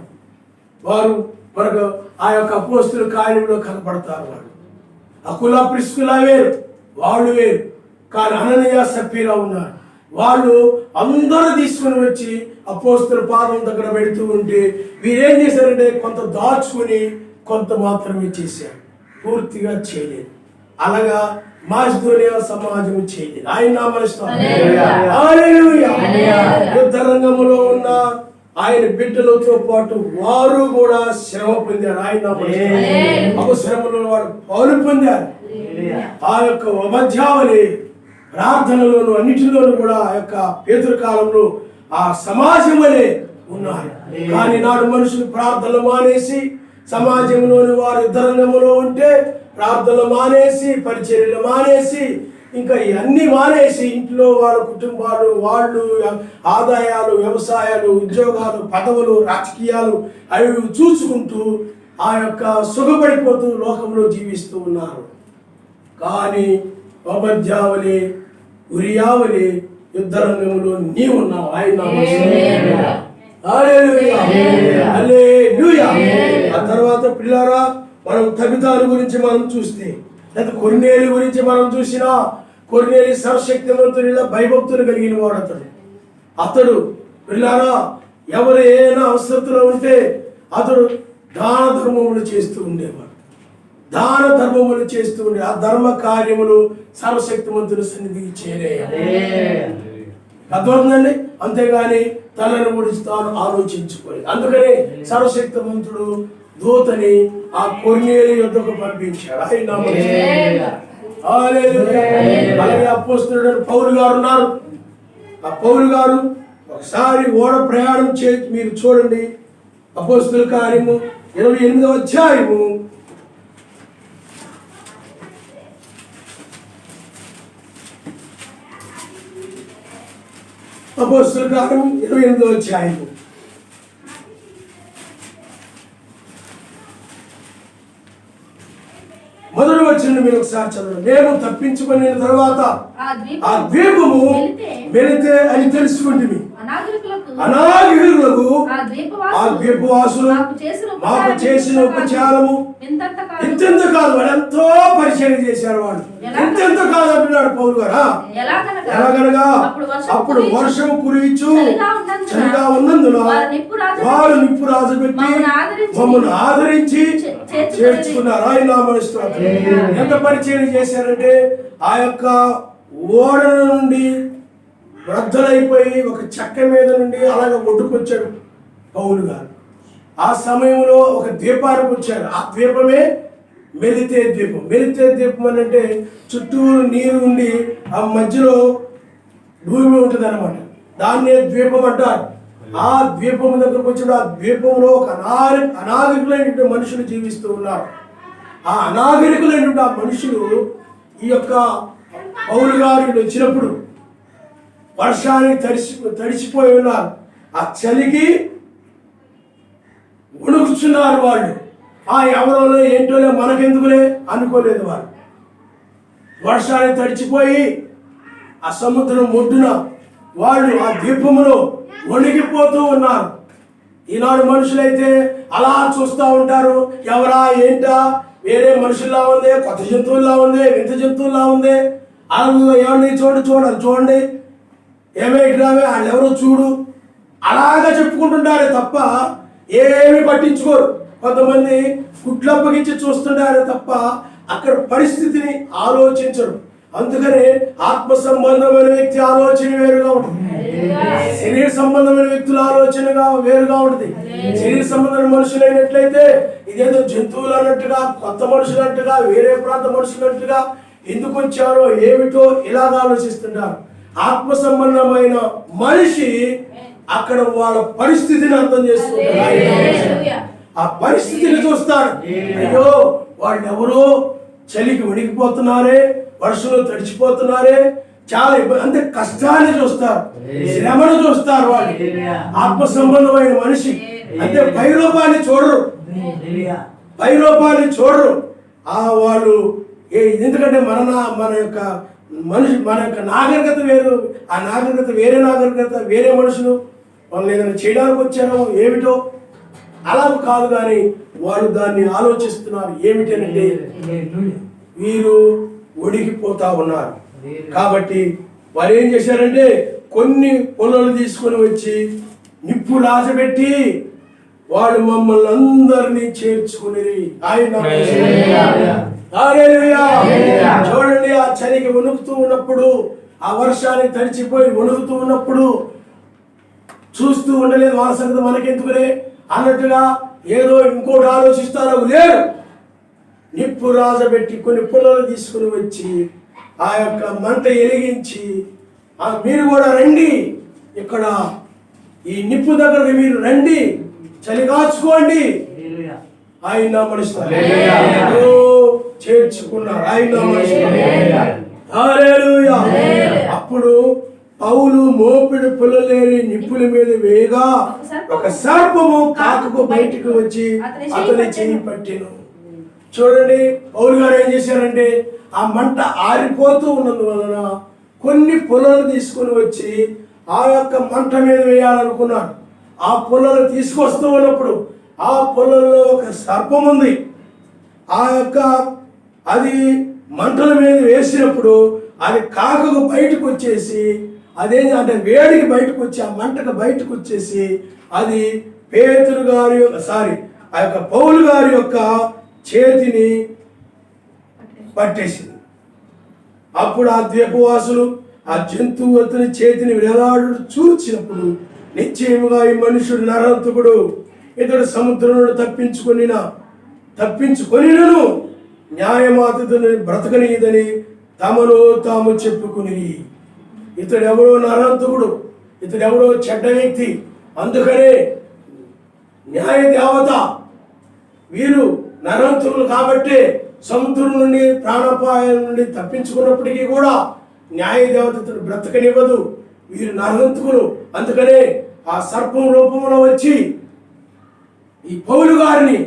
Speaker 1: వారు మనకు ఆ యొక్క అపోస్తుల కార్యంలో కనపడతారు. వాళ్ళు అకుల ప్రిస్కుల వేరు, వాళ్ళు వేరు. కానీ అననీయ సప్పీరా ఉన్నారు. వాళ్ళు అందరూ తీసుకుని వచ్చి అపోస్తుల పాదం దగ్గర పెడుతూ ఉంటే వీరేం చేశారంటే కొంత దాచుకుని కొంత మాత్రమే చేశారు, పూర్తిగా చేయలేదు. అలాగా మాసిదోనియా సమాజం చేయలేదు. ఆయన యుద్ధ రంగంలో ఉన్న ఆయన బిడ్డలతో పాటు వారు కూడా శ్రమ పొందారు. ఆయన శ్రమలో వారు పాలు పొందారు. ఆ యొక్క ఉపధ్యావని ప్రార్థనలోను అన్నిటిలోనూ కూడా ఆ యొక్క పేతురు కాలంలో ఆ సమాజం అనే ఉన్నారు. కానీ నాడు మనుషులు ప్రార్థనలు మానేసి, సమాజంలోని వారు యుద్ధ రంగంలో ఉంటే ప్రార్థనలు మానేసి, పరిచర్యలు మానేసి, ఇంకా ఇవన్నీ మానేసి ఇంట్లో వాళ్ళ కుటుంబాలు, వాళ్ళు ఆదాయాలు, వ్యవసాయాలు, ఉద్యోగాలు, పదవులు, రాజకీయాలు అవి చూసుకుంటూ ఆ యొక్క సుఖపడిపోతూ లోకంలో జీవిస్తూ ఉన్నారు. కానీ ఉపధ్యావలి, ఉరియావలి యుద్ధ రంగంలో నీవున్నావు. ఆయన ఆ తర్వాత పిల్లారా, మనం తబితాను గురించి మనం చూస్తే, లేదా కొర్నేలి గురించి మనం చూసినా, కొర్నేలి సర్వశక్తివంతునిలా భయభక్తులు కలిగిన వాడు అతడు పిల్లారా ఎవరు ఏమైనా అవసరతలో ఉంటే అతడు దాన ధర్మములు చేస్తూ ఉండేవాడు. దాన ధర్మములు చేస్తూ ఉండే ఆ ధర్మ కార్యములు సర్వశక్తివంతుని సన్నిధికి చేరేయాలి. అర్థమవుతుందండి. అంతేగాని తనను గురించి తాను ఆలోచించుకోలేదు. అందుకనే సర్వశక్తివంతుడు దూతని ఆ కొర్నేలి యొద్దకు పంపించాడు. అలాగే అపోస్తలుడు పౌలు గారు ఉన్నారు. ఆ పౌలు గారు ఒకసారి ఓడ ప్రయాణం మీరు చూడండి. అపోస్తల కార్యము 28వ అధ్యాయము అపోస్తల కార్యం 28వ అధ్యాయము మొదటి వచనం వచనం మీరు ఒకసారి చదవండి. మేము తప్పించుకుని తర్వాత ఆ ద్వీపము వెళితే అని తెలుసుకుంటుంది. అనాగరికులకు ఆ ద్వీపవాసులు మాకు చేసిన ఉపచారము ఇంతెంత కాదు, వాడు ఎంతో పరిచయం చేశారు. వాడు ఇంతెంత కాదు అంటున్నాడు పౌలు గారు. ఎలాగనగా అప్పుడు వర్షం కురియిచు చలిగా ఉన్నందున వారు నిప్పు రాజు పెట్టి మమ్మల్ని ఆదరించి చేర్చుకున్నారు. ఆయన నామస్తోత్రం. ఎంత పరిచయం చేశారంటే ఆ యొక్క ఓడ నుండి వృద్ధులైపోయి ఒక చెక్క మీద నుండి అలాగే ఒడ్డుకొచ్చాడు పౌలు గారు. ఆ సమయంలో ఒక ద్వీపానికి వచ్చారు. ఆ ద్వీపమే మెలితే ద్వీపం. మెలితే ద్వీపం అని అంటే చుట్టూరు నీరు ఉండి ఆ మధ్యలో భూమి ఉంటుంది అనమాట. దాన్నే ద్వీపం అంటారు. ఆ ద్వీపం దగ్గరకు వచ్చిన ఆ ద్వీపంలో ఒక అనాగరికులైనటువంటి మనుషులు జీవిస్తూ ఉన్నారు. ఆ అనాగరికులైనటువంటి ఆ మనుషులు ఈ యొక్క పౌలు గారికి వచ్చినప్పుడు వర్షానికి తడిసిపోయి ఉన్నారు. ఆ చలికి ఉణుకుచున్నారు వాళ్ళు. ఎవరోలో ఏంటోలే మనకెందుకులే అనుకోలేదు వాళ్ళు. వర్షానికి తడిచిపోయి ఆ సముద్రం ఒడ్డున వాళ్ళు ఆ ద్వీపములో వణికిపోతూ ఉన్నారు. ఈనాడు మనుషులైతే అలా చూస్తూ ఉంటారు. ఎవరా ఏంటా, వేరే మనుషుల్లా ఉంది, కొత్త జంతువుల్లా ఉంది, వింత జంతువుల్లా ఉంది, అలా ఏమండి చూడండి ఏమైరావే వాళ్ళు ఎవరో చూడు అలాగా చెప్పుకుంటుంటారే తప్ప ఏమి పట్టించుకోరు. కొంతమంది గుడ్లప్పగించి చూస్తుంటారే తప్ప అక్కడ పరిస్థితిని ఆలోచించరు. అందుకనే ఆత్మ సంబంధమైన వ్యక్తి ఆలోచన వేరుగా ఉంటుంది, శరీర సంబంధమైన వ్యక్తుల ఆలోచనగా వేరుగా ఉంటుంది. శరీర సంబంధమైన మనుషులైనట్లయితే ఇదేదో జంతువులు అన్నట్టుగా, కొత్త మనుషులు అన్నట్టుగా, వేరే ప్రాంత మనుషులు అన్నట్టుగా ఎందుకు వచ్చారో ఏమిటో ఇలాగ ఆలోచిస్తుంటారు. ఆత్మ సంబంధమైన మనిషి అక్కడ వాళ్ళ పరిస్థితిని అర్థం చేసుకుంటారు. ఆ పరిస్థితిని చూస్తారు. అయ్యో వాళ్ళు ఎవరో చలికి వణికిపోతున్నారే, వర్షంలో తడిచిపోతున్నారే, చాలా ఇబ్బంది, అంటే కష్టాన్ని చూస్తారు, శ్రమను చూస్తారు. వాళ్ళు ఆత్మ సంబంధమైన మనిషి అంటే పైరూపాన్ని చూడరు. వాళ్ళు ఎందుకంటే మన యొక్క నాగరికత వేరు. ఆ నాగరికత వేరే నాగరికత, వేరే మనుషులు వాళ్ళు ఏదైనా చేయడానికి వచ్చారో ఏమిటో అలా కాదు. కానీ వాళ్ళు దాన్ని ఆలోచిస్తున్నారు. ఏమిటంటే వీరు ఒడిగిపోతా ఉన్నారు. కాబట్టి వారు ఏం చేశారంటే కొన్ని పొలాలు తీసుకొని వచ్చి నిప్పు రాజబెట్టి వాళ్ళు మమ్మల్ని అందరినీ చేర్చుకుని ఆయన చూడండి. ఆ చలికి వణుకుతూ ఉన్నప్పుడు, ఆ వర్షానికి తడిచిపోయి వణుకుతూ ఉన్నప్పుడు చూస్తూ ఉండలేదు. వాళ్ళ సంగతి మనకెందుకులే అన్నట్టుగా ఏదో ఇంకోటి ఆలోచిస్తారో లేరు. నిప్పు రాజబెట్టి కొన్ని పొలాలు తీసుకుని వచ్చి ఆ యొక్క మంట వెలిగించి మీరు కూడా రండి, ఇక్కడ ఈ నిప్పు దగ్గర మీరు రండి, చలి కాచుకోండి, ఆయన చేర్చుకున్నారు. ఆయన అప్పుడు పౌలు మోపిడి పుల్లలేని నిప్పుల మీద వేయగా ఒక సర్పము కాకుకు బయటకు వచ్చి అతని చేయి పట్టెను. చూడండి, పౌలు గారు ఏం చేశారంటే ఆ మంట ఆరిపోతూ ఉన్నందువలన కొన్ని పుల్లలు తీసుకుని వచ్చి ఆ యొక్క మంట మీద వేయాలనుకున్నాడు. ఆ పుల్లలు తీసుకొస్తూ ఉన్నప్పుడు ఆ పుల్లలో ఒక సర్పం ఉంది. ఆ యొక్క అది మంటల మీద వేసినప్పుడు అది కాకకు బయటకు వచ్చేసి, అదేంటి అంటే వేడికి బయటకు వచ్చి ఆ మంటకు బయటకు వచ్చేసి అది పేతురు గారి ఆ యొక్క పౌలు గారి యొక్క చేతిని పట్టేసింది. అప్పుడు ఆ ద్వీపవాసులు ఆ జంతువు అతని చేతిని వేలాడు చూచినప్పుడు నిశ్చయముగా ఈ మనుషుడు నరహంతకుడు, ఇతడు సముద్రంలో తప్పించుకొనినను న్యాయమాతని బ్రతకనీయదని తమలో తాము చెప్పుకుని, ఇతడెవడో నరహంతకుడు, ఇతడెవడో చెడ్డ వ్యక్తి, అందుకనే న్యాయ దేవత వీరు నరహంతకులు కాబట్టే సముద్రం నుండి ప్రాణాపాయం నుండి తప్పించుకున్నప్పటికీ కూడా న్యాయ దేవత ఇతడు బ్రతకనివ్వదు, వీరు నరహంతకులు. అందుకనే ఆ సర్పం రూపంలో వచ్చి ఈ పౌలు గారిని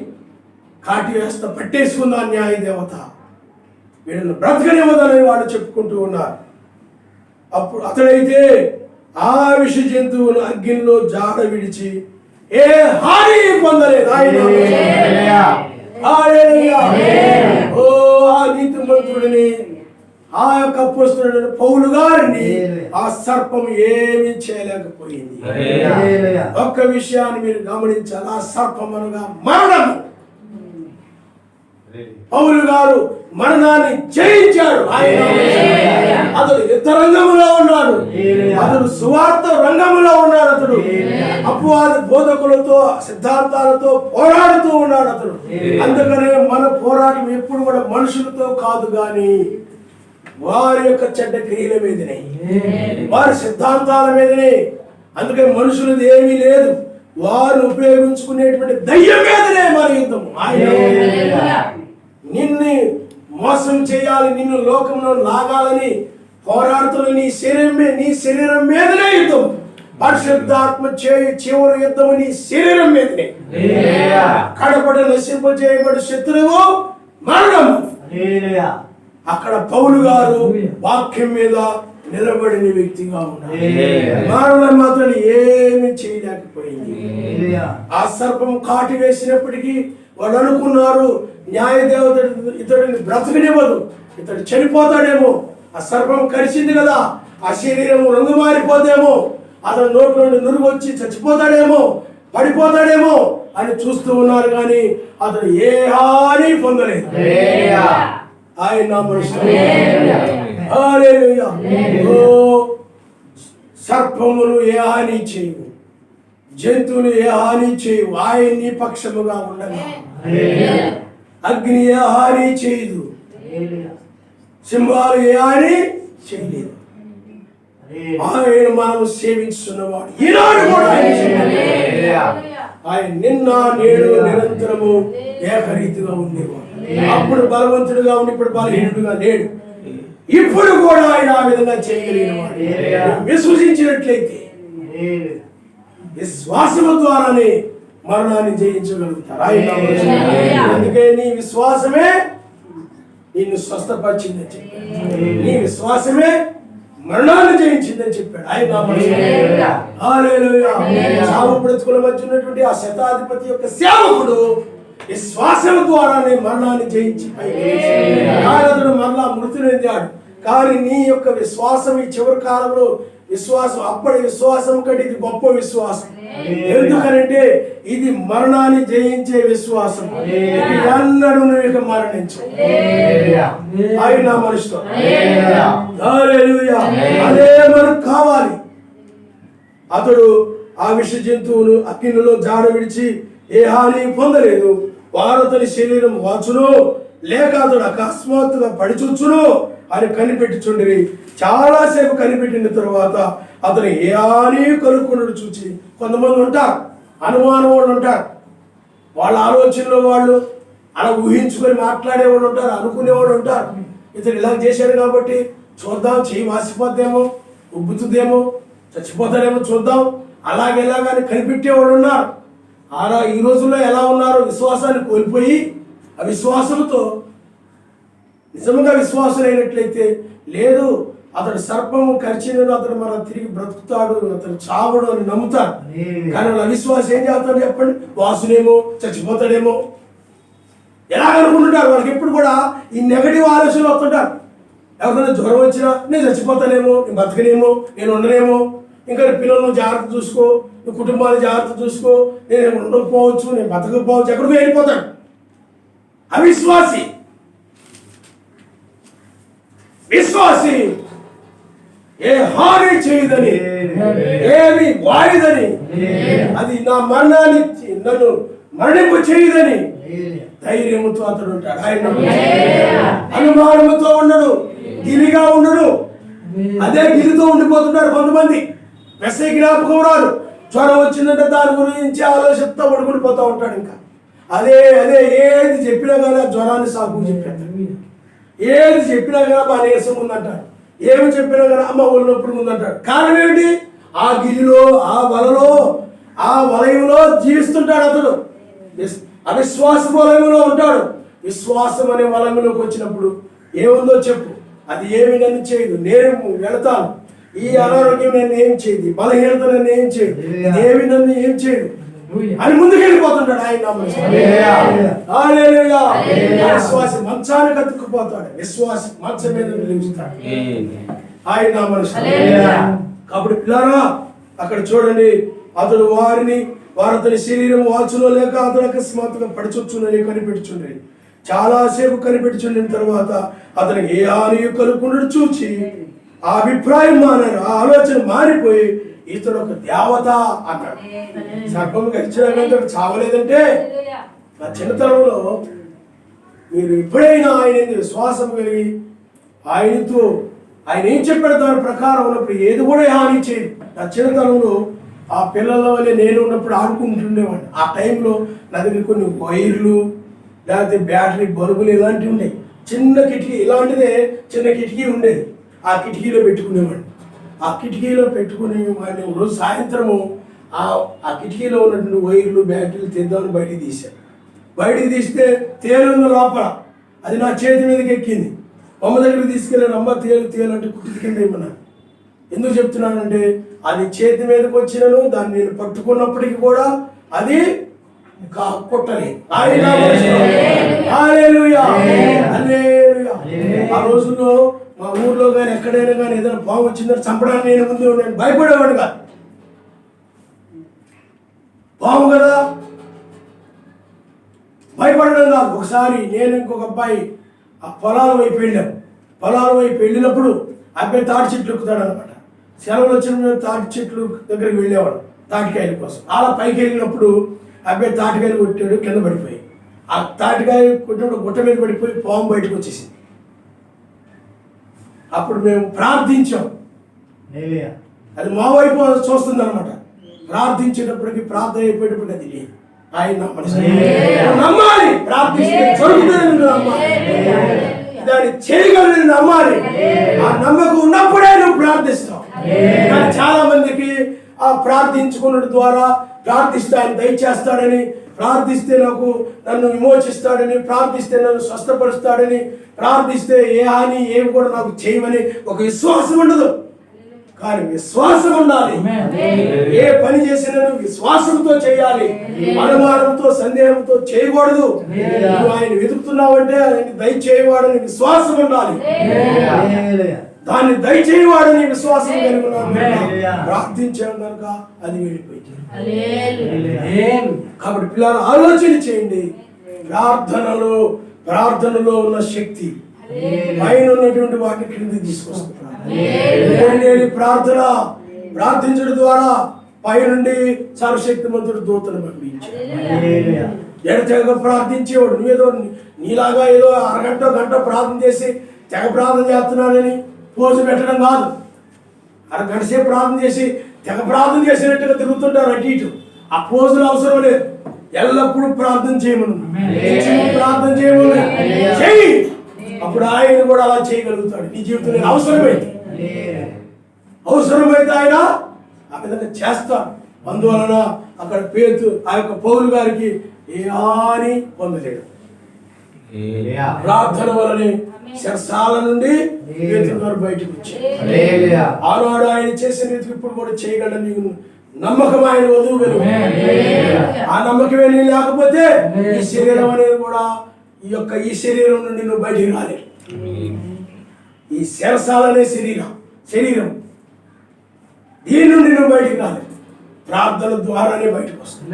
Speaker 1: కాటి వేస్త పట్టేసుకుందా న్యాయ దేవత. వీళ్ళని బ్రతకనివ్వదని వాళ్ళు చెప్పుకుంటూ ఉన్నారు. అప్పుడు అతడైతే ఆ విష జంతువును అగ్నిలో జాడ విడిచి ఏ హాని పొందలేదు. ఓ ఆ నీతిమంతుడిని, ఆ యొక్క అపోస్తలుడైన పౌలు గారిని ఆ సర్పం ఏమీ చేయలేకపోయింది. ఒక్క విషయాన్ని మీరు గమనించాలి, ఆ సర్పం అనగా మరణం. పౌలు గారు మరణాన్ని జయించాడు. అతడు యుద్ధ రంగంలో ఉన్నాడు, అతడు సువార్త రంగంలో ఉన్నాడు, అతడు అపవాది బోధకులతో సిద్ధాంతాలతో పోరాడుతూ ఉన్నాడు అతడు. అందుకనే మన పోరాటం ఎప్పుడు కూడా మనుషులతో కాదు గాని వారి యొక్క చెడ్డ క్రియల మీదనే, వారి సిద్ధాంతాల మీదనే. అందుకని మనుషులది ఏమీ లేదు, వారు ఉపయోగించుకునేటువంటి దయ్యం మీదనే మన యుద్ధం. నిన్ను మోసం చేయాలి, నిన్ను లోకంలో లాగాలని పోరాడుతున్న నీ శరీరం మీదనే యుద్ధం. పరిశుద్ధాత్మ చివరి యుద్ధము నీ శరీరం మీదనే. కడపడ నశింపజేయబడి శత్రువు మరణం. అక్కడ పౌలు గారు వాక్యం మీద నిలబడిన వ్యక్తిగా ఉన్నారు. మరణం మాత్రం ఏమి చేయలేకపోయింది. ఆ సర్పం కాటి వేసినప్పటికీ వాళ్ళు అనుకున్నారు న్యాయదేవత ఇతడిని బ్రతకనివ్వదు, ఇతడు చనిపోతాడేమో, ఆ సర్పం కరిచింది కదా, ఆ శరీరం రంగు మారిపోతేమో, అతని నోట్లో నుండి నురుగు వచ్చి చచ్చిపోతాడేమో, పడిపోతాడేమో అని చూస్తూ ఉన్నారు. కానీ అతను ఏ హాని పొందలేదు. ఆయన సర్పములు ఏ హాని చేయవు, జంతువులు ఏ హాని చేయవు. ఆయన నీ పక్షముగా ఉండగా అగ్ని ఏ హాని చేయదు, సింహాలు ఏ హాని చేయలేదు. ఆయన మనం సేవించున్నవాడు ఈనాడు కూడా ఆయన నిన్న నేడు నిరంతరము ఏకరీతిగా ఉండేవాడు. అప్పుడు బలవంతుడుగా ఉండి ఇప్పుడు బలహీనుడుగా లేడు. ఇప్పుడు కూడా ఆయన ఆ విధంగా చేయగలిగిన వాడు. విశ్వసించినట్లయితే విశ్వాసము ద్వారానే మరణాన్ని జయించగలుగుతారు. అందుకే నీ విశ్వాసమే నిన్ను స్వస్థపరిచిందని చెప్పాడు, నీ విశ్వాసమే మరణాన్ని జయించిందని చెప్పాడు ఆయన. చావు బ్రతుకుల మధ్య ఉన్నటువంటి ఆ శతాధిపతి యొక్క సేవకుడు విశ్వాసం ద్వారానే మరణాన్ని జయించి అతడు మరలా మృతి చెందాడు. కానీ నీ యొక్క విశ్వాసం ఈ చివరి కాలంలో విశ్వాసం, అప్పటి విశ్వాసం కంటే ఇది గొప్ప విశ్వాసం. ఎందుకనంటే ఇది మరణాన్ని జయించే విశ్వాసం. ఎన్నడూ నువ్వు మరణించు ఆయన మనిషితో. అదే మనకు కావాలి. అతడు ఆ విష జంతువును అగ్నిలో జాడ విడిచి ఏ హాని పొందలేదు. వారు అతని శరీరం వాచును లేక అతడు అకస్మాత్తుగా పడిచూచును అని కనిపెట్టుచుండిరి. చాలాసేపు కనిపెట్టిన తరువాత అతను ఏ హాని కనుక్కున్నాడు చూచి, కొంతమంది ఉంటారు అనుమానం వాళ్ళు ఉంటారు, వాళ్ళ ఆలోచనలో వాళ్ళు అలా ఊహించుకొని మాట్లాడేవాళ్ళు ఉంటారు, అనుకునేవాళ్ళు ఉంటారు. ఇతను ఇలా చేశాడు కాబట్టి చూద్దాం, చెయ్యి వాసిపోద్దేమో, ఉబ్బుతుందేమో, చచ్చిపోతాడేమో చూద్దాం, అలాగెలాగని కనిపెట్టేవాళ్ళు ఉన్నారు. అలా ఈ రోజుల్లో ఎలా ఉన్నారు, విశ్వాసాన్ని కోల్పోయి అవిశ్వాసంతో నిజంగా విశ్వాసం అయినట్లయితే లేదు అతడు సర్పము కరిచినను అతడు మన తిరిగి బ్రతుకుతాడు, అతడు చావడు అని నమ్ముతాడు. కానీ అవిశ్వాసం ఏం చేస్తాడు చెప్పండి, వాసునేమో చచ్చిపోతాడేమో ఎలా అనుకుంటుంటారు. వాళ్ళకి ఎప్పుడు కూడా ఈ నెగటివ్ ఆలోచనలు వస్తుంటారు. ఎవరికైనా జ్వరం వచ్చినా నేను చచ్చిపోతానేమో, నేను బతకనేమో, నేను ఉండనేమో, ఇంకా పిల్లలను జాగ్రత్త చూసుకో, నీ కుటుంబాన్ని జాగ్రత్త చూసుకో, నేను ఉండకపోవచ్చు, నేను బతకపోవచ్చు, ఎక్కడికో వెళ్ళిపోతాడు. అవిశ్వాసి. విశ్వాసి ఏ హాని చేయదని, ఏమి వాయిదని, అది నా మరణాన్ని నన్ను మరణింపు చేయదని ధైర్యముతో అతడు ఉంటాడు. ఆయన అనుమానముతో ఉండడు, గిలిగా ఉండడు. అదే గిలితో ఉండిపోతున్నారు కొంతమంది. మెస్సే జ్ఞాపకం రాదు, జ్వరం వచ్చిందంటే దాని గురించి ఆలోచిస్తూ పడుకుని పోతూ ఉంటాడు. ఇంకా అదే ఏది చెప్పినా కానీ ఆ జ్వరాన్ని సాగు చెప్పేస్తాడు. ఏది చెప్పినా కానీ మా నీరసం ఉందంటాడు, ఏమి చెప్పినా కానీ అమ్మ ఒళ్ళు నొప్పి ఉందంటాడు. కారణం ఏమిటి? ఆ గిరిలో, ఆ వలలో, ఆ వలయంలో జీవిస్తుంటాడు అతడు. అవిశ్వాస వలయంలో ఉంటాడు. విశ్వాసం అనే వలయంలోకి వచ్చినప్పుడు ఏముందో చెప్పు, అది ఏమి నన్ను చేయదు, నేను వెళతాను. ఈ అనారోగ్యం నన్ను ఏం చేయదు, బలహీనత నన్ను ఏం చేయదు, ఇదేమి నన్ను ఏం చేయదు అని ముందుకెళ్ళిపోతుంటాడు ఆయన. విశ్వాసి మంచానికి అతుక్కుపోతాడు, విశ్వాసి మంచం మీద నిలుస్తాడు ఆయన మనుషులు. కాబట్టి పిల్లారా అక్కడ చూడండి, అతడు వారు అతని శరీరం వాల్చులో లేక అతడు అకస్మాత్తుగా పడిచొచ్చునని కనిపెట్టుచుండేది. చాలాసేపు కనిపెట్టుచుండిన తర్వాత అతనికి ఏ హాని కలుగుకుండా చూచి ఆ అభిప్రాయం మారారు, ఆ ఆలోచన మారిపోయి ఇతడు ఒక దేవత అన్నాడు. సర్పము గడిచినాక చావలేదంటే నా చిన్నతనంలో మీరు ఎప్పుడైనా ఆయన విశ్వాసం కలిగి ఆయనతో ఆయన ఏం చెప్పాడు దాని ప్రకారం ఉన్నప్పుడు ఏది కూడా హాని చేయదు. నా చిన్నతనంలో ఆ పిల్లల వల్లే నేను ఉన్నప్పుడు ఆడుకుంటుండేవాడిని. ఆ టైంలో నా దగ్గర కొన్ని వైర్లు లేకపోతే బ్యాటరీ బల్బులు ఇలాంటివి ఉండేవి. చిన్న కిటికీ, ఇలాంటిదే చిన్న కిటికీ ఉండేది, ఆ కిటికీలో పెట్టుకునేవాడిని. ఆ కిటికీలో పెట్టుకుని వాడిని రోజు సాయంత్రము ఆ కిటికీలో ఉన్నటువంటి వైర్లు బ్యాటరీలు తెద్దామని బయటికి తీశాను. బయటికి తీస్తే తేలుంది లోపల, అది నా చేతి మీదకి ఎక్కింది. అమ్మ దగ్గరికి తీసుకెళ్ళాను, అమ్మ తేలు అంటే కుట్టి కింద ఇమ్మన్నాను. ఎందుకు చెప్తున్నానంటే అది చేతి మీదకి వచ్చినను దాన్ని నేను పట్టుకున్నప్పటికీ కూడా అది కుట్టలేదు. ఆ రోజుల్లో మా ఊర్లో కానీ ఎక్కడైనా కానీ ఏదైనా పాము వచ్చిందని చంపడానికి నేను ముందు నేను భయపడేవాడు కాదు. పాము కదా భయపడడం కాదు. ఒకసారి నేను ఇంకొక అబ్బాయి ఆ పొలాల వైపు వెళ్ళాం. పొలాల వైపు వెళ్ళినప్పుడు అబ్బాయి తాటి చెట్లు ఎక్కుతాడు అనమాట. సెలవులు వచ్చిన తాటి చెట్లు దగ్గరికి వెళ్ళేవాడు తాటికాయల కోసం. అలా పైకి వెళ్ళినప్పుడు అబ్బాయి తాటికాయలు కొట్టాడు, కింద పడిపోయి ఆ తాటికాయ కొట్టినప్పుడు గుట్ట మీద పడిపోయి పాము బయటకు వచ్చేసింది. అప్పుడు మేము ప్రార్థించాం, అది మా వైపు చూస్తుంది అనమాట. ప్రార్థించేటప్పటికి ప్రార్థన అయిపోయేటప్పుడు అది లేదు. ఆయన నమ్మాలి, ప్రార్థిస్తే జరుగుతుందని నమ్మాలి, దాన్ని చేయగలని నమ్మాలి. ఆ నమ్మకం ఉన్నప్పుడే నువ్వు ప్రార్థిస్తావు. కానీ చాలా మందికి ఆ ప్రార్థించుకున్న ద్వారా ప్రార్థిస్తే ఆయన దయచేస్తాడని, ప్రార్థిస్తే నన్ను విమోచిస్తాడని, ప్రార్థిస్తే నన్ను స్వస్థపరుస్తాడని, ప్రార్థిస్తే ఏ హాని ఏమి కూడా నాకు చేయమని ఒక విశ్వాసం ఉండదు. కానీ విశ్వాసం ఉండాలి. ఏ పని చేసినా విశ్వాసంతో చేయాలి, అనుమానంతో సందేహంతో చేయకూడదు. నువ్వు ఆయన వెతుకుతున్నావంటే ఆయన దయచేయవాడని విశ్వాసం ఉండాలి. దాన్ని దయచేయవాడని విశ్వాసం కలిగి ప్రార్థించాను కనుక అది వెళ్ళిపోయింది. కాబట్టి పిల్లలు ఆలోచన చేయండి. ప్రార్థనలో ఉన్న శక్తి పైన ఉన్నటువంటి వాటిని క్రిందికి తీసుకొస్తుంది. ప్రార్థించడం ద్వారా పైనుండి సర్వశక్తిమంతుడు దూతను పంపించాడు. తెగ ప్రార్థించేవాడు. నువ్వేదో నీలాగా ఏదో అరగంట గంట ప్రార్థన చేసి తెగ ప్రార్థన చేస్తున్నానని పోజు పెట్టడం కాదు. అరగంట సేపు ప్రార్థన చేసి తెగ ప్రార్థన చేసినట్టుగా తిరుగుతుంటారు అటు ఇటు. ఆ పోజులు అవసరం లేదు. ఎల్లప్పుడూ ప్రార్థన చేయమను, ప్రార్థన చేయమను, చెయ్యి. అప్పుడు ఆయన కూడా అలా చేయగలుగుతాడు నీ జీవితంలో. అవసరమైతే ఆయన ఆ విధంగా చేస్తాడు. అందువలన అక్కడ ఆ యొక్క పౌలు గారికి ఏ హాని పొందలేడు. ప్రార్థన వలనే శరసాల నుండి బయటకు వచ్చాడు. ఆనాడు ఆయన చేసిన రీతికి ఇప్పుడు కూడా చేయగలడు. నీకు నమ్మకం ఆయన వధువు వెలుగు. ఆ నమ్మకమే నీ లేకపోతే ఈ శరీరం అనేది కూడా ఈ శరీరం నుండి నువ్వు బయటికి రాలేదు. ఈ శరసాలనే శరీరం దీని నుండి నువ్వు బయటికి రాలేదు. ప్రార్థన ద్వారానే బయటకు వస్తుంది.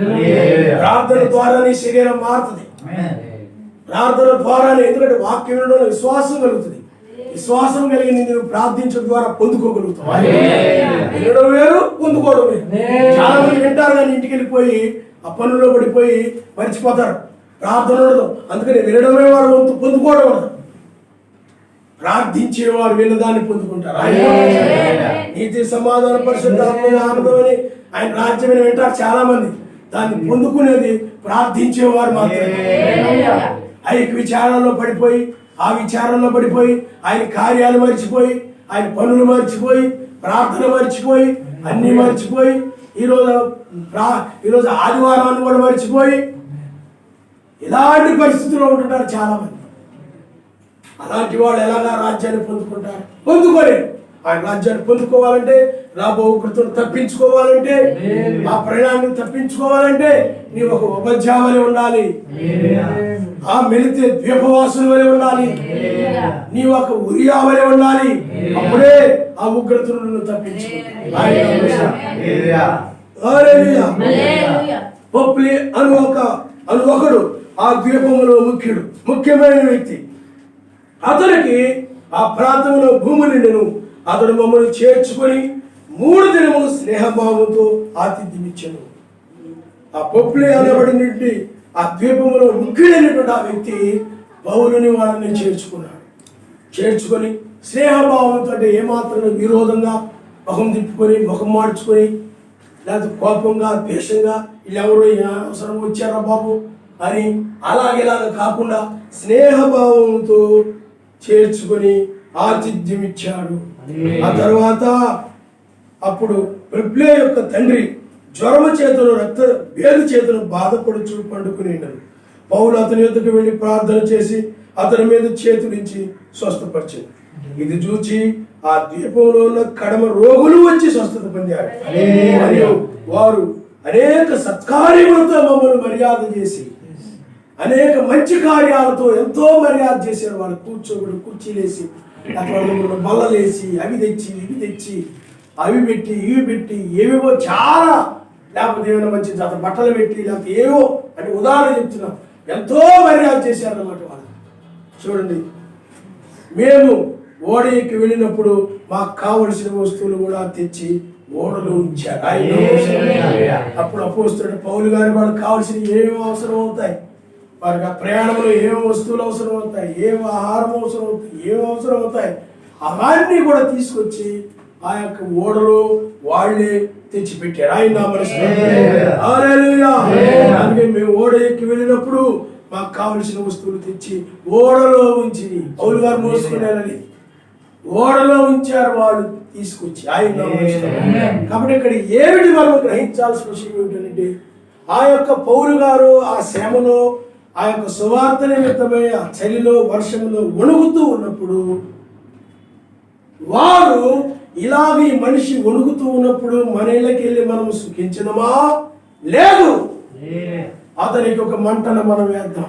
Speaker 1: ప్రార్థన ద్వారానే శరీరం మారుతుంది. ప్రార్థన ద్వారానే, ఎందుకంటే వాక్యంలో విశ్వాసం కలుగుతుంది. విశ్వాసం కలిగి నువ్వు ప్రార్థించడం ద్వారా పొందుకోగలుగుతావు. వినడం వేరు, పొందుకోవడం వేరు. చాలా మంది వింటారు కానీ ఇంటికి వెళ్ళిపోయి ఆ పనుల్లో పడిపోయి మర్చిపోతారు. ప్రార్థన ఉండదు. అందుకని వినడమే వాడు వంతు, పొందుకోవడం ఉండదు. ప్రార్థించేవారు విన్నదాన్ని పొందుకుంటారు. నీతి సమాధాన పరిశుద్ధాత్మ ఆనందం అని ఆయన రాజ్యమైన వింటారు చాలా మంది. దాన్ని పొందుకునేది ప్రార్థించేవారు మాత్రమే. ఐక విచారాల్లో పడిపోయి, ఆ విచారంలో పడిపోయి, ఆయన కార్యాలు మర్చిపోయి, ఆయన పనులు మర్చిపోయి, ప్రార్థన మర్చిపోయి, అన్ని మర్చిపోయి, ఈరోజు ఆదివారాన్ని కూడా మర్చిపోయి ఇలాంటి పరిస్థితుల్లో ఉంటున్నారు చాలా మంది. అలాంటి వాళ్ళు ఎలాగా రాజ్యాన్ని పొందుకుంటారు? పొందుకోలేరు. ఆయన రాజ్యాన్ని పొందుకోవాలంటే, రాబో కృతులు తప్పించుకోవాలంటే, ఆ ప్రయాణాన్ని తప్పించుకోవాలంటే నీవు ఒక ఉపజావలి ఉండాలి, ఆ మెలితే ద్వీపవాసుల వలె ఉండాలి, నీవు ఒక ఉరియా వలె ఉండాలి. అప్పుడే ఆ ఉగ్రతను తప్పించుకుంటావు. పొప్లి అను ఒకడు ఆ ద్వీపంలో ముఖ్యమైన వ్యక్తి. అతనికి ఆ ప్రాంతంలో భూమి నిండెను. అతడు మమ్మల్ని చేర్చుకొని 3 దినములు స్నేహభావంతో ఆతిథ్యమిచ్చాను. ఆ పొప్లి అనబడినటువంటి ఆ ద్వీపంలో ముఖ్యుడైనటువంటి ఆ వ్యక్తి పౌలుని వాళ్ళని చేర్చుకొని స్నేహభావంతో, అంటే ఏమాత్రం విరోధంగా ముఖం తిప్పుకొని ముఖం మార్చుకొని, లేకపోతే కోపంగా ద్వేషంగా వీళ్ళెవరో అవసరం వచ్చారా బాబు అని అలాగేలాగ కాకుండా స్నేహభావంతో చేర్చుకొని ఆతిథ్యం ఇచ్చాడు. ఆ తర్వాత అప్పుడు పొప్లి యొక్క తండ్రి జ్వరము చేతులు వేలు చేతులు బాధపడుచు పండుకుని ఉండరు. పౌలు అతని యొద్దకు వెళ్ళి ప్రార్థన చేసి అతని మీద చేతులించి స్వస్థపరిచాడు. ఇది చూచి ఆ ద్వీపంలో ఉన్న కడమ రోగులు వచ్చి స్వస్థత పొందారు. మరియు వారు అనేక సత్కార్యములతో మమ్మల్ని మర్యాద చేసి, అనేక మంచి కార్యాలతో ఎంతో మర్యాద చేశారు. వాళ్ళు కూర్చోబడి కుర్చీలేసి, బల్లలేసి, అవి తెచ్చి అవి పెట్టి ఇవి పెట్టి ఏవేవో చాలా, లేకపోతే ఏమైనా మంచి జత బట్టలు పెట్టి, లేకపోతే ఏవో, అంటే ఉదాహరణ చెప్తున్నాం, ఎంతో మర్యాద చేశారన్నమాట వాళ్ళు. చూడండి, మేము ఓడ ఎక్కి వెళ్ళినప్పుడు మాకు కావలసిన వస్తువులు కూడా తెచ్చి ఓడలో ఉంచారు. అప్పుడు అపోస్తలుడు పౌలు గారి వాళ్ళకి కావలసిన ఏమేమి అవసరం అవుతాయి, వారికి ఆ ప్రయాణంలో ఏమేమి వస్తువులు అవసరం అవుతాయి, ఏం ఆహారం అవసరం అవుతాయి, ఏం అవసరం అవుతాయి, అవన్నీ కూడా తీసుకొచ్చి ఆ యొక్క ఓడలో వాళ్ళే తెచ్చిపెట్టారు. ఆయన అందుకే మేము ఓడ ఎక్కి వెళ్ళినప్పుడు మాకు కావలసిన వస్తువులు తెచ్చి ఓడలో ఉంచి, పౌలు గారు మోసుకున్నారని ఓడలో ఉంచారు వాళ్ళు తీసుకొచ్చి. ఆయన కాబట్టి ఇక్కడ ఏమిటి మనం గ్రహించాల్సిన విషయం ఏమిటంటే, ఆ యొక్క పౌలు గారు ఆ శ్రమలో, ఆ యొక్క సువార్త నిమిత్తమై ఆ చలిలో వర్షంలో వణుకుతూ ఉన్నప్పుడు, వారు ఇలాగ ఈ మనిషి వణుకుతూ ఉన్నప్పుడు మన ఇళ్ళకి వెళ్ళి మనం సుఖించదమా? లేదు. అతనికి ఒక మంటను మనం వేద్దాం.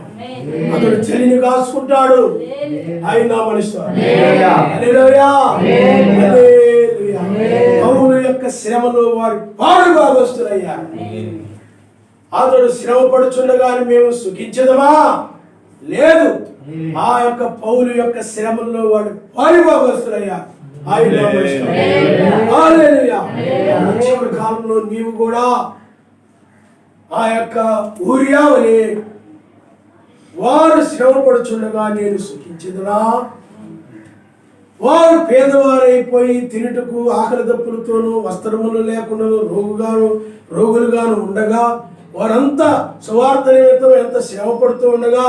Speaker 1: అతడు చలిని కాసుకుంటాడు. ఆయన మనిషి పౌలు యొక్క శ్రమలో వారి పాడు భాగస్తులయ్యారు. అతడు శ్రమ పడుచుండగానే మేము సుఖించదమా? లేదు. ఆ యొక్క పౌలు యొక్క శ్రమల్లో వాడు పాడు భాగస్తులయ్యారు. చివరి కాలంలో నీవు కూడా ఆ యొక్క ఊరియా వలె వారు శ్రమ పడుచుండగా నేను సుఖించదునా? వారు పేదవారైపోయి తినుటకు ఆకలి దప్పులతోనూ వస్త్రములు లేకుండా రోగులుగాను ఉండగా, వారంతా సువార్త నిమిత్తం ఎంత శ్రమ పడుతూ ఉండగా,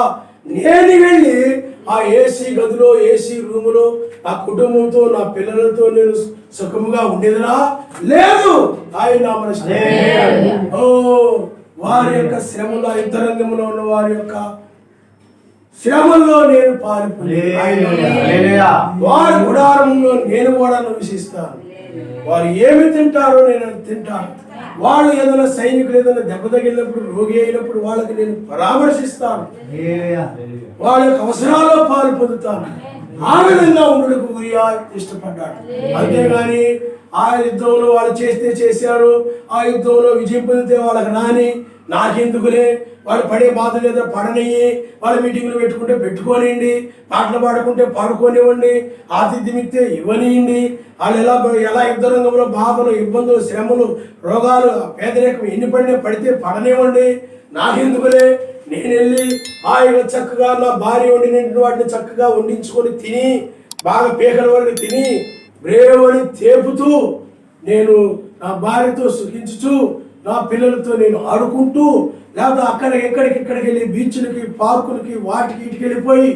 Speaker 1: నేను వెళ్ళి ఆ ఏసీ గదిలో, ఏసీ రూములో ఆ కుటుంబంతో, నా పిల్లలతో నేను సుఖముగా ఉండేదినా? లేదు. ఆయన వారి యొక్క శ్రమలో, యుద్ధరంగంలో ఉన్న వారి యొక్క శ్రమల్లో నేను పాల్గొని వారి గుడారంలో నేను కూడా నివసిస్తాను. వారు ఏమి తింటారో నేను తింటాను. వాళ్ళు ఏదైనా సైనికులు ఏదైనా దెబ్బ తగిలినప్పుడు, రోగి అయినప్పుడు వాళ్ళకి నేను పరామర్శిస్తాను. వాళ్ళ యొక్క అవసరాల్లో పాలు పొందుతాను. ఆ విధంగా ఉండడానికి ఊరియా ఇష్టపడ్డాడు. అంతేగాని ఆ యుద్ధంలో వాళ్ళు చేశారు, ఆ యుద్ధంలో విజయం పొందితే వాళ్ళకి రాని, నాకెందుకులే, వాళ్ళు పడే బాధలు ఏదో పడనియ్యి, వాళ్ళ మీటింగ్లు పెట్టుకుంటే పెట్టుకోనివ్వండి, పాటలు పాడుకుంటే పాడుకోనివ్వండి, ఆతిథ్యం ఇస్తే ఇవ్వనివ్వండి, వాళ్ళు ఎలా యుద్ధ రంగంలో బాధలు, ఇబ్బందులు, శ్రమలు, రోగాలు, పేదరికం ఎన్ని పడితే పడనివ్వండి, నాకెందుకులే, నేను వెళ్ళి ఆయన చక్కగా నా భార్య వండినటువంటి వాటిని చక్కగా వండించుకొని తిని, బాగా పీకల వరకు తిని, బ్రేవని తేపుతూ, నేను నా భార్యతో సుఖించుచు, నా పిల్లలతో నేను ఆడుకుంటూ, లేకపోతే ఎక్కడికి వెళ్ళి బీచ్లకి, పార్కులకి, వాటికి ఇటుకి వెళ్ళిపోయి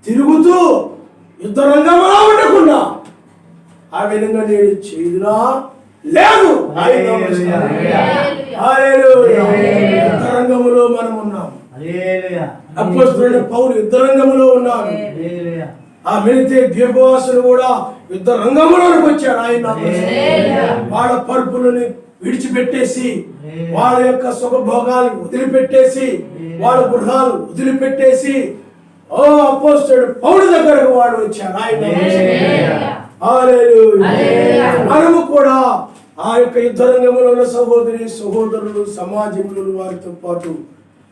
Speaker 1: తిరుగుతూ యుద్ధ రంగంలో ఉండకుండా ఆ విధంగా నేను చేయదునా? లేదు. యుద్ధ రంగంలో మనం ఉన్నాం. అపోస్తలుడైన పౌలు యుద్ధ రంగంలో ఉన్నాడు. ఆ మిలితే ద్వీపవాసులు కూడా యుద్ధ రంగంలోకి వచ్చారు. ఆయన వాళ్ళ పరుపులని విడిచిపెట్టేసి, వాళ్ళ యొక్క సుఖభోగాలను వదిలిపెట్టేసి, వాళ్ళ గృహాలు వదిలిపెట్టేసి అపోస్తలుడు పౌలు దగ్గరకు వాడు వచ్చారు. ఆయన మనము కూడా ఆ యొక్క యుద్ధ రంగంలో ఉన్న సహోదరి సహోదరులు, సమాజంలో వారితో పాటు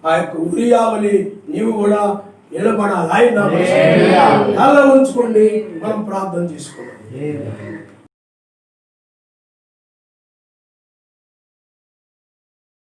Speaker 1: ఆ యొక్క ఉరియావలి నీవు కూడా నిలబడాలి. ఆయన ఉంచుకోండి, మనం ప్రార్థన చేసుకోవాలి.